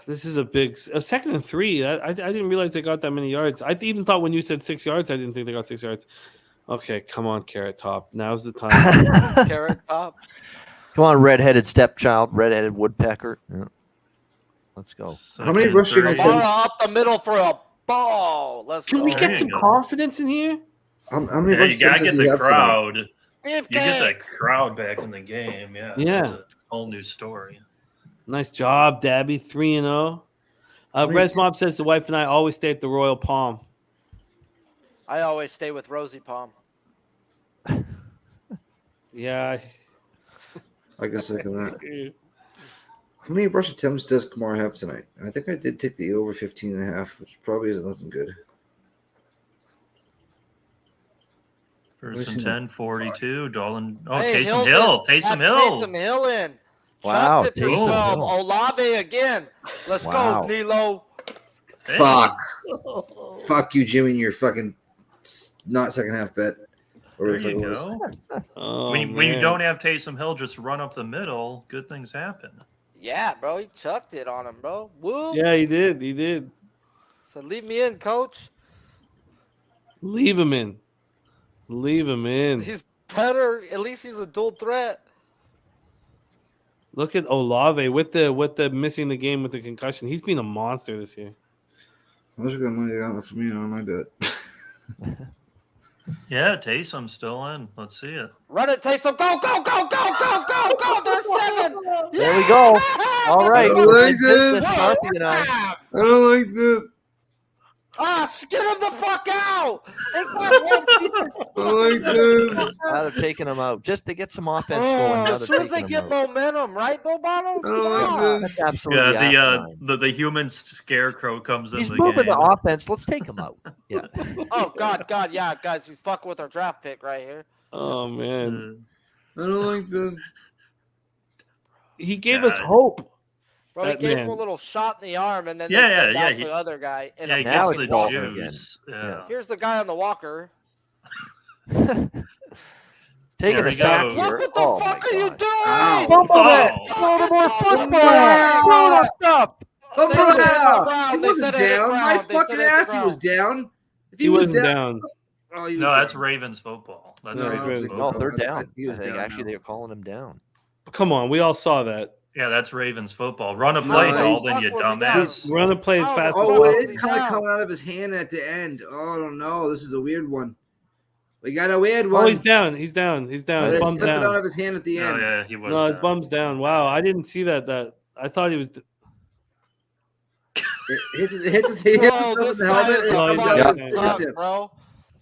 This is a big 2nd and 3. I didn't realize they got that many yards. I even thought when you said 6 yards, I didn't think they got 6 yards. Okay, come on, Carrot Top. Now's the time. Carrot Top. Come on, redheaded stepchild, redheaded woodpecker. Yeah. Let's go. How many Second, rushing three. attempts? Kamara up the middle for a ball. Let's Can go. we There get you some go. confidence in here? How many Yeah, you rushing gotta attempts get does he the have tonight? crowd. You Beefcake. get that crowd back in the game. Yeah. Yeah. That's a whole new story. Nice job, Dabby. 3-0. Res Mob says the wife and I always stay at the Royal Palm. I always stay with Rosie Palm. Yeah. I guess I can that. How many rush attempts does Kamara have tonight? I think I did take the over 15.5, which probably isn't looking good. First Where's and he? 10, 42. Dolan. Oh, Hey, Taysom Hill's Hill. in. Taysom That's Hill. Taysom Hill in. Wow, Chucks it for Taysom 12. Hill. Olave again. Let's Wow. go, Nilo. Hey. Fuck. Fuck you, Jimmy, and your fucking not second half bet. Or There whatever you it was. go. Oh, when you man. don't have Taysom Hill, just run up the middle. Good things happen. Yeah, bro. He chucked it on him, bro. Woo. Yeah, he did. He did. So leave me in, coach. Leave him in. Leave him in. He's better. At least he's a dual threat. Look at Olave with the missing the game with the concussion. He's been a monster this year. I was got money out for me on my bet. Yeah, Taysom's still in. Let's see it. Run it, Taysom. Go, go, go, go, go, go, go. There's 7. There we go. All right. I we're like in business, this. Sharpie and I. I don't like that. Ah, get him the fuck out. Take that I like this. Now they're taking them out just to get some offense going. Oh, Now as they're soon as they taking get them out. momentum, right, Bobano? I don't like Fuck. this. That's absolutely Yeah, asinine. the human scarecrow comes in He's the moving game. the offense. Let's take him out. Yeah. Oh, God, yeah, guys, he's fucking with our draft pick right here. Oh man. I don't like this. He gave us God. hope. Bro, he That gave man. him a little shot in the arm, and then Yeah, they yeah, sent yeah, out he- the other guy. In Yeah, a he Now gets he's the walking juice. Yeah. Here's the guy on the walker. Taking There a he sack goes. here. Look what the Oh, fuck my are you God. doing? Ow. Fumble it. Oh. Throw the more football. Yeah. Throw the stuff. Oh, They said it wow. Brown. He They wasn't said it down. Brown. My They said fucking it ass, he Brown. was down. If He wasn't down. Oh, he was No, that's down. Ravens football. That's No, Ravens Ravens football. No, they're I down. think he was I think down actually now. they're calling him down. Come on, we all saw that. Yeah, that's Ravens football. Run a No, play, he's- Dalton, you Fuck was he dumbass. Run and play as Oh, fast as Oh, possible. it is kind of down. coming out of his hand at the end. Oh, I don't know. This is a weird one. We got a weird Oh, one. he's down. He's down. He's down. Oh, His they bum's slipped it out down. of his hand at the Oh, end. yeah, he was No, his down. bum's down. Wow, I didn't see that. I thought he was. It hits his Bro, this guy is Oh, a he's fucking down. cunt, bro.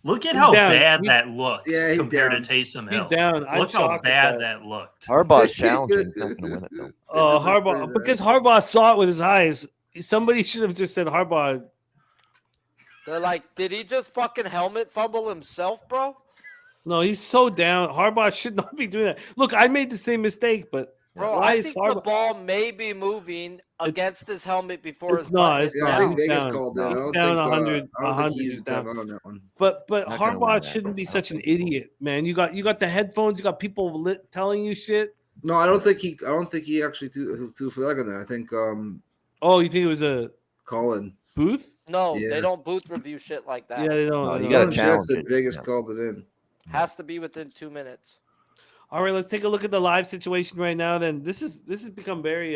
Look at He's how down. bad He's- that looks Yeah, he's compared down. to Taysom Hill. He's down. I'm Look how shocked at bad that. that looked. Harbaugh's challenging. He's not going to win it though. Harbaugh, because Harbaugh saw it with his eyes. Somebody should have just said Harbaugh. They're like, did he just fucking helmet fumble himself, bro? No, he's so down. Harbaugh should not be doing that. Look, I made the same mistake, but Bro, why I is think the Harbaugh? ball may be moving against his helmet before it's his not, butt it's hits Yeah, I down. think Vegas down. called that. I don't Down think 100, I don't think 100 he used is a down. timeout on that one. But Not gonna win Harbaugh that. shouldn't be I don't such an think he will. idiot, man. You got the headphones. You got people telling you shit. No, I don't think he actually threw for leg on that. I think Oh, you think it was a Colin. booth? No, Yeah. they don't booth review shit like that. Yeah, they don't. No, they you don't. gotta Colin Chad challenge said it. Vegas Yeah. called it in. Has to be within 2 minutes. All right, let's take a look at the live situation right now. Then this has become very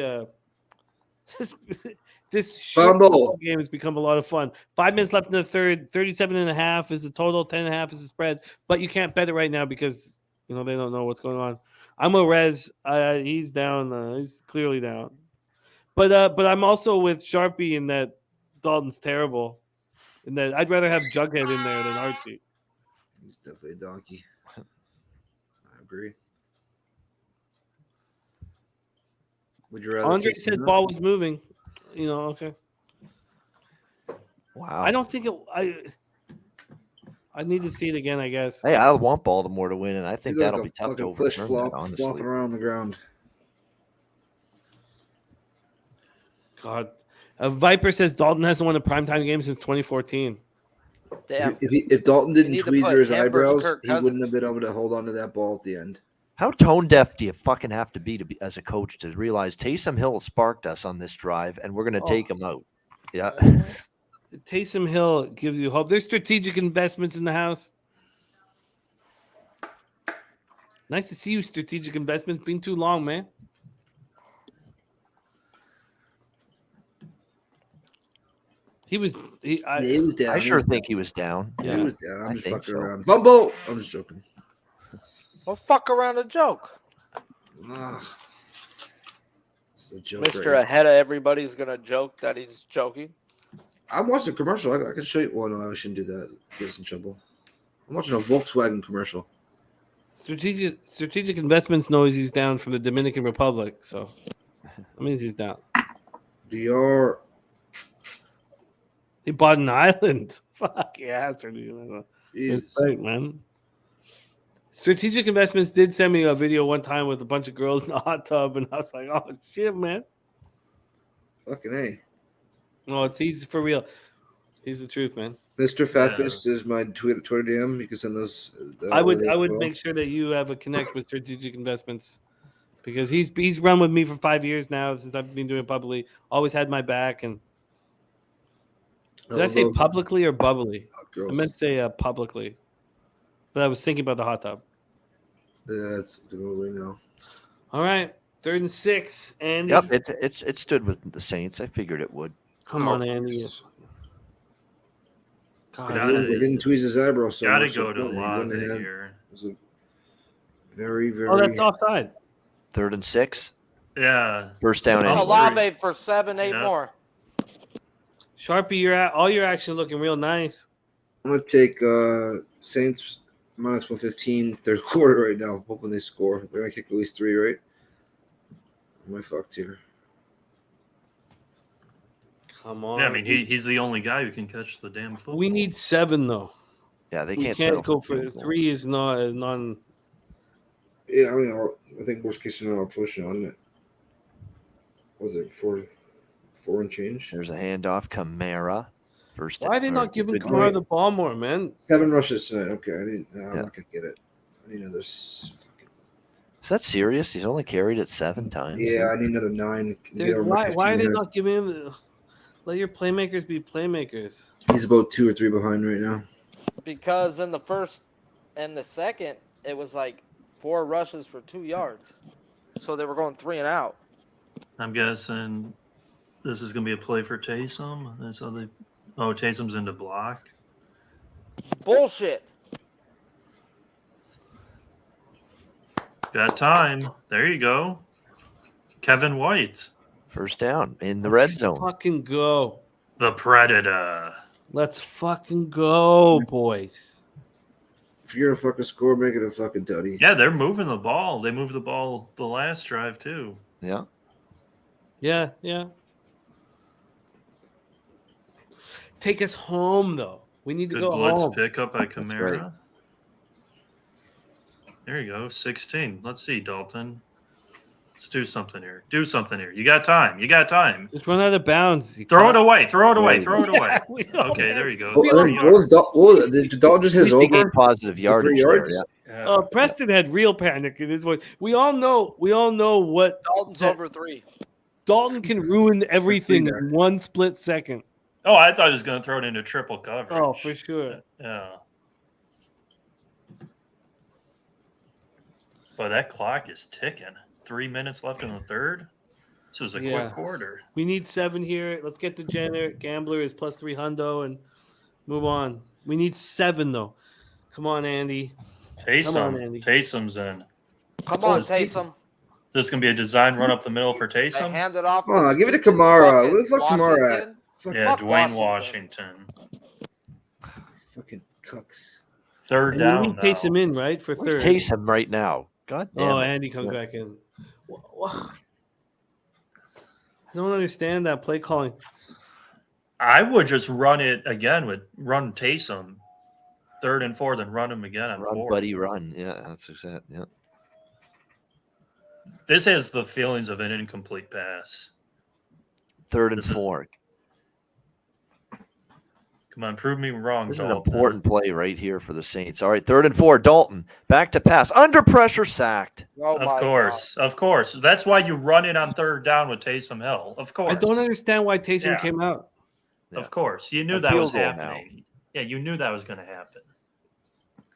this short Fumble. football game has become a lot of fun. 5 minutes left in the third. 37.5 is the total. 10.5 is the spread. But you can't bet it right now because they don't know what's going on. I'm with Rez. He's down. He's clearly down. But I'm also with Sharpie in that Dalton's terrible. And that I'd rather have Jughead in there than Archie. He's definitely a donkey. I agree. Would you rather? Andre Taysom said Hill? ball was moving. Okay. Wow. I don't think it. I need to see it again, I guess. Hey, I want Baltimore to win, and I He think looked that'll like be a tough to fucking fish overturn that, honestly. flopping around the ground. God. Viper says Dalton hasn't won a primetime game since 2014. Damn. If Dalton need didn't to tweezer put his him versus eyebrows, Kirk he wouldn't Cousins. have been able to hold on to that ball at the end. How tone deaf do you fucking have to be as a coach to realize Taysom Hill sparked us on this drive, and we're going to take him out? Yeah. Taysom Hill gives you hope. There's strategic investments in the house. Nice to see you, strategic investments. Been too long, man. He was. He was down. I sure think he was down. He Yeah. was down. I'm I just think fucking so. around. Fumble. I'm just joking. Well, fuck around a joke. Ugh. It's a joke. Mr. Right? Ahead of everybody's going to joke that he's joking. I'm watching a commercial. I can show you. Well, no, I shouldn't do that. Get us in trouble. I'm watching a Volkswagen commercial. Strategic investments knows he's down from the Dominican Republic, so that means he's down. DR. He bought an island. Fuck yeah, Jesus. it's right, man. Strategic investments did send me a video one time with a bunch of girls in a hot tub, and I was like, "Oh shit, man!" Fucking A. No, he's for real. He's the truth, man. Mr. Fatfist is my Twitter DM. You can send those. I would well. make sure that you have a connect with strategic investments because he's run with me for 5 years now since I've been doing it publicly. Always had my back. And did I say love publicly or bubbly? hot I girls. meant to say publicly, but I was thinking about the hot tub. Yeah, that's the way now. All right, 3rd and 6, Andy. Yep, it stood with the Saints. I figured it would. Come on, Andy. If God, he didn't tweeze his eyebrow so Gotta much, go to he wouldn't have Lave had- here. It was a very, very. oh, that's offside. 3rd and 6. Yeah. First down. Oh, anyway. Olave for 7-8 Yeah. more. Sharpie, all your action looking real nice. I'm gonna take Saints minus 115 third quarter right now. Hoping they score. They're gonna kick at least 3, right? Am I fucked here? Come on. Yeah, I mean, he's the only guy who can catch the damn football. we need 7 though. Yeah, they We can't, can't settle go for field goals. 3 is not non. Yeah, I mean, I think worst case scenario, I'll push on it. Was it 4 and change? There's a handoff. Kamara. First. Why are they or not giving good Kamara point. the ball more, man? 7 rushes tonight. Okay, I'm Yeah. not gonna get it. I need another. Fucking, Is that serious? He's only carried it 7 times. yeah, I need another 9. Why are they not giving him? Let your playmakers be playmakers. He's about 2 or 3 behind right now. Because in the first and the second, it was like 4 rushes for 2 yards. So they were going 3 and out. I'm guessing this is going to be a play for Taysom. That's how they. Oh, Taysom's into block. Bullshit. Got time. There you go. Kevin White. First down in the red zone. Fucking go. The Predator. Let's fucking go, boys. If you're gonna fucking score, make it a fucking tutty. Yeah, they're moving the ball. They moved the ball the last drive too. Yeah. Yeah, yeah. Take us home, though. We need to Good go blitz home. pickup by right. Kamara. There you go, 16. Let's see, Dalton. Let's do something here. Do something here. You got time. You got time. Just run out of bounds. You Throw it can't- away. Throw it away. Yeah, Throw it away. We know Okay, that. there you go. Oh, and then did Dalton just hit his At least he gained over? positive yardage 3 yards? there. Yeah. Preston had real panic in his voice. We all know what Dalton's that- over 3. Dalton can ruin everything there. in 1 split second. Oh, I thought he was going to throw it into triple coverage. Oh, for sure. Yeah. But that clock is ticking. 3 minutes left in the third. This was a Yeah. quick quarter. We need 7 here. Let's get the gambler is plus 3 hundo and move on. We need 7 though. Come on, Andy. Come on, Andy. Taysom's in. Come on, it's Taysom. Is this going to be a design run up the middle for They Taysom? hand it off. Come on, give it to Kamara. Where the fuck's Kamara at? Washington. Yeah, Fuck Dwayne Washington. Washington. Fucking cucks. Third And down. we need now. Taysom in, right? For Where's third. Taysom right now? God damn Oh, it. Andy comes back in. I don't understand that play calling. I would just run it again with run Taysom. 3rd and 4, then run him again on Run, 4th. buddy, run. Yeah, that's exact. Yeah. This has the feelings of an incomplete pass. 3rd and This is- 4. Come on, prove me wrong, This is an Dalton. important play right here for the Saints. All right, 3rd and 4. Dalton back to pass. Under pressure, sacked. Oh my Of course. That's why you run it on 3rd down with Taysom Hill. Of course. I don't understand why Taysom Yeah. came out. Yeah. Of course. You knew A that was field goal now. happening. Yeah, you knew that was going to happen.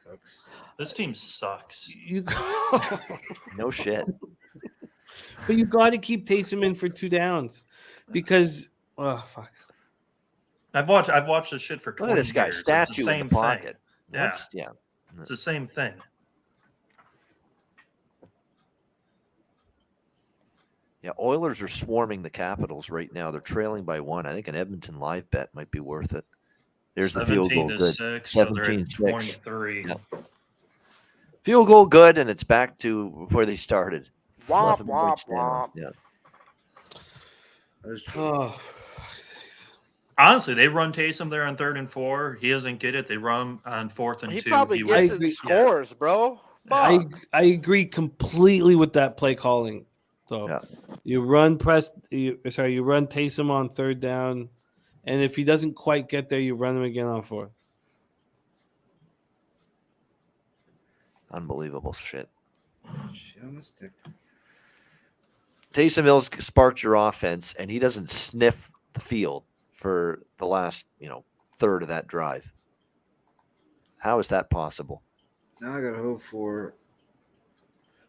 Cucks. This team sucks. You, No shit. but you got to keep Taysom in for 2 downs because oh fuck. I've watched this shit for 20 Look at this guy. years. It's Statue the in same the pocket. thing. Yeah. What's- yeah. It's the same thing. Yeah, Oilers are swarming the Capitals right now. They're trailing by 1. I think an Edmonton live bet might be worth it. There's the field goal. 17 to Good. 6, so they're 17 at 6. 23. Yeah. Field goal good, and it's back to where they started. Womp, 11 points womp, down. womp. Yeah. That is true. Oh, Honestly, they run Taysom there on 3rd and 4. He doesn't get it. They run on 4th and He 2. probably He gets I it agree. and scores, bro. I Fuck. I agree completely with that play calling. So Yeah. you run you run Taysom on 3rd down, and if he doesn't quite get there, you run him again on 4th. Unbelievable shit. Shit on the stick. Taysom Hill sparked your offense, and he doesn't sniff the field for the last, third of that drive. How is that possible? Now I gotta hope for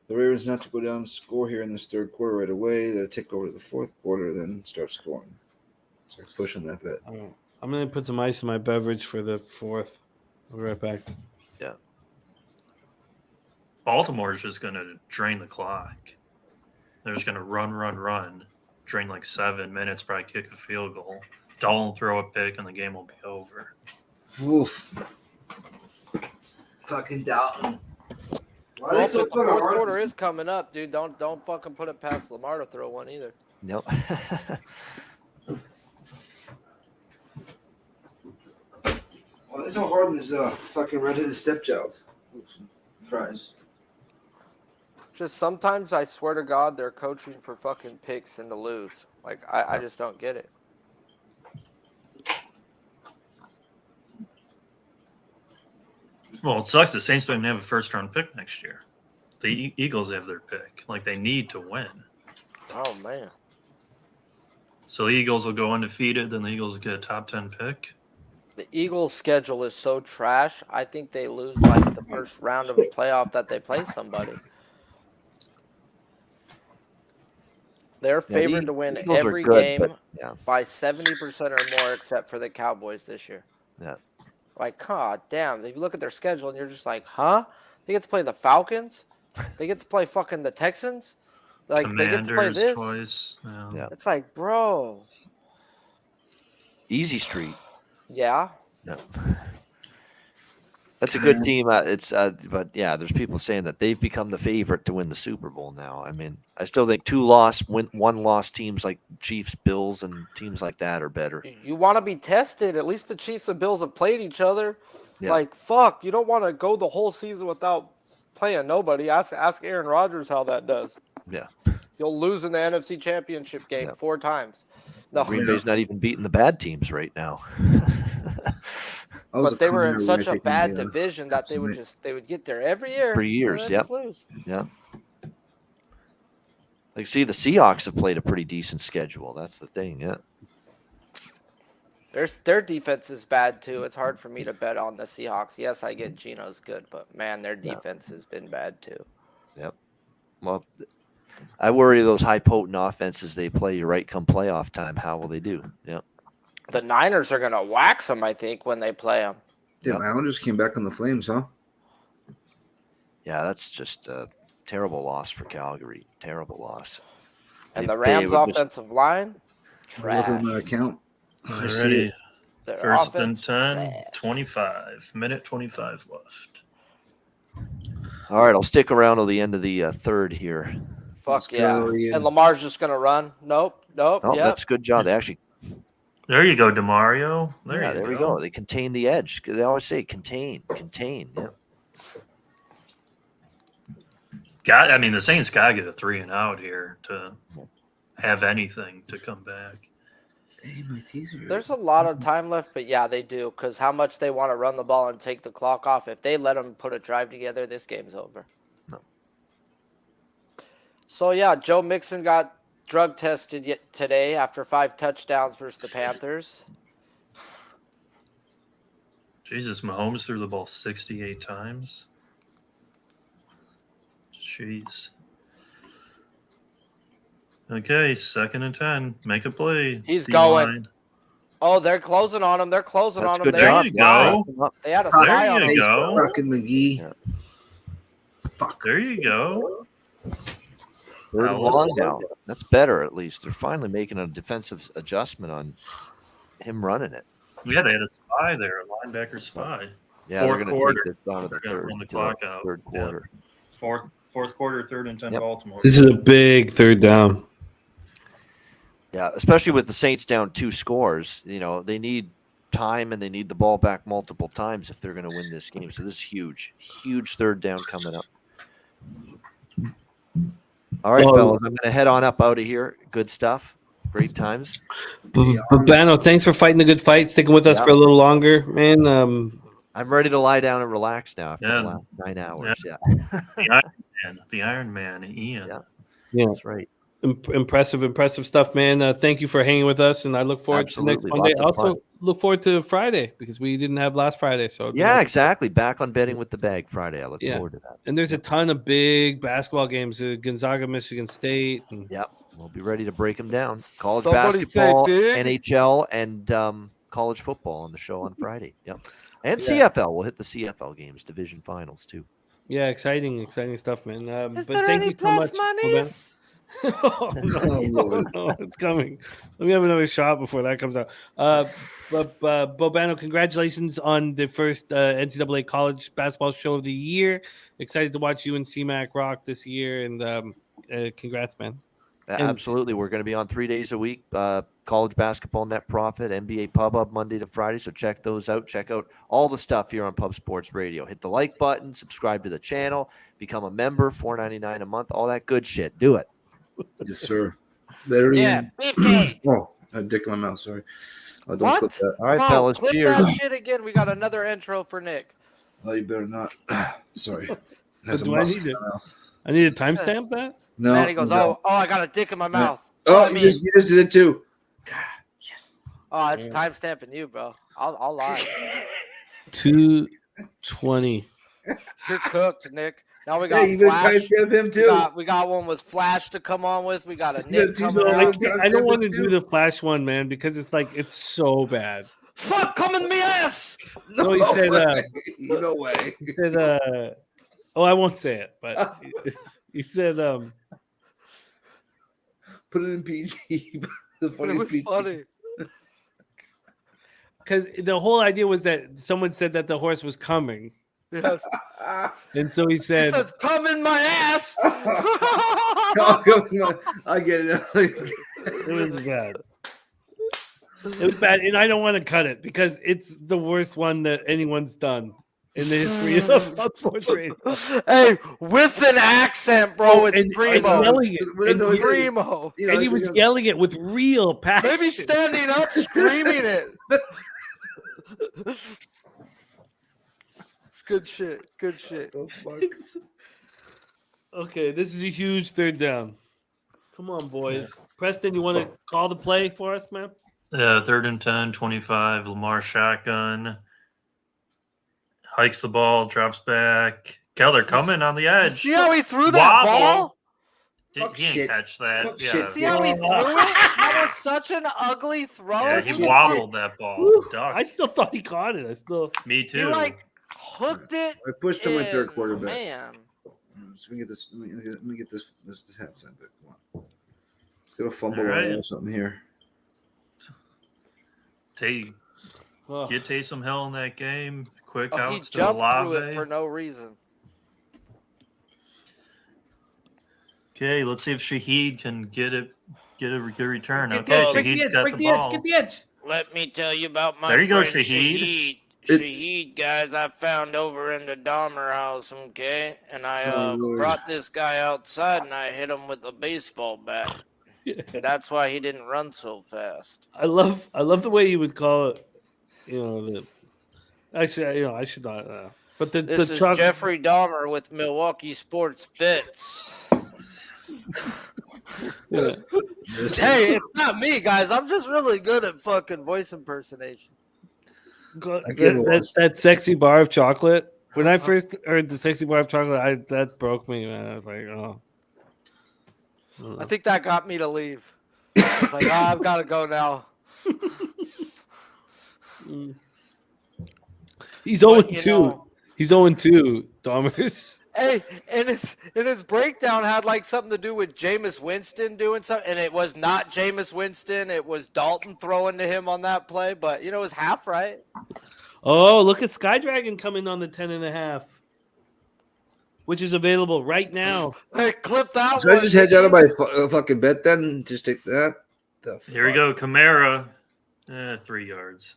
the Ravens not to go down and score here in this 3rd quarter right away. They'll take over to the 4th quarter, then start scoring. Start pushing that bet. All right. I'm gonna put some ice in my beverage for the 4th. I'll be right back. Baltimore is just going to drain the clock. They're just going to run, drain like 7 minutes, probably kick a field goal. Dalton throw a pick, and the game will be over. Oof. Fucking Dalton. Why Well, are they so but the fucking fourth hard? quarter is coming up, dude. Don't fucking put it past Lamar to throw one either. Nope. Why are they so hard in this fucking redheaded stepchild? Oops. Fries. Just sometimes I swear to God they're coaching for fucking picks and to lose. Like I just don't get it. Well, it sucks. The Saints don't even have a first-round pick next year. The Eagles have their pick. Like, they need to win. Oh man. So the Eagles will go undefeated, then the Eagles get a top 10 pick. The Eagles' schedule is so trash. I think they lose like the first round of a playoff that they play somebody. They're favored to win Eagles are every good, game but, yeah. by 70% or more, except for the Cowboys this year. Yeah. Like, god damn. If you look at their schedule and you're just like, huh? They get to play the Falcons? They get to play fucking the Texans? Like, they get to play Commanders this? twice. Yeah. It's like, bro. Easy Street. Yeah. No. That's a good team. But yeah, there's people saying that they've become the favorite to win the Super Bowl now. I mean, I still think one-loss teams like Chiefs, Bills, and teams like that are better. You want to be tested. At least the Chiefs and Bills have played each other. Yeah. Like, fuck, you don't want to go the whole season without playing nobody. Ask Aaron Rodgers how that does. Yeah. You'll lose in the NFC Championship game 4 times. No, Green Bay's not even beating the bad teams right now. but they were in such a bad division that they would get there every year. For years, and yep. lose. Yeah. Like, see, the Seahawks have played a pretty decent schedule. That's the thing, yeah. Their defense is bad too. It's hard for me to bet on the Seahawks. Yes, I get Geno's good, but man, their defense has been bad too. Yep. Well, I worry those high potent offenses they play you right come playoff time. How will they do? Yep. The Niners are gonna wax them, I think, when they play them. Damn, Islanders came back on the Flames, huh? Yeah, that's just a terrible loss for Calgary. Terrible loss. And the Rams' offensive line, trash. Look on my account. I see Already. it. Their First and offense, 10, trash. 25. Minute 25 left. All right, I'll stick around till the end of the third here. Fuck Let's yeah. go, Ian. And Lamar's just gonna run. Nope. Oh, Yep. that's a good job. They actually, There you go, DeMario. there we go. They contain the edge. They always say contain. Yeah. I mean, the Saints got to get a 3 and out here to have anything to come back. Hey, my teaser. There's a lot of time left, but yeah, they do, because how much they want to run the ball and take the clock off. If they let them put a drive together, this game's over. No. So yeah, Joe Mixon got drug tested today after 5 touchdowns versus the Panthers. Jesus, Mahomes threw the ball 68 times. Jeez. Okay, 2nd and 10. Make a play. He's D-line. going. Oh, they're closing on him. They're closing That's on him. good They had job. a spy. Go. They had a There spy on you him. go. Fucking McGee. Yeah. Fuck. There you go. Third and Now, long listen. now. That's better, at least. They're finally making a defensive adjustment on him running it. Yeah, they had a spy there, a linebacker spy. Yeah, Fourth they're going quarter. to take this down to the They're gonna third. run the to clock out. Third Yeah. quarter. Fourth quarter, 3rd and 10, Yep. Baltimore. This is a big 3rd down. Yeah, especially with the Saints down 2 scores. You know, they need time and they need the ball back multiple times if they're going to win this game. So this is huge. Huge 3rd down coming up. All right, fellas, I'm going to head on up out of here. Good stuff. Great times. Bano, thanks for fighting the good fight, sticking with us Yeah. for a little longer, man. I'm ready to lie down and relax now after Yeah. the last 9 hours. Yeah, The Iron Man, Ian. Yeah. Yeah, that's right. impressive stuff, man. Thank you for hanging with us, and I look forward to next Absolutely, Monday. lots of Also, fun. look forward to Friday because we didn't have last Friday. So Yeah, exactly. Back on betting with the bag Friday. I look Yeah. forward to that. and there's a ton of big basketball games: Gonzaga, Michigan State. And Yep. We'll be ready to break them down. College Somebody say basketball, big. NHL, and college football on the show on Friday. Yep. And Yeah. CFL. We'll hit the CFL games, division finals, too. Yeah, exciting stuff, man. Is But there thank any you so much. plus monies? Oh, no, it's coming. Let me have another shot before that comes out. But Bobano, congratulations on the first NCAA college basketball show of the year. Excited to watch you and CMAC rock this year, and congrats, man. Absolutely. We're going to be on 3 days a week. College basketball net profit, NBA Pub Up Monday to Friday. So check those out. Check out all the stuff here on Pub Sports Radio. Hit the like button, subscribe to the channel, become a member, $4.99 a month, all that good shit. Do it. Yes, sir. There Yeah, beefcake. Oh, I had a dick in my mouth. Sorry. Don't What? clip that. All right, Come on, fellas. clip Cheers. that shit again. We got another intro for Nick. Oh, you better not. Sorry. It has a Do I musk need in it? my mouth. I need to timestamp that. No. Man, he goes, no. oh, I got a dick in my mouth. Oh, I you mean, just did it too. God, yes. oh, it's time stamping you, bro. I'll lie. 2:20. You're cooked, Nick. Now we Yeah, got you better Flash. timestamp him too. We got one with Flash to come on with. We got a Yeah, Nick tease coming him I, out. on. I don't want to do the Flash one, man, because it's so bad. Fuck, come in me ass. No, he said, way. No way. He said, oh, I won't say it, but he said, Put it in PG. The It funniest was PG. funny. because the whole idea was that someone said that the horse was coming, Yes. and so he He said, says, "Come in my ass." Oh, come on. I get it. it was bad. It was bad, and I don't want to cut it because it's the worst one that anyone's done in the history of Pub Sports Radio. Hey, with an accent, bro. Oh, It's and primo. yelling it, Well, that's and, always- Primo. You know, and he was yelling it with real passion. Maybe standing up, screaming it. It's good shit. Good shit. Oh, fuck. Okay, this is a huge third down. Come on, boys. Preston, you want to call the play for us, man? Yeah, 3rd and 10, 25. Lamar shotgun. Hikes the ball, drops back. Keller coming on the edge. See how he threw that Wobble. ball? Fuck He didn't shit. catch that. Fuck Yeah. shit. See how he threw it? That was such an ugly throw. Yeah, he wobbled that ball. Duck. I still thought he caught it. Me too. He like hooked it. I pushed him in third and, quarter back. Man. So we get this. Let me get this hat side back. Come on. Let's get a fumble All right. or something here. Get Taysom Hill in that game. Quick Oh, he outs to jumped through it Olave. for no reason. Okay, let's see if Shaheed can get a good return. Get Okay, the edge, Shaheed's got the ball. Get the edge. Let me tell you about my There you go, friend Shaheed. Shaheed, guys, I found over in the Dahmer house, okay? And I Oh, Lord. brought this guy outside and I hit him with a baseball bat. That's why he didn't run so fast. I love the way you would call it. Actually, I should not. But This the is truck. Jeffrey Dahmer with Milwaukee Sports Bits. Yeah. Hey, it's not me, guys. I'm just really good at fucking voice impersonation. That sexy bar of chocolate. When I first heard the sexy bar of chocolate, that broke me, man. I was like, oh. I think that got me to leave. I was like, I've got to go now. He's 0 But, 2. you know- He's 0 2, Dahmers. Hey, and his breakdown had like something to do with Jameis Winston doing something, and it was not Jameis Winston. It was Dalton throwing to him on that play, but it was half right. Oh, look at Sky Dragon coming on the 10.5, which is available right now. Hey, clip that Should I one. just hedge out of my fucking bet then? Just take that. The Here we fuck? go, Kamara. 3 yards.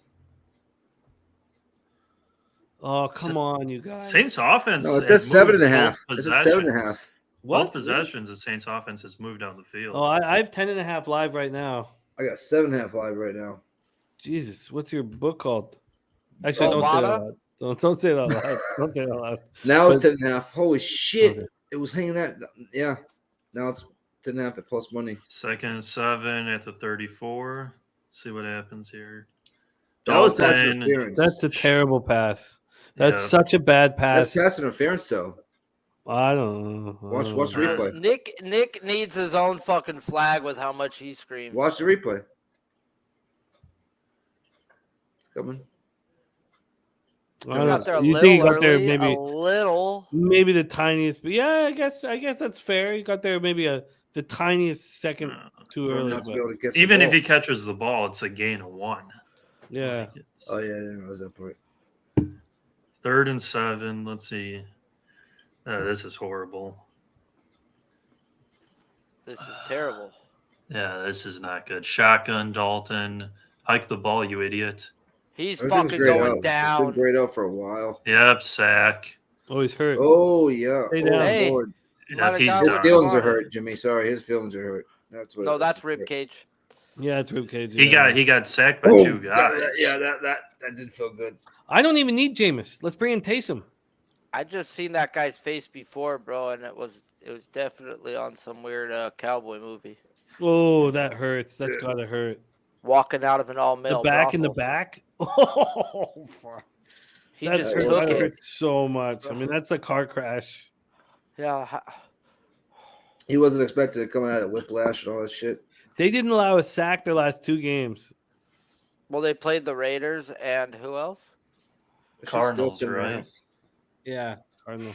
Oh, come on, you guys. Saints offense. No, it's has at moved 7.5. both It's at 7.5. possessions. What? Both possessions, the Saints offense has moved down the field. Oh, I have 10.5 live right now. I got 7.5 live right now. Jesus, what's your book called? Actually, don't say that Romana? loud. Don't say that loud. Don't say that loud. Now it's But- 10.5. Holy shit. Okay. It was hanging out. Yeah. Now it's 10.5 at plus money. 2nd and 7 at the 34. Let's see what happens here. That was pass Dalton. interference. That's a terrible pass. That's Yeah. such a bad That's pass. pass interference, though. I don't know. Watch the Uh, replay. Nick needs his own fucking flag with how much he screams. Watch the replay. It's coming. I He don't got know. there a You little think he got there early, maybe a little. the tiniest? But yeah, I guess that's fair. He got there maybe the tiniest second too For him early. not to be But able to catch Even the if ball. he catches the ball, it's a gain of 1. yeah, Like, it's Oh, yeah, I didn't realize that part. 3rd and 7. Let's see. This is horrible. This is terrible. Yeah, this is not good. Shotgun, Dalton. Hike the ball, you idiot. He's Everything's fucking grayed going out. It's been down. grayed out for a while. Yep, sack. oh, he's hurt. Oh, yeah. Stay Oh, down. Hey. Lord. You Yep, might have he's got His one. done. feelings are on. hurt, Jimmy. Sorry, his feelings are hurt. That's what. No, that's rib cage. Yeah, it's ribcage. He got sacked by Oh, 2 guys. that did feel good. I don't even need Jameis. Let's bring in Taysom. I just seen that guy's face before, bro, and it was definitely on some weird cowboy movie. Oh, that hurts. That's gotta hurt. Walking out of an all The male. back in the brothel. back. Oh, fuck. He That just hurts. took That it. hurts so much. I mean, that's a car crash. Yeah. He wasn't expected to come out of whiplash and all that shit. They didn't allow a sack their last 2 games. Well, they played the Raiders and who else? It's just still Cardinals, 10.5. right? Yeah, Cardinal.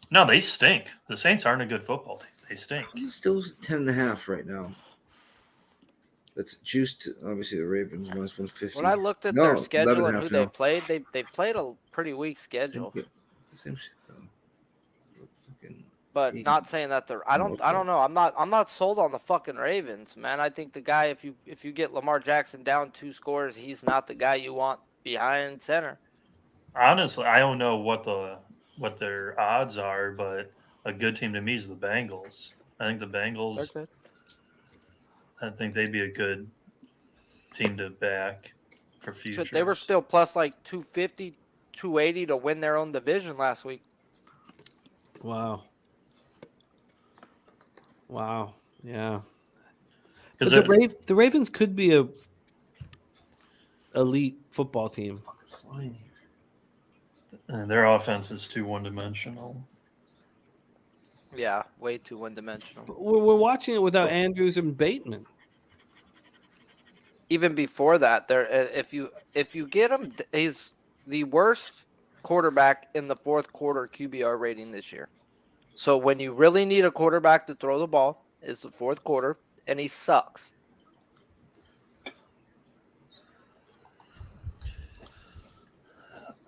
No, they stink. The Saints aren't a good football team. They stink. He's still 10.5 right now. It's juiced. Obviously, the Ravens minus 150. When I looked at No, their it's schedule and 11.5 who they now. played, they played a pretty weak schedule. The same shit though. Fucking But eight. not saying that they're. I don't know. I'm not sold on the fucking Ravens, man. I think the guy, if you get Lamar Jackson down 2 scores, he's not the guy you want behind center. Honestly, I don't know what their odds are, but a good team to me is the Bengals. I think the Bengals. They're good. I think they'd be a good team to back for future. Shit, they were still plus like 250, 280 to win their own division last week. Wow. Yeah. Because But the Ravens could be a elite football team. and their offense is too one-dimensional. Yeah, way too one-dimensional. We're watching it without Andrews and Bateman. Even before that, if you get him, he's the worst quarterback in the fourth quarter QBR rating this year. So when you really need a quarterback to throw the ball, it's the fourth quarter, and he sucks.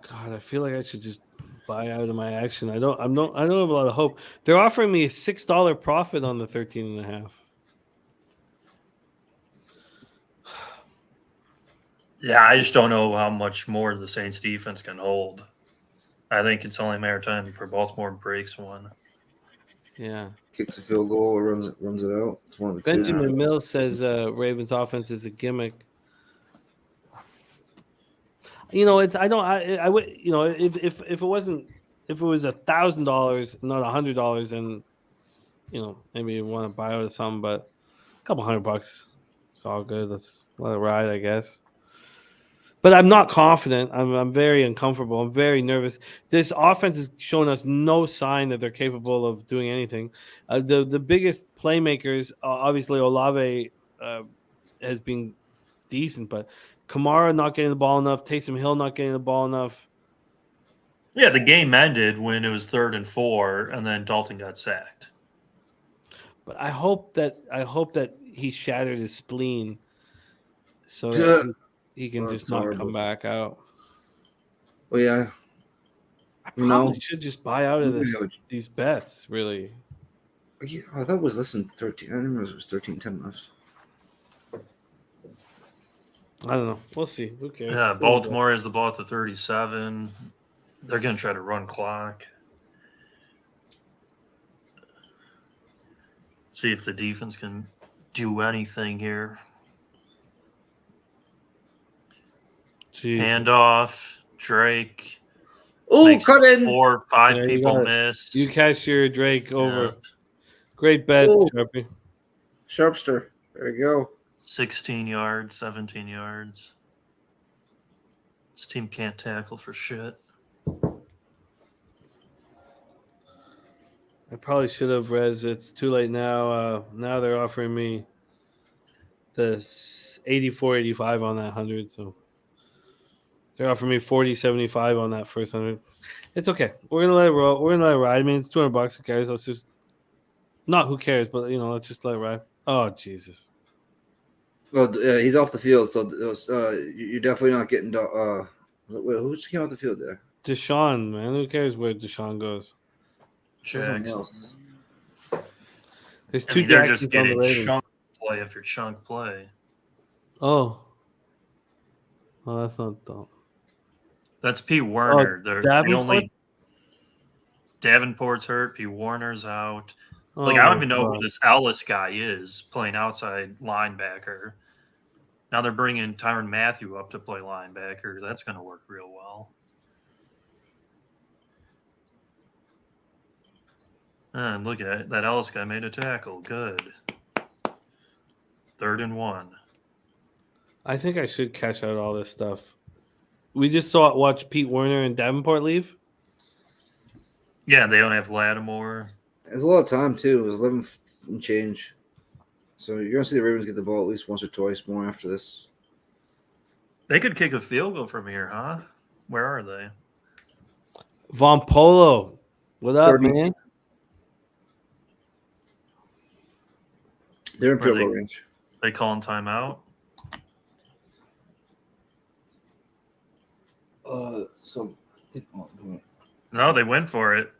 God, I feel like I should just buy out of my action. I don't have a lot of hope. They're offering me a $6 profit on the 13.5. Yeah, I just don't know how much more the Saints defense can hold. I think it's only a matter of time before Baltimore breaks one. Yeah. Kicks a field goal or runs it out. It's one of the two. Benjamin Mills says Ravens offense is a gimmick. You know, it's I would, you know, if it wasn't, if it was $1,000, not $100, and you know, maybe you want to buy out of some, but a couple $100, it's all good. Let's let it ride, I guess. But I'm not confident. I'm very uncomfortable. I'm very nervous. This offense is showing us no sign that they're capable of doing anything. The biggest playmakers, obviously Olave has been decent, but Kamara not getting the ball enough. Taysom Hill not getting the ball enough. Yeah, the game ended when it was 3rd and 4, and then Dalton got sacked. But I hope that he shattered his spleen, so that he can just not come back out. Well, yeah. I probably should just buy out of these bets, really. Yeah, I thought it was less than 13. I didn't realize it was 13-10 left. I don't know. We'll see. Who cares? Yeah, Baltimore has the ball at the 37. They're going to try to run clock. See if the defense can do anything here. Jeez. Handoff, Drake. Oh, cut in. 4 or 5 Yeah, people miss. You catch your Drake over. Great bet, Sharpie. Sharpster. There you go. 16 yards, 17 yards. This team can't tackle for shit. I probably should have, Rez. It's too late now. Now they're offering me the 84.85 on that 100. So they're offering me 40.75 on that first 100. It's okay. We're gonna let it roll. We're gonna let it ride. I mean, it's $200. Who cares? Let's just not who cares, but you know, let's just let it ride. Oh Jesus. Well, he's off the field, so you're definitely not getting. Who just came off the field there? Deshaun, man. Who cares where Deshaun goes? Jags. There's I two mean, they're Jacksons just on the getting Ravens. chunk play after chunk play. Oh. Well, that's not dumb. That's P. Werner. Davenport? Davenport's hurt. P. Warner's out. Oh, I don't even know who this Ellis guy is playing outside linebacker. Now they're bringing Tyrann Mathieu up to play linebacker. That's going to work real well. And look at it. That Ellis guy made a tackle. Good. 3rd and 1. I think I should cash out all this stuff. We just watch Pete Werner and Davenport leave. Yeah, they don't have Lattimore. There's a lot of time too. It was 11 and change. So you're gonna see the Ravens get the ball at least once or twice more after this. They could kick a field goal from here, huh? Where are they? Von Polo, what up, 30. man? They're in field goal range. They calling timeout. No, they went for it.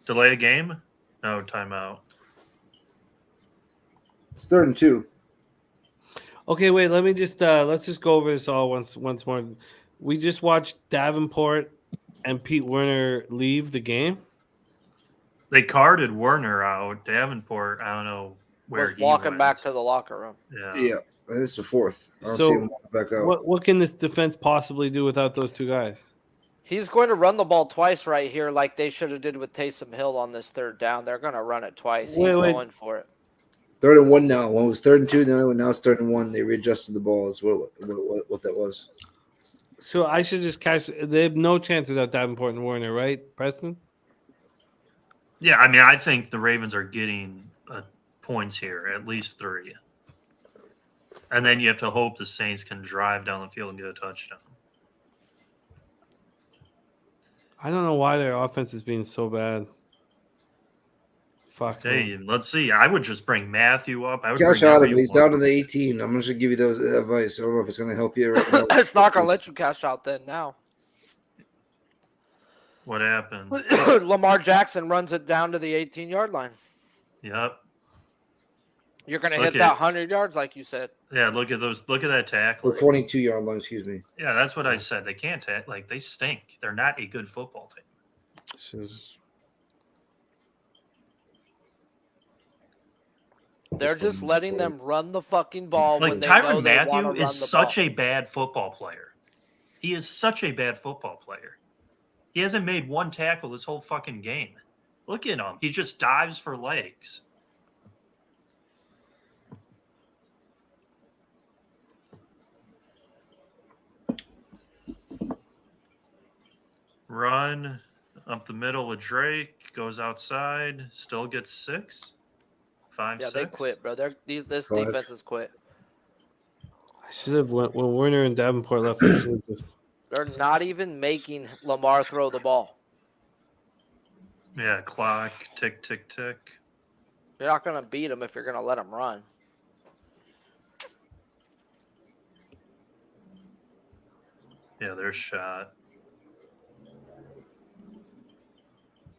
Delay a game? No, timeout. It's 3rd and 2. Okay, wait. Let me just let's just go over this all once more. We just watched Davenport and Pete Werner leave the game. They carded Werner out. Davenport, I don't know where Was he walking went. back to the locker room. Yeah. Yeah, it's the 4th. I don't So, see him walking back out. What can this defense possibly do without those two guys? He's going to run the ball twice right here, like they should have did with Taysom Hill on this 3rd down. They're going to run it twice. He's going for it. 3rd and 1 now. One was 3rd and 2. Now it's 3rd and 1. They readjusted the ball. Is what that was. So I should just catch. They have no chance without Davenport and Warner, right, Preston? Yeah, I mean, I think the Ravens are getting points here, at least 3. And then you have to hope the Saints can drive down the field and get a touchdown. I don't know why their offense is being so bad. Fuck. Hey, let's see. I would just bring Matthew up. I would Cash bring out of him. He's everyone. down to the 18. I'm just gonna give you those advice. I don't know if it's gonna help you right now. It's not going to let you cash out then now. What happened? Lamar Jackson runs it down to the 18-yard line. Yep. You're going to hit that 100 yards like you said. Yeah, look at those. Look at that tackle. Or 22-yard line, excuse me. Yeah, that's what I said. They can't like they stink. They're not a good football team. They're just letting them run the fucking ball when Like they know Tyrann they want to Mathieu run is the such ball. a bad football player. He is such a bad football player. He hasn't made one tackle this whole fucking game. Look at him. He just dives for legs. Run up the middle with Drake, goes outside, still gets 6. 5, Yeah, 6. they quit, bro. This 5. defense has quit. I should have when Werner and Davenport left. I should have just. They're not even making Lamar throw the ball. Yeah, clock, tick, tick, tick. You're not going to beat him if you're going to let him run. Yeah, their shot.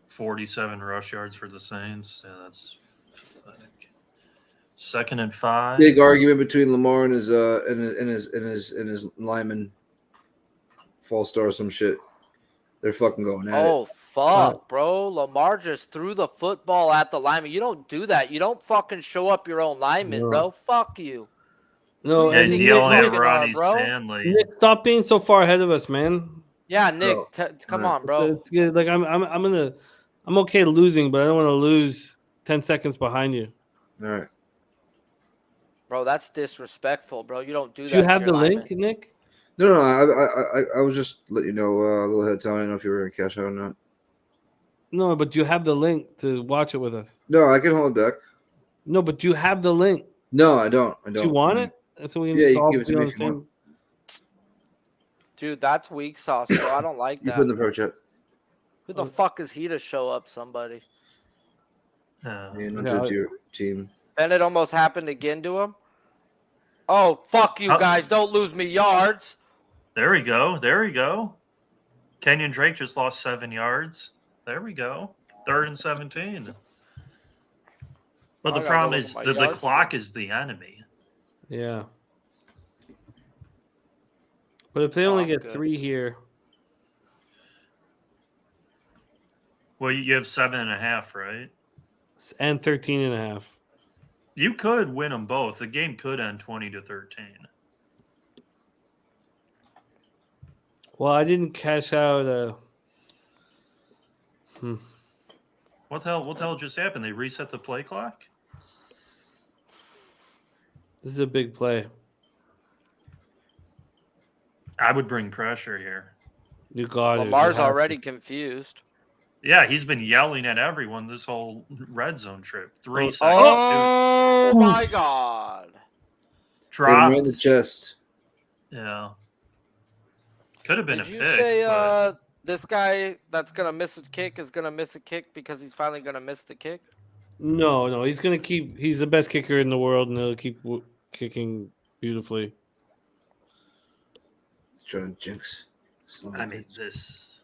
47 rush yards for the Saints. Yeah, that's pathetic. 2nd and 5. Big argument between Lamar and his lineman. False star or some shit. They're fucking going at it. Oh, fuck, bro. Lamar just threw the football at the lineman. You don't do that. You don't fucking show up your own lineman, No. bro. Fuck you. No, Yeah, and he's Nick, yelling at fucking Ronnie bro. Stanley. Nick, stop being so far ahead of us, man. Yeah, Nick, Bro. come on, bro. It's good. Like I'm okay losing, but I don't want to lose 10 seconds behind you. All right. Bro, that's disrespectful, bro. You don't do that. Do you to have your the link, lineman. Nick? No, I was just letting you know a little ahead of time. I don't know if you were gonna cash out or not. No, but you have the link to watch it with us. No, I can hold back. No, but you have the link. No, I don't. Do you want it? So we can Yeah, just you all can give it to be me on if the you same. want. Dude, that's weak sauce, bro. I don't like You that. put in the pro chat. Who the fuck is he to show up somebody? Yeah. Yeah, not Yeah, do it to your team. And it almost happened again to him. Oh, fuck you Oh. guys. Don't lose me yards. There we go. There we go. Kenyon Drake just lost 7 yards. There we go. 3rd and 17. But I the gotta problem go look is at my the yards clock again. is the enemy. Yeah. But if they only Oh, get good. 3 here, Well, you have 7.5, right? and 13 and a half. You could win them both. The game could end 20-13. Well, I didn't cash out. What the hell? What the hell just happened? They reset the play clock. This is a big play. I would bring pressure here. You got it. Lamar's You have already confused. Yeah, he's been yelling at everyone this whole red zone trip. 3 Oh. seconds. Oh, my God. Right in the Dropped. chest. Yeah. Could have been Did a you pick. say but this guy that's going to miss a kick is going to miss a kick because he's finally going to miss the kick? No, he's gonna keep. He's the best kicker in the world, and he'll keep kicking beautifully. Trying to jinx. I mean, this.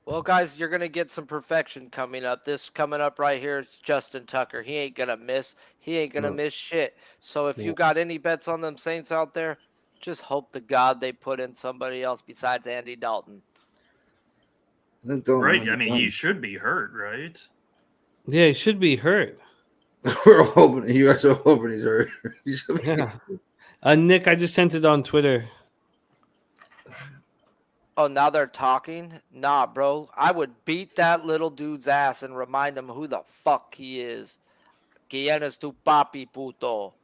Well, guys, you're gonna get some perfection coming up. This coming up right here is Justin Tucker. He ain't gonna miss. He ain't gonna No. miss shit. So if you No. got any bets on them Saints out there, just hope to God they put in somebody else besides Andy Dalton. I think Dalton Right. might I be mean, done. he should be hurt, right? Yeah, he should be hurt. We're hoping. You guys are hoping he's hurt. He should be- Yeah. Nick, I just sent it on Twitter. Oh, now they're talking? Nah, bro. I would beat that little dude's ass and remind him who the fuck he is. ¿Quién es tu papi, puto?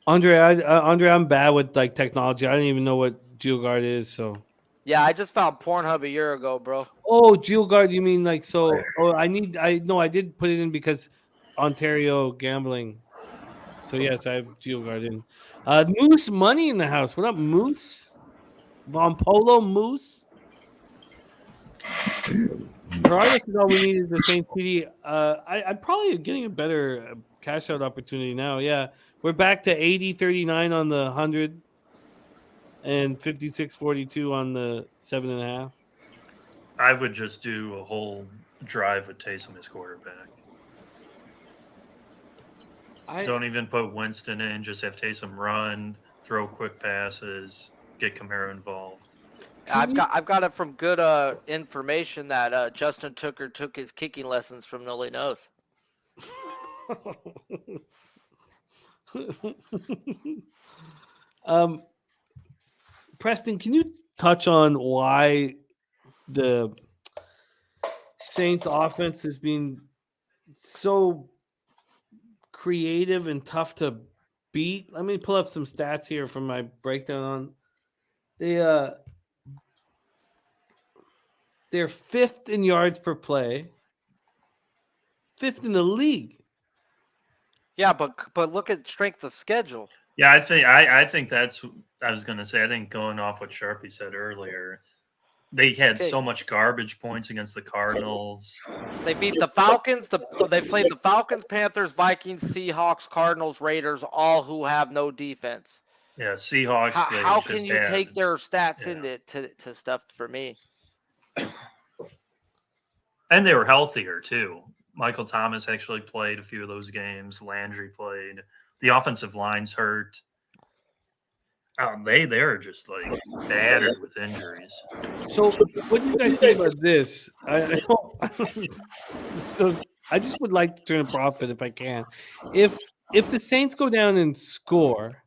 Andre, Andre, I'm bad with like technology. I don't even know what GeoGuard is. So, Yeah, I just found Pornhub a year ago, bro. oh, GeoGuard, you mean like so? Oh, I did put it in because Ontario gambling. So yes, I have GeoGuard in. Moose money in the house. What up, Moose? Von Polo Moose. Regardless is all we need is the same TD. I'm probably getting a better cash out opportunity now. Yeah, we're back to 80-39 on the 100 and 56-42 on the 7.5. I would just do a whole drive with Taysom as quarterback. Don't even put Winston in. Just have Taysom run, throw quick passes, get Kamara involved. I've got it from good information that Justin Tucker took his kicking lessons from Noli Knows. Preston, can you touch on why the Saints offense has been so creative and tough to beat? Let me pull up some stats here from my breakdown on they're fifth in yards per play, fifth in the league. Yeah, but look at strength of schedule. Yeah, I think that's. I was going to say. I think going off what Sharpie said earlier, they had so much garbage points against the Cardinals. They beat the Falcons. They played the Falcons, Panthers, Vikings, Seahawks, Cardinals, Raiders, all who have no defense. Yeah, Seahawks. How can you take their stats into to stuff for me? And they were healthier too. Michael Thomas actually played a few of those games. Landry played. The offensive line's hurt. They're just like battered with injuries. So, what do you guys say about this? So, I just would like to turn a profit if I can. If the Saints go down and score,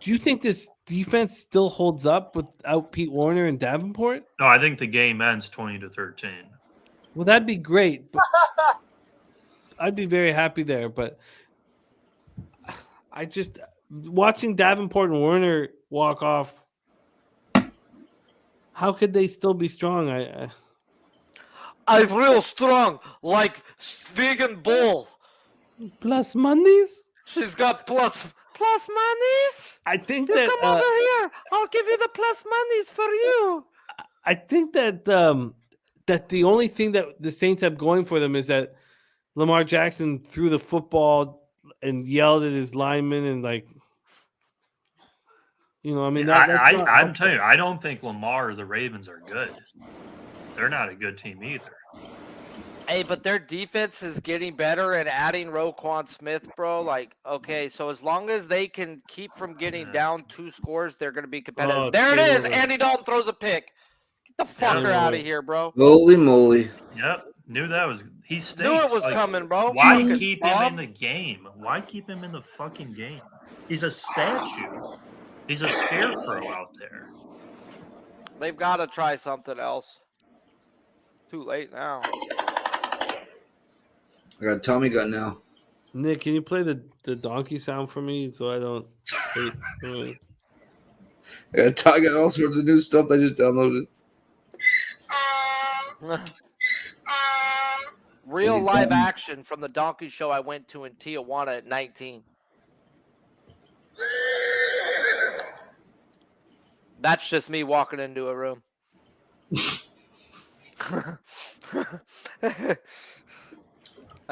do you think this defense still holds up without Pete Warner and Davenport? No, I think the game ends 20-13. Well, that'd be great. But I'd be very happy there. But I just watching Davenport and Warner walk off. How could they still be strong? I'm real strong, like vegan bull. Plus monies. She's got plus monies. I think You that come over here. I'll give you the plus monies for you. I think that that the only thing that the Saints have going for them is that Lamar Jackson threw the football and yelled at his linemen and like, you know, I mean, I'm telling you, I don't think Lamar or the Ravens are good. They're not a good team either. Hey, but their defense is getting better and adding Roquan Smith, bro. Like, okay, so as long as they can keep from getting down 2 scores, they're going to be competitive. Oh, there it is. Taylor. Andy Dalton throws a pick. Get the fucker out of here, bro. Holy moly. Yep, knew that was. He stinks. Knew it was coming, bro. Why Fucking keep him bum. in the game? Why keep him in the fucking game? He's a statue. He's a scarecrow out there. They've got to try something else. Too late now. I got a Tommy gun now. Nick, can you play the donkey sound for me so I don't? I got all sorts of new stuff I just downloaded. Real live action from the donkey show I went to in Tijuana at 19. That's just me walking into a room.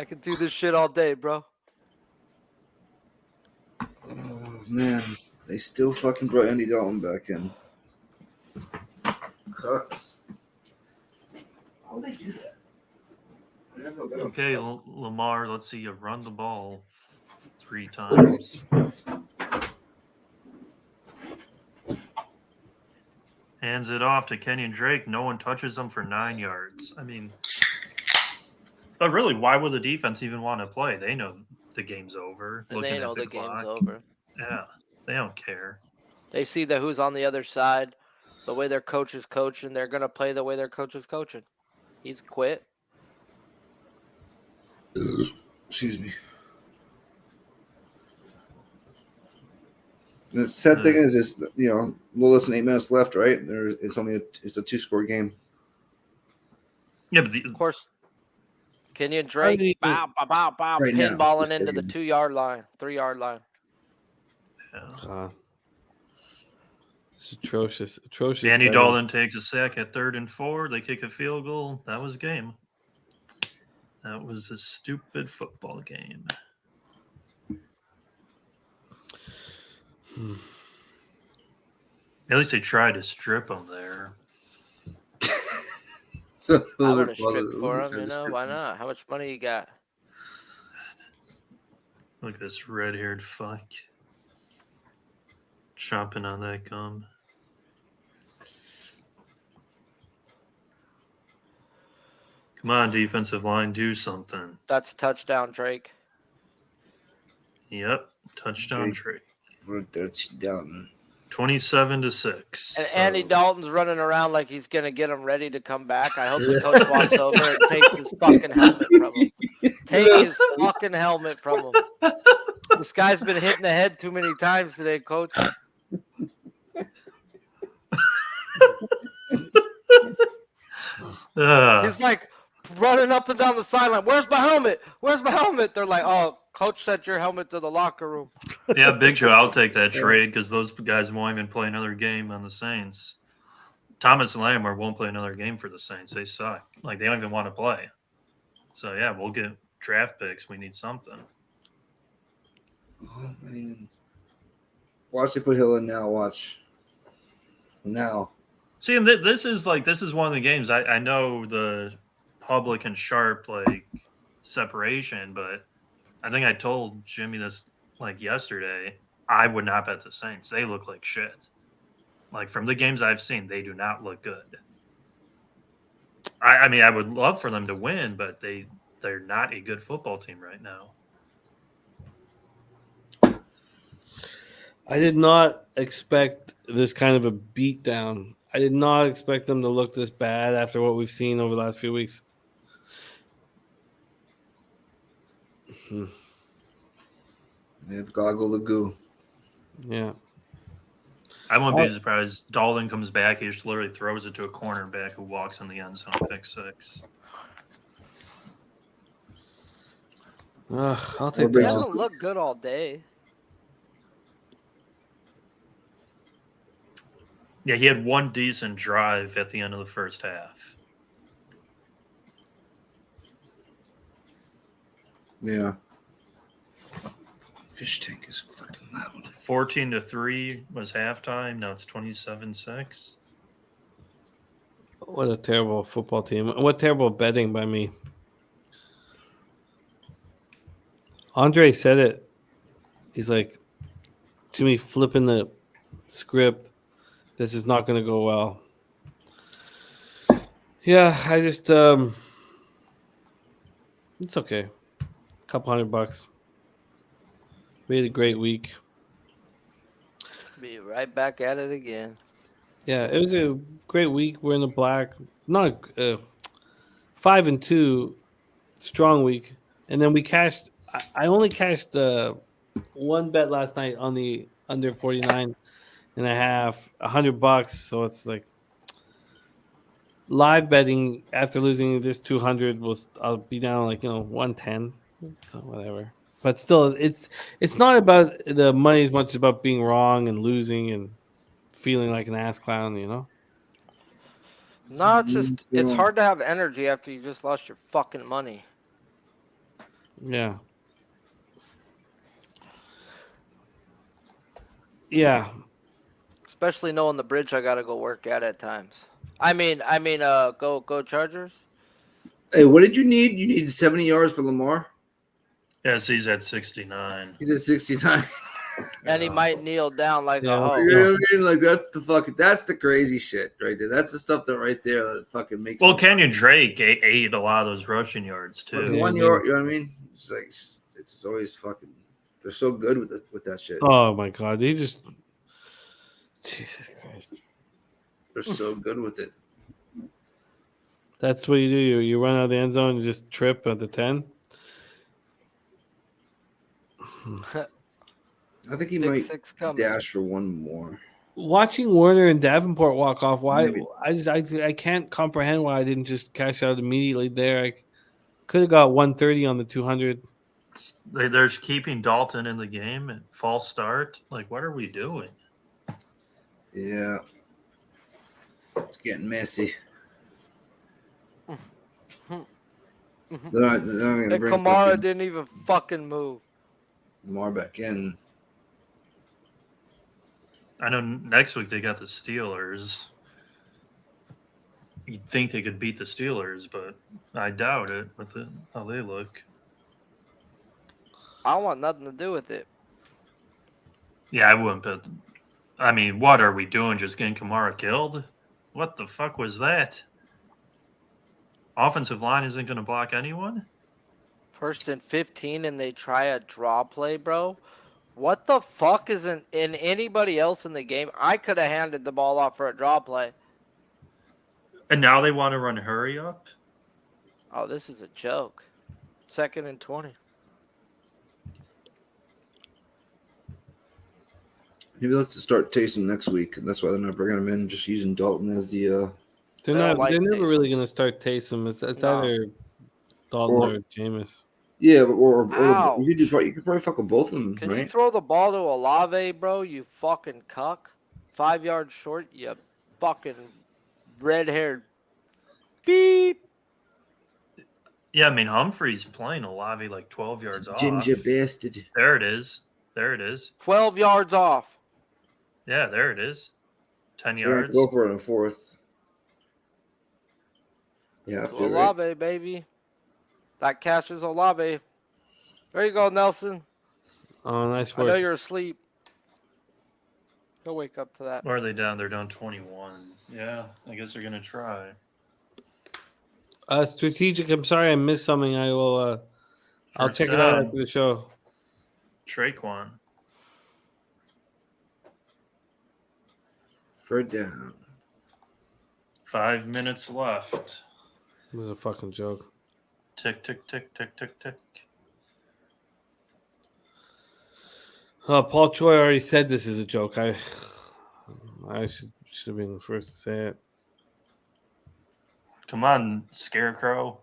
I can do this shit all day, bro. Oh man, they still fucking brought Andy Dalton back in. Cuts. How would they do that? I have no doubt. Okay, Lamar, let's see you run the ball 3 times. Hands it off to Kenyon Drake. No one touches him for 9 yards. I mean, but really, why would the defense even want to play? They know the game's over. And they know the game's over. Yeah, they don't care. They see that who's on the other side, the way their coach is coaching. They're going to play the way their coach is coaching. He's quit. Excuse me. The sad thing is, a little less than 8 minutes left, right? It's a 2-score game. Yeah, but Of course, Kenyon Drake, bow, Right now, pinballing this into the game. 2-yard line, 3-yard line. yeah. It's atrocious. Atrocious. Danny battle. Dalton takes a sack at 3rd and 4. They kick a field goal. That was game. That was a stupid football game. At least they tried to strip him there. So I would have stripped for him, why not? How much money you got? Look at this red-haired fuck. Chomping on that gum. Come on, defensive line, do something. That's touchdown, Drake. Yep, touchdown Drake. Down. 27-6. And Andy Dalton's running around like he's going to get him ready to come back. I hope the coach walks over and takes his fucking helmet from him. Take his fucking helmet from him. This guy's been hit in the head too many times today, coach. He's like running up and down the sideline. Where's my helmet? Where's my helmet? They're like, oh, coach sent your helmet to the locker room. Yeah, Big Joe, I'll take that trade because those guys won't even play another game on the Saints. Thomas and Lamar won't play another game for the Saints. They suck. Like, they don't even want to play. So, yeah, we'll get draft picks. We need something. Oh, man. Watch they put Hill in now. Watch. Now. See, and this is one of the games. I know the public and Sharp, separation, but I think I told Jimmy this, yesterday. I would not bet the Saints. They look like shit. From the games I've seen, they do not look good. I mean, I would love for them to win, but they're not a good football team right now. I did not expect this kind of a beatdown. I did not expect them to look this bad after what we've seen over the last few weeks. They have Goggle the Goo. Yeah. I won't be surprised. Dalton comes back. He just literally throws it to a cornerback who walks in the end zone, pick 6. I'll take He that. hasn't looked good all day. Yeah, he had one decent drive at the end of the first half. Yeah. Fish tank is fucking loud. 14-3 was halftime. Now it's 27-6. What a terrible football team. What terrible betting by me. Andre said it. He's like, to me, flipping the script. This is not going to go well. Yeah, I just, it's okay. Couple $100. We had a great week. Be right back at it again. Yeah, it was a great week. We're in the black. Not 5-2, strong week. And then we cashed. I only cashed one bet last night on the under 49.5, $100. So it's like live betting after losing this 200 I'll be down 110. So whatever. But still, it's not about the money as much as about being wrong and losing and feeling like an ass clown, No, it's hard to have energy after you just lost your fucking money. Yeah. Yeah. Especially knowing the bridge I gotta go work at times. Go Chargers. Hey, what did you need? You needed 70 yards for Lamar. Yes, he's at 69. He's at 69. And he might kneel down like Yeah, a hoe. You know what I mean? Like that's the crazy shit right there. That's the stuff that right there that fucking makes. Well, me- Kenyon Drake ate a lot of those rushing yards too. Yeah. 1 yard. You know what I mean? It's like it's always fucking. They're so good with that shit. Oh my God. He just. Jesus Christ. They're so good with it. That's what you do. You run out of the end zone, you just trip at the 10. I think he Big might six coming. dash for one more. Watching Warner and Davenport walk off, why Maybe. I can't comprehend why I didn't just cash out immediately there. I could have got 130 on the 200. They're keeping Dalton in the game at false start. Like, what are we doing? Yeah, it's getting messy. They're not going to And bring Kamara fucking didn't even fucking move. Lamar back in. I know next week they got the Steelers. You'd think they could beat the Steelers, but I doubt it with how they look. I want nothing to do with it. Yeah, I wouldn't bet. I mean, what are we doing? Just getting Kamara killed? What the fuck was that? Offensive line isn't going to block anyone? 1st and 15, and they try a draw play, bro. What the fuck isn't in anybody else in the game? I could have handed the ball off for a draw play. And now they want to run hurry up? Oh, this is a joke. 2nd and 20. Maybe let's start Taysom next week. And that's why they're not bringing him in. Just using Dalton as the. They're I don't not. like They're never Taysom. really going to start Taysom. It's No. either Dalton Or- or Jameis. Yeah, but or Ouch. you could probably fuck with both of them, Can you right? throw the ball to Olave, bro? You fucking cuck. 5 yards short, you fucking red-haired beep. Yeah, I mean, Humphrey's playing Olave like 12 yards off. Ginger bastard. There it is. There it is. 12 yards off. Yeah, there it is. 10 They're gonna yards. go for it on fourth. Yeah, To after right? Olave, baby. That catches Olave. There you go, Nelson. Oh, nice I know work. you're asleep. He'll wake up to that. Or are they down? They're down 21. Yeah, I guess they're going to try. Strategic. I'm sorry I missed something. I will. I'll First check it out down. after the show. Traquan. Third down. 5 minutes left. This is a fucking joke. Tick, tick, tick, tick, tick, tick. Paul Choi already said this is a joke. I should have been the first to say it. Come on, Scarecrow.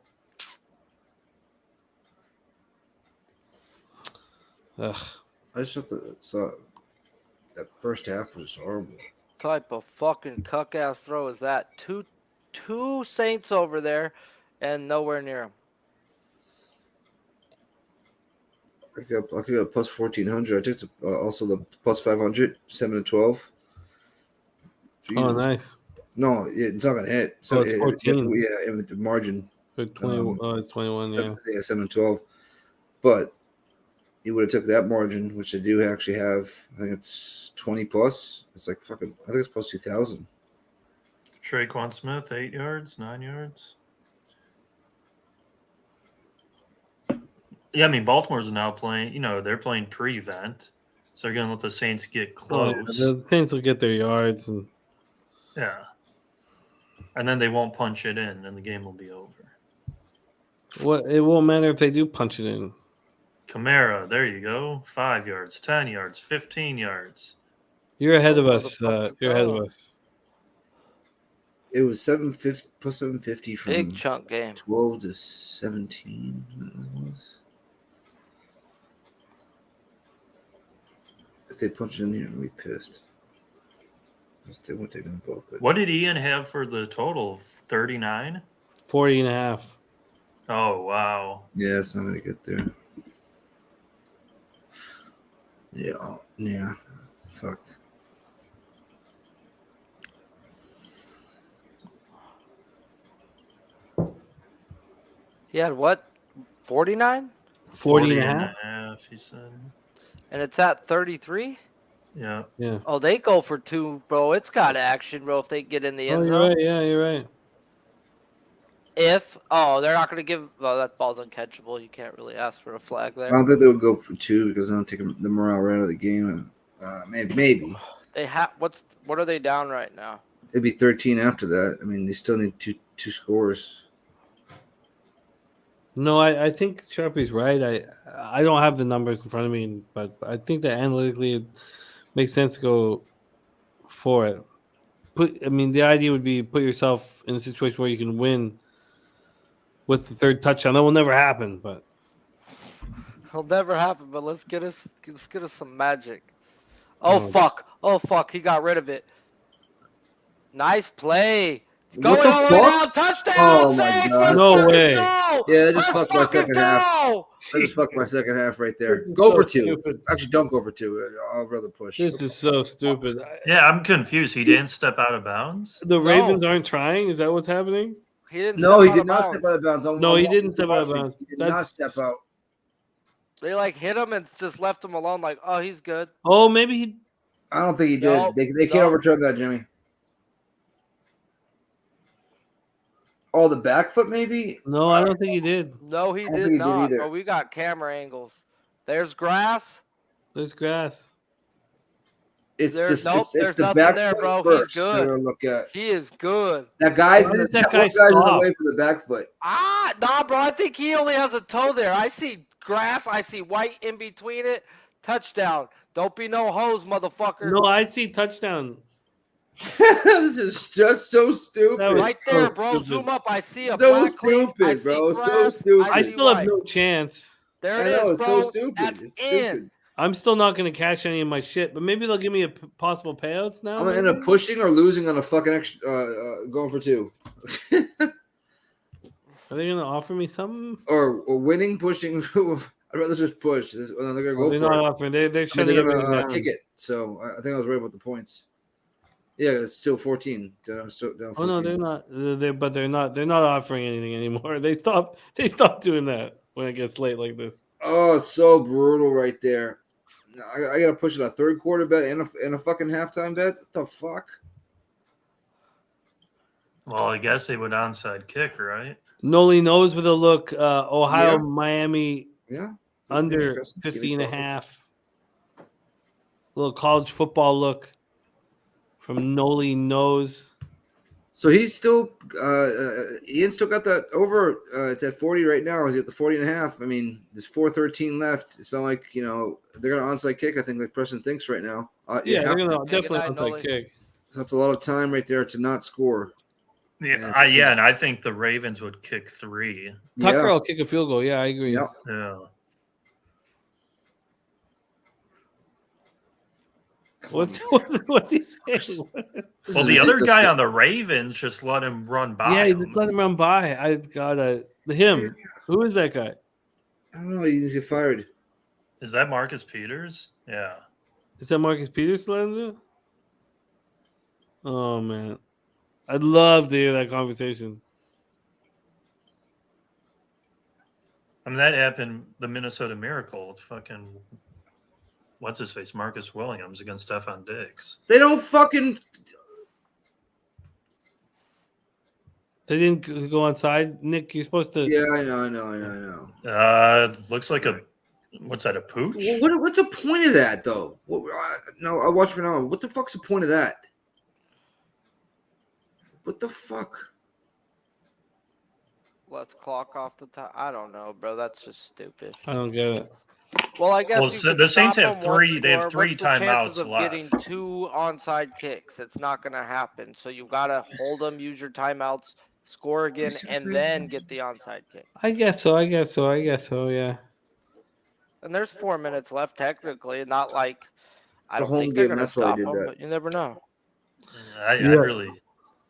Ugh. I just saw that first half was horrible. Type of fucking cuck-ass throw is that? Two Saints over there and nowhere near them. I got plus 1400. I took also the plus 500, 7-12. Oh, Jesus. nice. No, it's not gonna hit. Oh, it's 14. Yeah, the margin. Good 20. It's 21. Yeah. 7-12. But you would have took that margin, which they do actually have. I think it's 20 plus. It's like fucking. I think it's plus 2000. Traquan Smith, 8 yards, 9 yards. Yeah, I mean, Baltimore's now playing, they're playing prevent. So they're going to let the Saints get Oh, yeah. close. The Saints will get their yards and Yeah. And then they won't punch it in, and the game will be over. it won't matter if they do punch it in. Kamara, there you go. 5 yards, 10 yards, 15 yards. You're ahead of Oh, us. You're ahead of us. It was 750 plus 750 from Big chunk game. 12 to 17. That was. If they punch it in here, I'm gonna be pissed. They won't take them both. But What did Ian have for the total? 39? 40 and a half. Oh, wow. yeah, it's not gonna get there. Yeah. Fuck. He had what? 49? 40 and a half? half, he said. And it's at 33? Yeah. Yeah. Oh, they go for 2, bro. It's got action, bro, if they get in the Oh, end you're zone. right. Yeah, you're right. They're not going to give. Well, that ball's uncatchable. You can't really ask for a flag I there. don't think they would go for 2 because I don't take the morale right out of the game. Maybe. They have. What are they down right now? It'd be 13 after that. I mean, they still need two scores. No, I think Sharpie's right. I don't have the numbers in front of me, but I think that analytically it makes sense to go for it. The idea would be put yourself in a situation where you can win with the third touchdown. That will never happen, but It'll never happen. But let's get us some magic. Oh fuck! He got rid of it. Nice play. Going all the way down. Touchdown! Oh my Saints, God. let's No fucking way. Go. Yeah, that just Let's fucked my fucking second half. go. I just fucked my second half right there. This is Go so for 2. stupid. Actually, don't go for 2. I'll rather push. This is so stupid. Yeah, I'm confused. He didn't step out of bounds. The Ravens aren't trying. Is that what's happening? He didn't. No, he step out did of not bounds. step out of bounds. No, he didn't step out of bounds. He did not step out. They hit him and just left him alone. Like, oh, he's good. Oh, maybe he. I don't think he did. No, They can't overturn that, Jimmy. Oh, the back foot maybe? No, I don't think he did. No, he I don't did think he did not. either. But we got camera angles. There's grass. There's grass. It's There's the nothing back there, foot bro. He's first. good. That we're look at. He is good. That guy's Why in the did that that guy guy's in the stop? way for the back foot. Nah, bro. I think he only has a toe there. I see grass. I see white in between it. Touchdown. Don't be no hose, motherfucker. No, I see touchdown. This is just so stupid. That was Right so there, bro. stupid. Zoom up. I see a So black cleat. I stupid, see bro. So grass. stupid. I see still have white. no chance. There I it know, is, it's bro. so stupid. That's It's in. stupid. I'm still not going to cash any of my shit, but maybe they'll give me possible payouts now. I'm gonna end up pushing or losing on a fucking extra, going for 2, Are they going to offer me something? or winning, pushing. I'd rather just push. They're gonna go They're for not it. offering. They're I mean, shutting they're everything gonna down. kick it. So I think I was right about the points. Yeah, it's still 14. Down 14. Oh no, they're not. They're not. They're not offering anything anymore. They stopped doing that when it gets late like this. Oh, it's so brutal right there. I gotta push it a third quarter bet and a fucking halftime bet. What the fuck? Well, I guess they would onside kick, right? Noli knows with a look. Ohio, Yeah. Miami Yeah. under Yeah, 50 and a half. Little college football look from Noli knows. So he's still Ian still got that over. It's at 40 right now. He's at the 40 and a half. I mean, there's 4:13 left. It's not like, they're gonna onside kick, I think, like Preston thinks right now. Yeah, they're gonna Good definitely night, onside Noli. kick. So that's a lot of time right there to not score. Yeah, and I think the Ravens would kick 3. Tucker Yeah. will kick a field goal. Yeah, I agree. Yeah. Yeah. What's he saying? Well, the other guy on the Ravens just let him run by. Yeah, him. just let him run by. I gotta him. Who is that guy? I don't know. He needs to get fired. Is that Marcus Peters? Yeah. Is that Marcus Peters let him do? Oh man, I'd love to hear that conversation. I mean, that happened. The Minnesota Miracle. It's fucking. What's his face? Marcus Williams against Stephon Diggs. They don't fucking. They didn't go inside. Nick, you're supposed to. Yeah, I know. Looks like a. What's that? A pooch? What's the point of that, though? No, I'll watch for now. What the fuck's the point of that? What the fuck? Let's clock off the time. I don't know, bro. That's just stupid. I don't get it. Well, I guess Well, you so could the Saints stop have them, one three- they have score. 3 What's the chances timeouts of left. getting 2 onside kicks? It's not going to happen. So you got to hold them, use your timeouts, score again, and then get the onside kick. I guess so. Yeah. And there's 4 minutes left, technically. Not like I The don't home think they're game, going to that's why they stop did them, that. but you never know.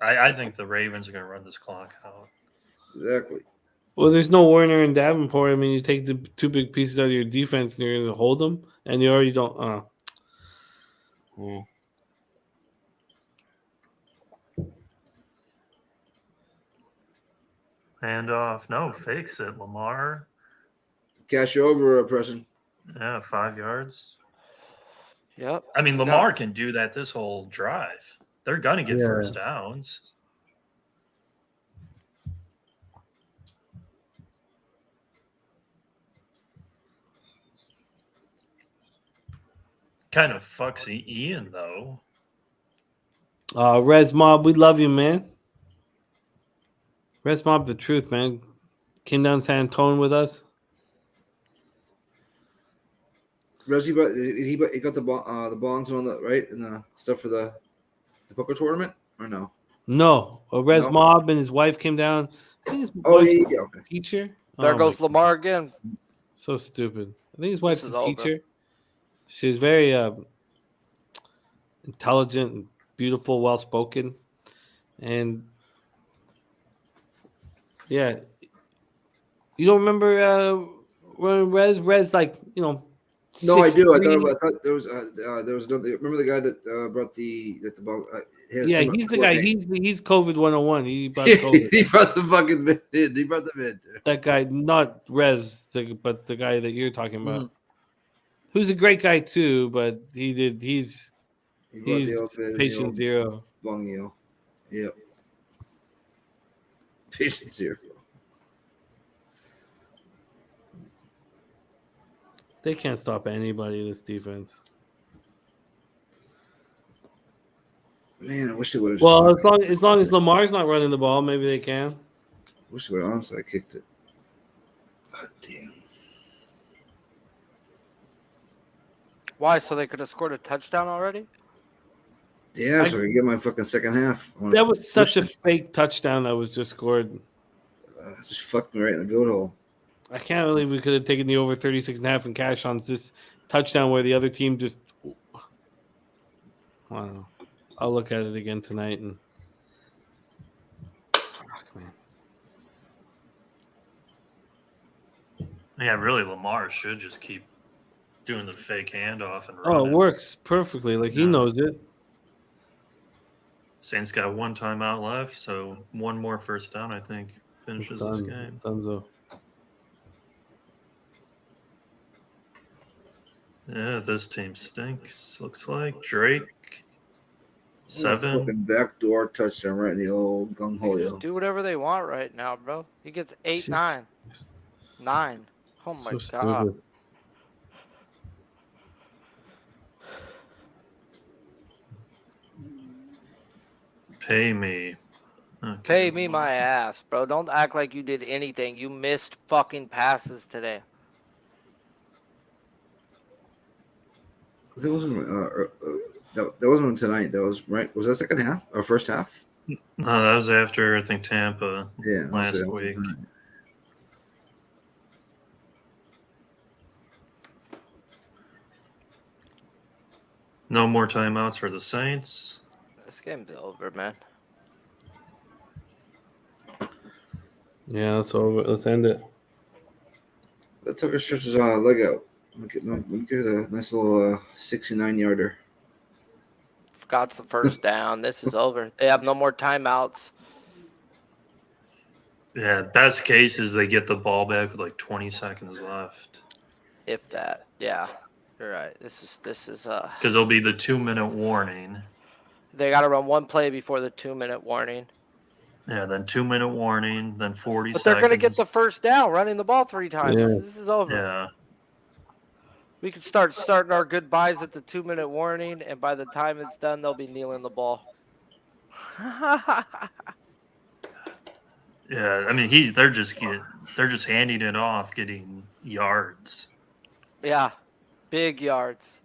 I think the Ravens are going to run this clock out. Exactly. Well, there's no Warner and Davenport. I mean, you take the two big pieces out of your defense and you're going to hold them, and you already don't. Yeah. Hand off. No, fakes it. Lamar. Cash over, Preston. Yeah, 5 yards. Yep. I mean, Lamar can do that this whole drive. They're going to get first downs. Kind of fucks Ian, though. Res Mob, we love you, man. Res Mob, the truth, man. Came down San Antonio with us. Res, he got the bongs and all that, right? And the stuff for the poker tournament, or no? No, Res No? Mob and his wife came down. I think his Oh, wife's yeah, a okay. teacher. There Oh, goes my Lamar again. So stupid. I think his wife's is a over. teacher. She's very intelligent, and beautiful, well spoken, and yeah. You don't remember when Res like No, I do. I 6'3"? thought there was another. Remember the guy that brought the bong? Yeah, he's the guy. He's COVID 101. He brought COVID. he brought the fucking vid in. He brought the vid. That guy, not Rez, but the guy that you're talking about, Mhm. who's a great guy too. But he's He brought the old vid, patient zero. Bongio. Yep. Patient zero. They can't stop anybody. This defense. Man, I wish they would have. Well, as long as Lamar's not running the ball, maybe they can. Wish they would have onside kicked it. God damn. Why? So they could have scored a touchdown already? Yeah, so I can get my fucking second half. That was such a fake touchdown that was just scored. Just fucked me right in the goat hole. I can't believe we could have taken the over 36.5 and cash on this touchdown where the other team just. I don't know. I'll look at it again tonight and. Fuck, man. Yeah, really, Lamar should just keep doing the fake handoff and Oh, run it works perfectly. Like he knows it. Saints got one timeout left, so one more first down, I think, finishes this game. Dunzo. Yeah, this team stinks. Looks like Drake 7. Fucking backdoor touchdown right in the old gung ho. Just do whatever they want right now, bro. He gets 8, Jeez. 9. 9. Oh my So god. stupid. Pay me. Okay. Pay me my ass, bro. Don't act like you did anything. You missed fucking passes today. That wasn't that wasn't tonight. That was right. Was that second half or first half? No, that was after, I think, Tampa Yeah, last that was week. tonight. No more timeouts for the Saints. This game's over, man. Yeah, that's over. Let's end it. That Tucker stretches leg out. We get a nice little 69-yarder. Got the first down. This is over. They have no more timeouts. Yeah, best case is they get the ball back with like 20 seconds left. If that. Yeah. You're right. This is because it'll be the 2-minute warning. They got to run one play before the 2-minute warning. Yeah, then 2-minute warning, then 40 But seconds. they're going to get the first down running the ball 3 times. Yeah. This is over. Yeah. We can starting our goodbyes at the 2-minute warning, and by the time it's done, they'll be kneeling the ball. Yeah, I mean they're just handing it off, getting yards. Yeah, big yards.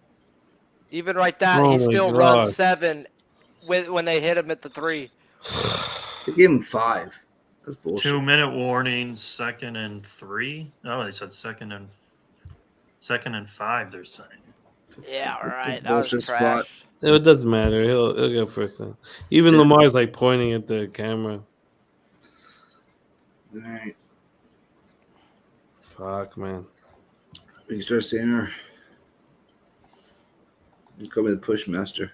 Even right that, Oh he my still God. runs 7 when they hit him at the 3. They gave him 5. That's bullshit. 2-minute warning, 2nd and 3. No, they said second and 5. They're saying. Yeah, all It's a right. That was bullshit trash. spot. It doesn't matter. He'll get first down. Even Yeah. Lamar's like pointing at the camera. All right. Fuck, man. You can start saying her. You call me the push master.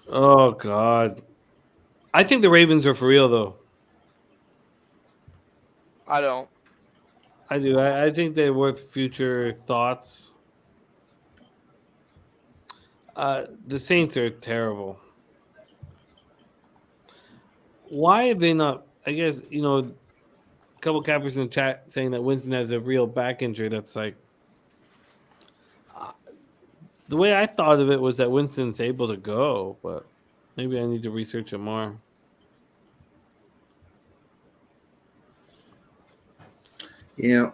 Oh God. I think the Ravens are for real though. I don't. I do. I think they're worth future thoughts. The Saints are terrible. Why have they not? I guess, a couple cappers in the chat saying that Winston has a real back injury. That's like the way I thought of it was that Winston's able to go, but maybe I need to research it more. Yeah.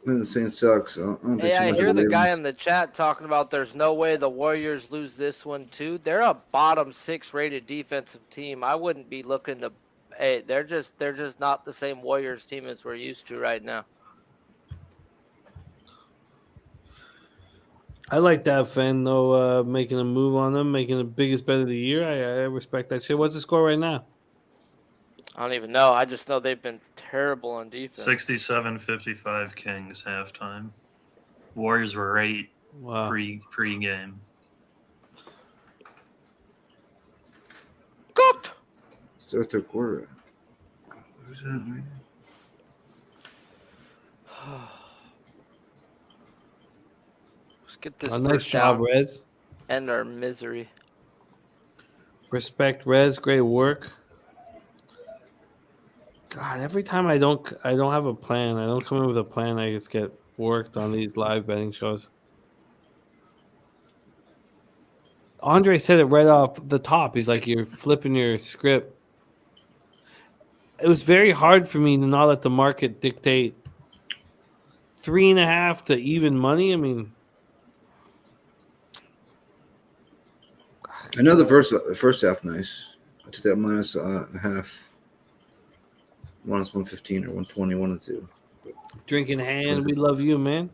The Saints sucks. So I don't think Hey, too I much hear of the guy Ravens. in the chat talking about there's no way the Warriors lose this one too. They're a bottom 6 rated defensive team. I wouldn't be looking to. Hey, they're just not the same Warriors team as we're used to right now. I like that fan though, making a move on them, making the biggest bet of the year. I respect that shit. What's the score right now? I don't even know. I just know they've been terrible on defense. 67-55 Kings halftime. Warriors were 8 Wow. pre-game. Cooked. It's their third quarter. Who's that? Let's get this Nice first job, down. Rez. End our misery. Respect, Rez. Great work. God, every time I don't have a plan. I don't come in with a plan. I just get worked on these live betting shows. Andre said it right off the top. He's like, "You're flipping your script." It was very hard for me to not let the market dictate 3.5 to even money. I mean, I know the first half nice. I took that minus a half. Minus 115 or 120, one of the two. drinking hand. We love you, man.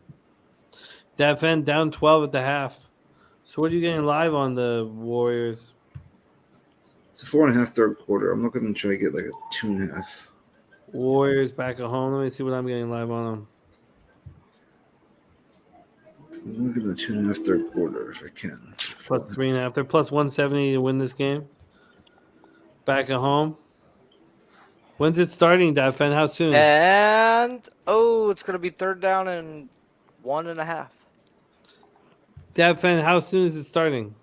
That fan down 12 at the half. So what are you getting live on the Warriors? It's a 4.5 third quarter. I'm looking to try to get like a 2.5. Warriors back at home. Let me see what I'm getting live on them. I'm looking at a 2.5 third quarter if I can. Plus 3.5. They're plus 170 to win this game. Back at home. When's it starting, Dafen? How soon? And it's gonna be third down and 1.5. Dafen, how soon is it starting?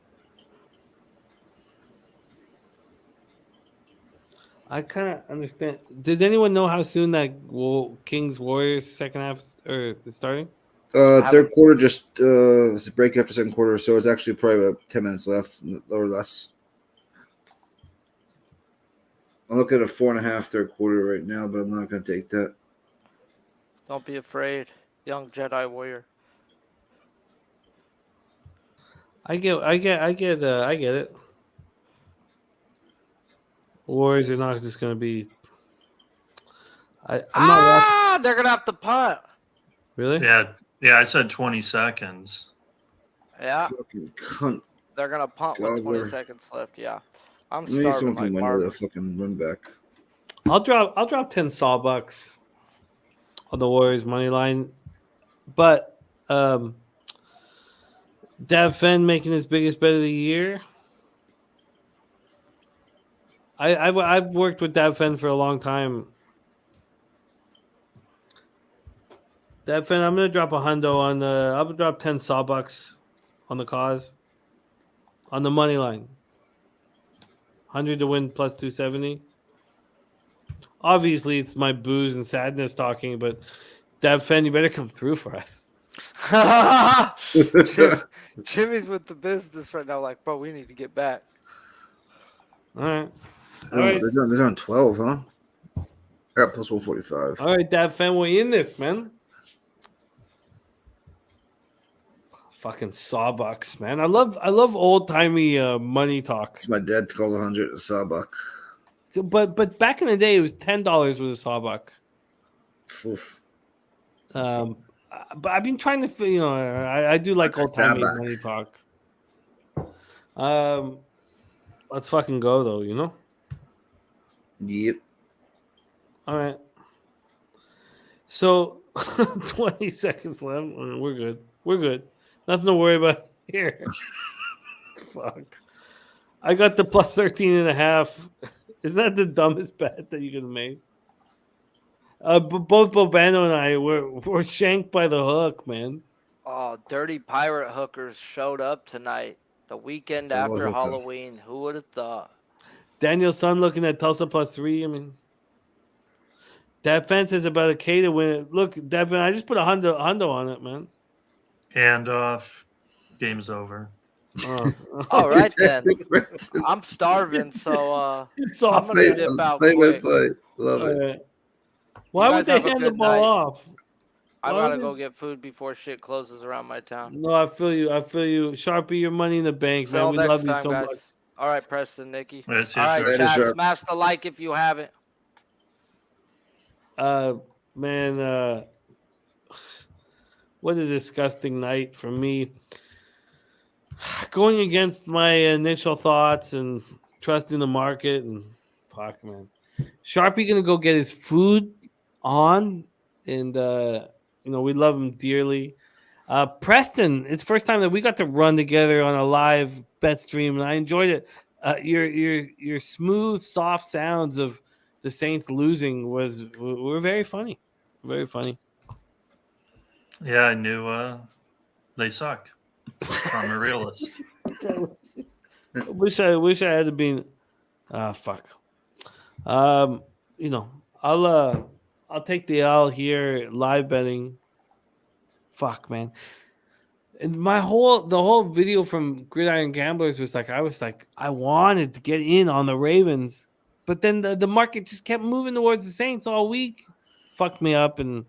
I kind of understand. Does anyone know how soon that Kings Warriors second half is starting? Third quarter just it's a break after second quarter, so it's actually probably about 10 minutes left or less. I'm looking at a 4.5 third quarter right now, but I'm not going to take that. Don't be afraid, young Jedi warrior. I get it. Warriors are not just going to be. I'm not. They're gonna have to punt. Really? Yeah. I said 20 seconds. Yeah, Fucking cunt. they're gonna punt with 20 Gobbler. seconds left. Yeah, I'm Maybe starving someone like can win Marvin. with a fucking run back. I'll drop 10 sawbucks on the Warriors money line, but Dav Fenn making his biggest bet of the year. I've worked with Dav Fenn for a long time. Dav Fenn, I'm gonna drop a hundo on the. I'll drop 10 sawbucks on the cause on the money line. 100 to win plus 270. Obviously, it's my booze and sadness talking, but Dav Fenn, you better come through for us. Jimmy's with the business right now. Like, bro, we need to get back. All right. Oh, they're down 12, huh? I got plus 145. All right, Dav Fenn, we in this, man. Fucking sawbucks, man. I love old timey money talk. My dad calls 100 a sawbuck. But back in the day, it was $10 was a sawbuck. Oof. But I've been trying to, I do like old timey money talk. Let's fucking go though, Yep. All right. So 20 seconds left. We're good. We're good. Nothing to worry about here. Fuck. I got the plus 13.5. Is that the dumbest bet that you could have made? Both Bobano and I were shanked by the hook, man. Oh, dirty pirate hookers showed up tonight. The weekend Oh, after hooker. Halloween. Who would have thought? Daniel's son looking at Tulsa plus 3. I mean, that fence is about a K to win it. Look, Devin, I just put a hundo on it, man. Hand off. Game's over. Oh. All right, then. I'm starving, so It's I'm soft. going to dip out Play by quick. play. Love All it. right. Why You would guys they have a hand the good ball night. off? I Why got to would go get food before shit closes around my town. No, I feel you. Sharpie, your money in the bank, man. Till We next love you time, so guys. much. All right, Preston, Nikki. Yes, All yes, right, sir. Later, chat. Sharp. Smash the like if you haven't. Man, what a disgusting night for me. Going against my initial thoughts and trusting the market and fuck, man. Sharpie gonna go get his food on, and we love him dearly. Preston, it's the first time that we got to run together on a live bet stream, and I enjoyed it. Your smooth, soft sounds of the Saints losing were very funny, very funny. Yeah, I knew they suck. I'm a realist. wish I had been. Fuck. I'll take the L here. Live betting. Fuck, man. And the whole video from Gridiron Gamblers was like, I wanted to get in on the Ravens, but then the market just kept moving towards the Saints all week. Fucked me up, and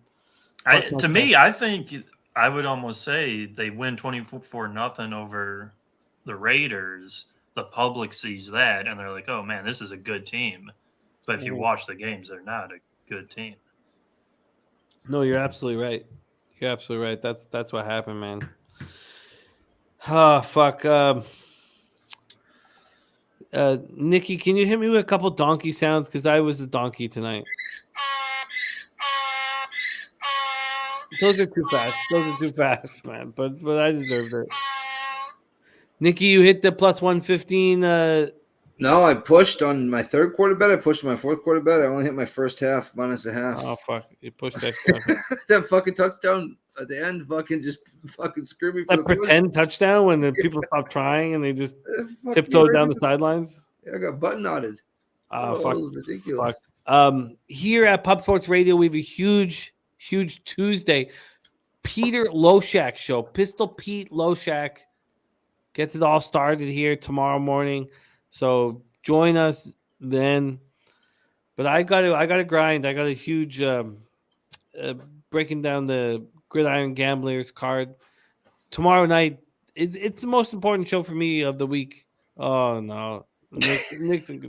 To me, I think I would almost say they win 24-0 over the Raiders. The public sees that and they're like, "Oh man, this is a good team." But if you watch the games, they're not a good team. No, you're absolutely right. You're absolutely right. That's what happened, man. Oh, fuck. Nikki, can you hit me with a couple donkey sounds? Because I was a donkey tonight. Those are too fast, man. But I deserved it. Nikki, you hit the plus 115. No, I pushed on my third quarter bet. I pushed my fourth quarter bet. I only hit my first half minus a half. Oh, fuck. You pushed that stuff. That fucking touchdown at the end just screwed me for A the push. pretend touchdown when the people stop trying and they just Fuck tiptoed you, down the right? sidelines. Yeah, I got button knotted. Fuck. It was ridiculous. Fuck. Here at Pub Sports Radio, we have a huge Tuesday. Peter Loshak show. Pistol Pete Loshak gets it all started here tomorrow morning. So join us then. But I gotta grind. I got a huge breaking down the Gridiron Gamblers card tomorrow night. It's the most important show for me of the week. Oh no, Nick's in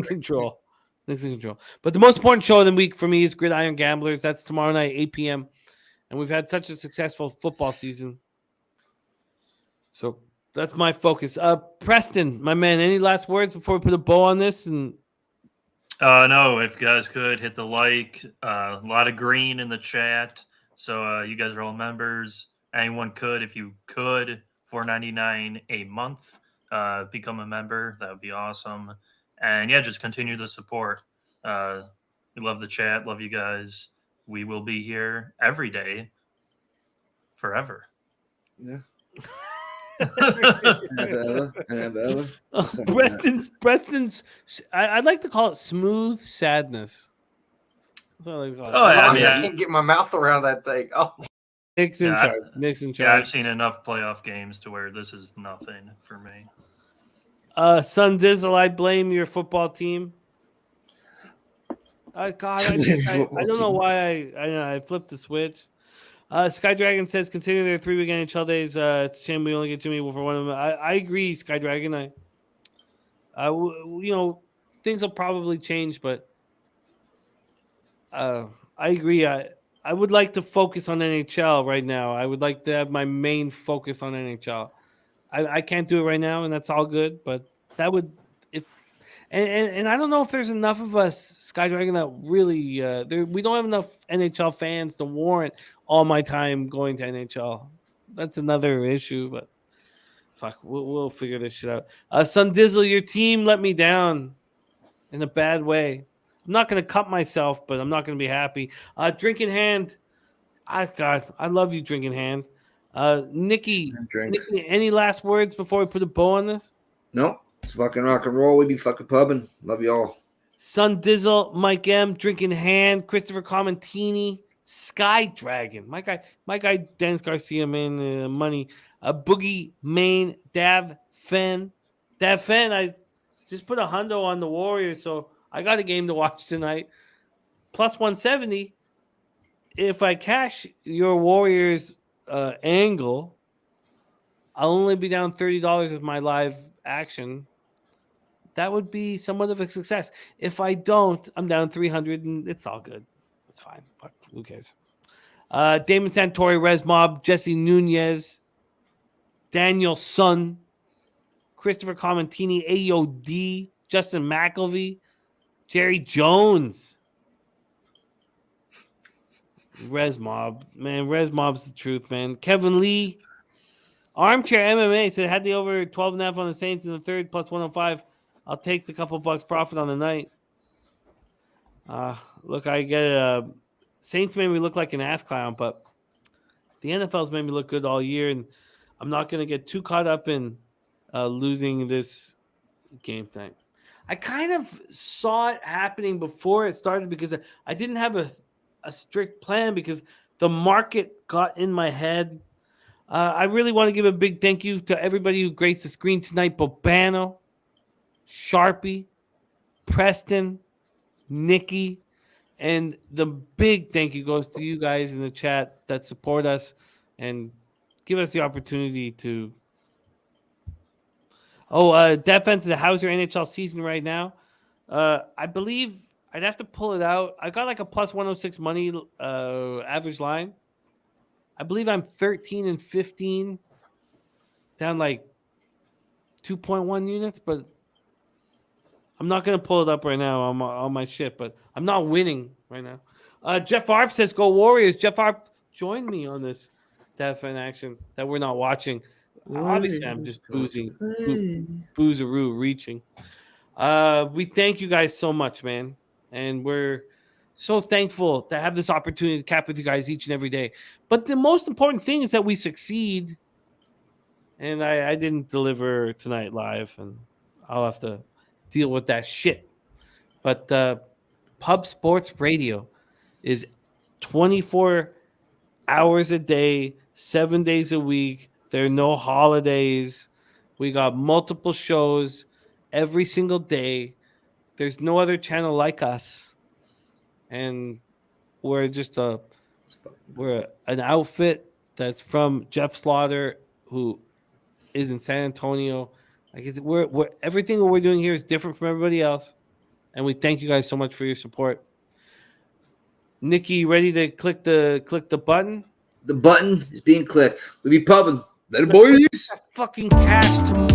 control. Nick's in control. But the most important show of the week for me is Gridiron Gamblers. That's tomorrow night, 8 p.m. And we've had such a successful football season. So that's my focus. Preston, my man, any last words before we put a bow on this? And No, if you guys could hit the like, a lot of green in the chat. So you guys are all members. Anyone could, if you could, $4.99 a month, become a member. That would be awesome. And yeah, just continue the support. We love the chat. Love you guys. We will be here every day, forever. Yeah. Preston's. I'd like to call it smooth sadness. That's what I like to call it. Oh, yeah, I can't get my mouth around that thing. Oh, Nick's in charge. Nick's in charge. Yeah, I've seen enough playoff games to where this is nothing for me. Son Dizzle, I blame your football team. I don't know why I flipped the switch. Sky Dragon says, considering their 3-week NHL days, it's a shame we only get Jimmy for one of them. I agree, Sky Dragon. Things will probably change, but I agree. I would like to focus on NHL right now. I would like to have my main focus on NHL. I can't do it right now, and that's all good. But that would, And I don't know if there's enough of us, Skydragon, that really we don't have enough NHL fans to warrant all my time going to NHL. That's another issue, but fuck, we'll figure this shit out. Sun Dizzle, your team let me down in a bad way. I'm not gonna cut myself, but I'm not gonna be happy. Drinking Hand, I love you, Drinking Hand. Nikki, any last words before we put a bow on this? Nope. It's fucking rock and roll. We be fucking pubbing. Love you all. Sun Dizzle, Mike M, Drinking Hand, Christopher Comentini, Sky Dragon. My guy, Dennis Garcia, man, money. Boogie Main, Dav Fen. I just put a hundo on the Warriors, so I got a game to watch tonight. Plus 170. If I cash your Warriors angle, I'll only be down $30 with my live action. That would be somewhat of a success. If I don't, I'm down 300, and it's all good. It's fine. But who cares? Damon Santori, Rez Mob, Jesse Nunez, Daniel Sun, Christopher Comentini, AOD, Justin McElvey, Jerry Jones, Rez Mob. Man, Rez Mob's the truth, man. Kevin Lee, Armchair MMA said had the over 12.5 on the Saints in the third plus 105. I'll take the couple bucks profit on the night. Look, I get Saints made me look like an ass clown, but the NFL's made me look good all year, and I'm not going to get too caught up in losing this game tonight. I kind of saw it happening before it started because I didn't have a strict plan because the market got in my head. I really want to give a big thank you to everybody who graced the screen tonight. Bobano, Sharpie, Preston, Nikki, and the big thank you goes to you guys in the chat that support us and give us the opportunity to. Defense of the Hauser NHL season right now. I believe I'd have to pull it out. I got like a plus 106 money average line. I believe I'm 13 and 15, down like 2.1 units, but I'm not going to pull it up right now on my shit, but I'm not winning right now. Jeff Arp says, go Warriors. Jeff Arp, join me on this defense action that we're not watching. Obviously, I'm just boozeroo reaching. We thank you guys so much, man. And we're so thankful to have this opportunity to cap with you guys each and every day. But the most important thing is that we succeed. And I didn't deliver tonight live, and I'll have to deal with that shit. But Pub Sports Radio is 24 hours a day, 7 days a week. There are no holidays. We got multiple shows every single day. There's no other channel like us. And we're just we're an outfit that's from Jeff Slaughter, who is in San Antonio. I guess we're everything we're doing here is different from everybody else. And we thank you guys so much for your support. Nikki, ready to click the button? The button is being clicked. We be pubbing. Later, boys. Fucking cash tomorrow.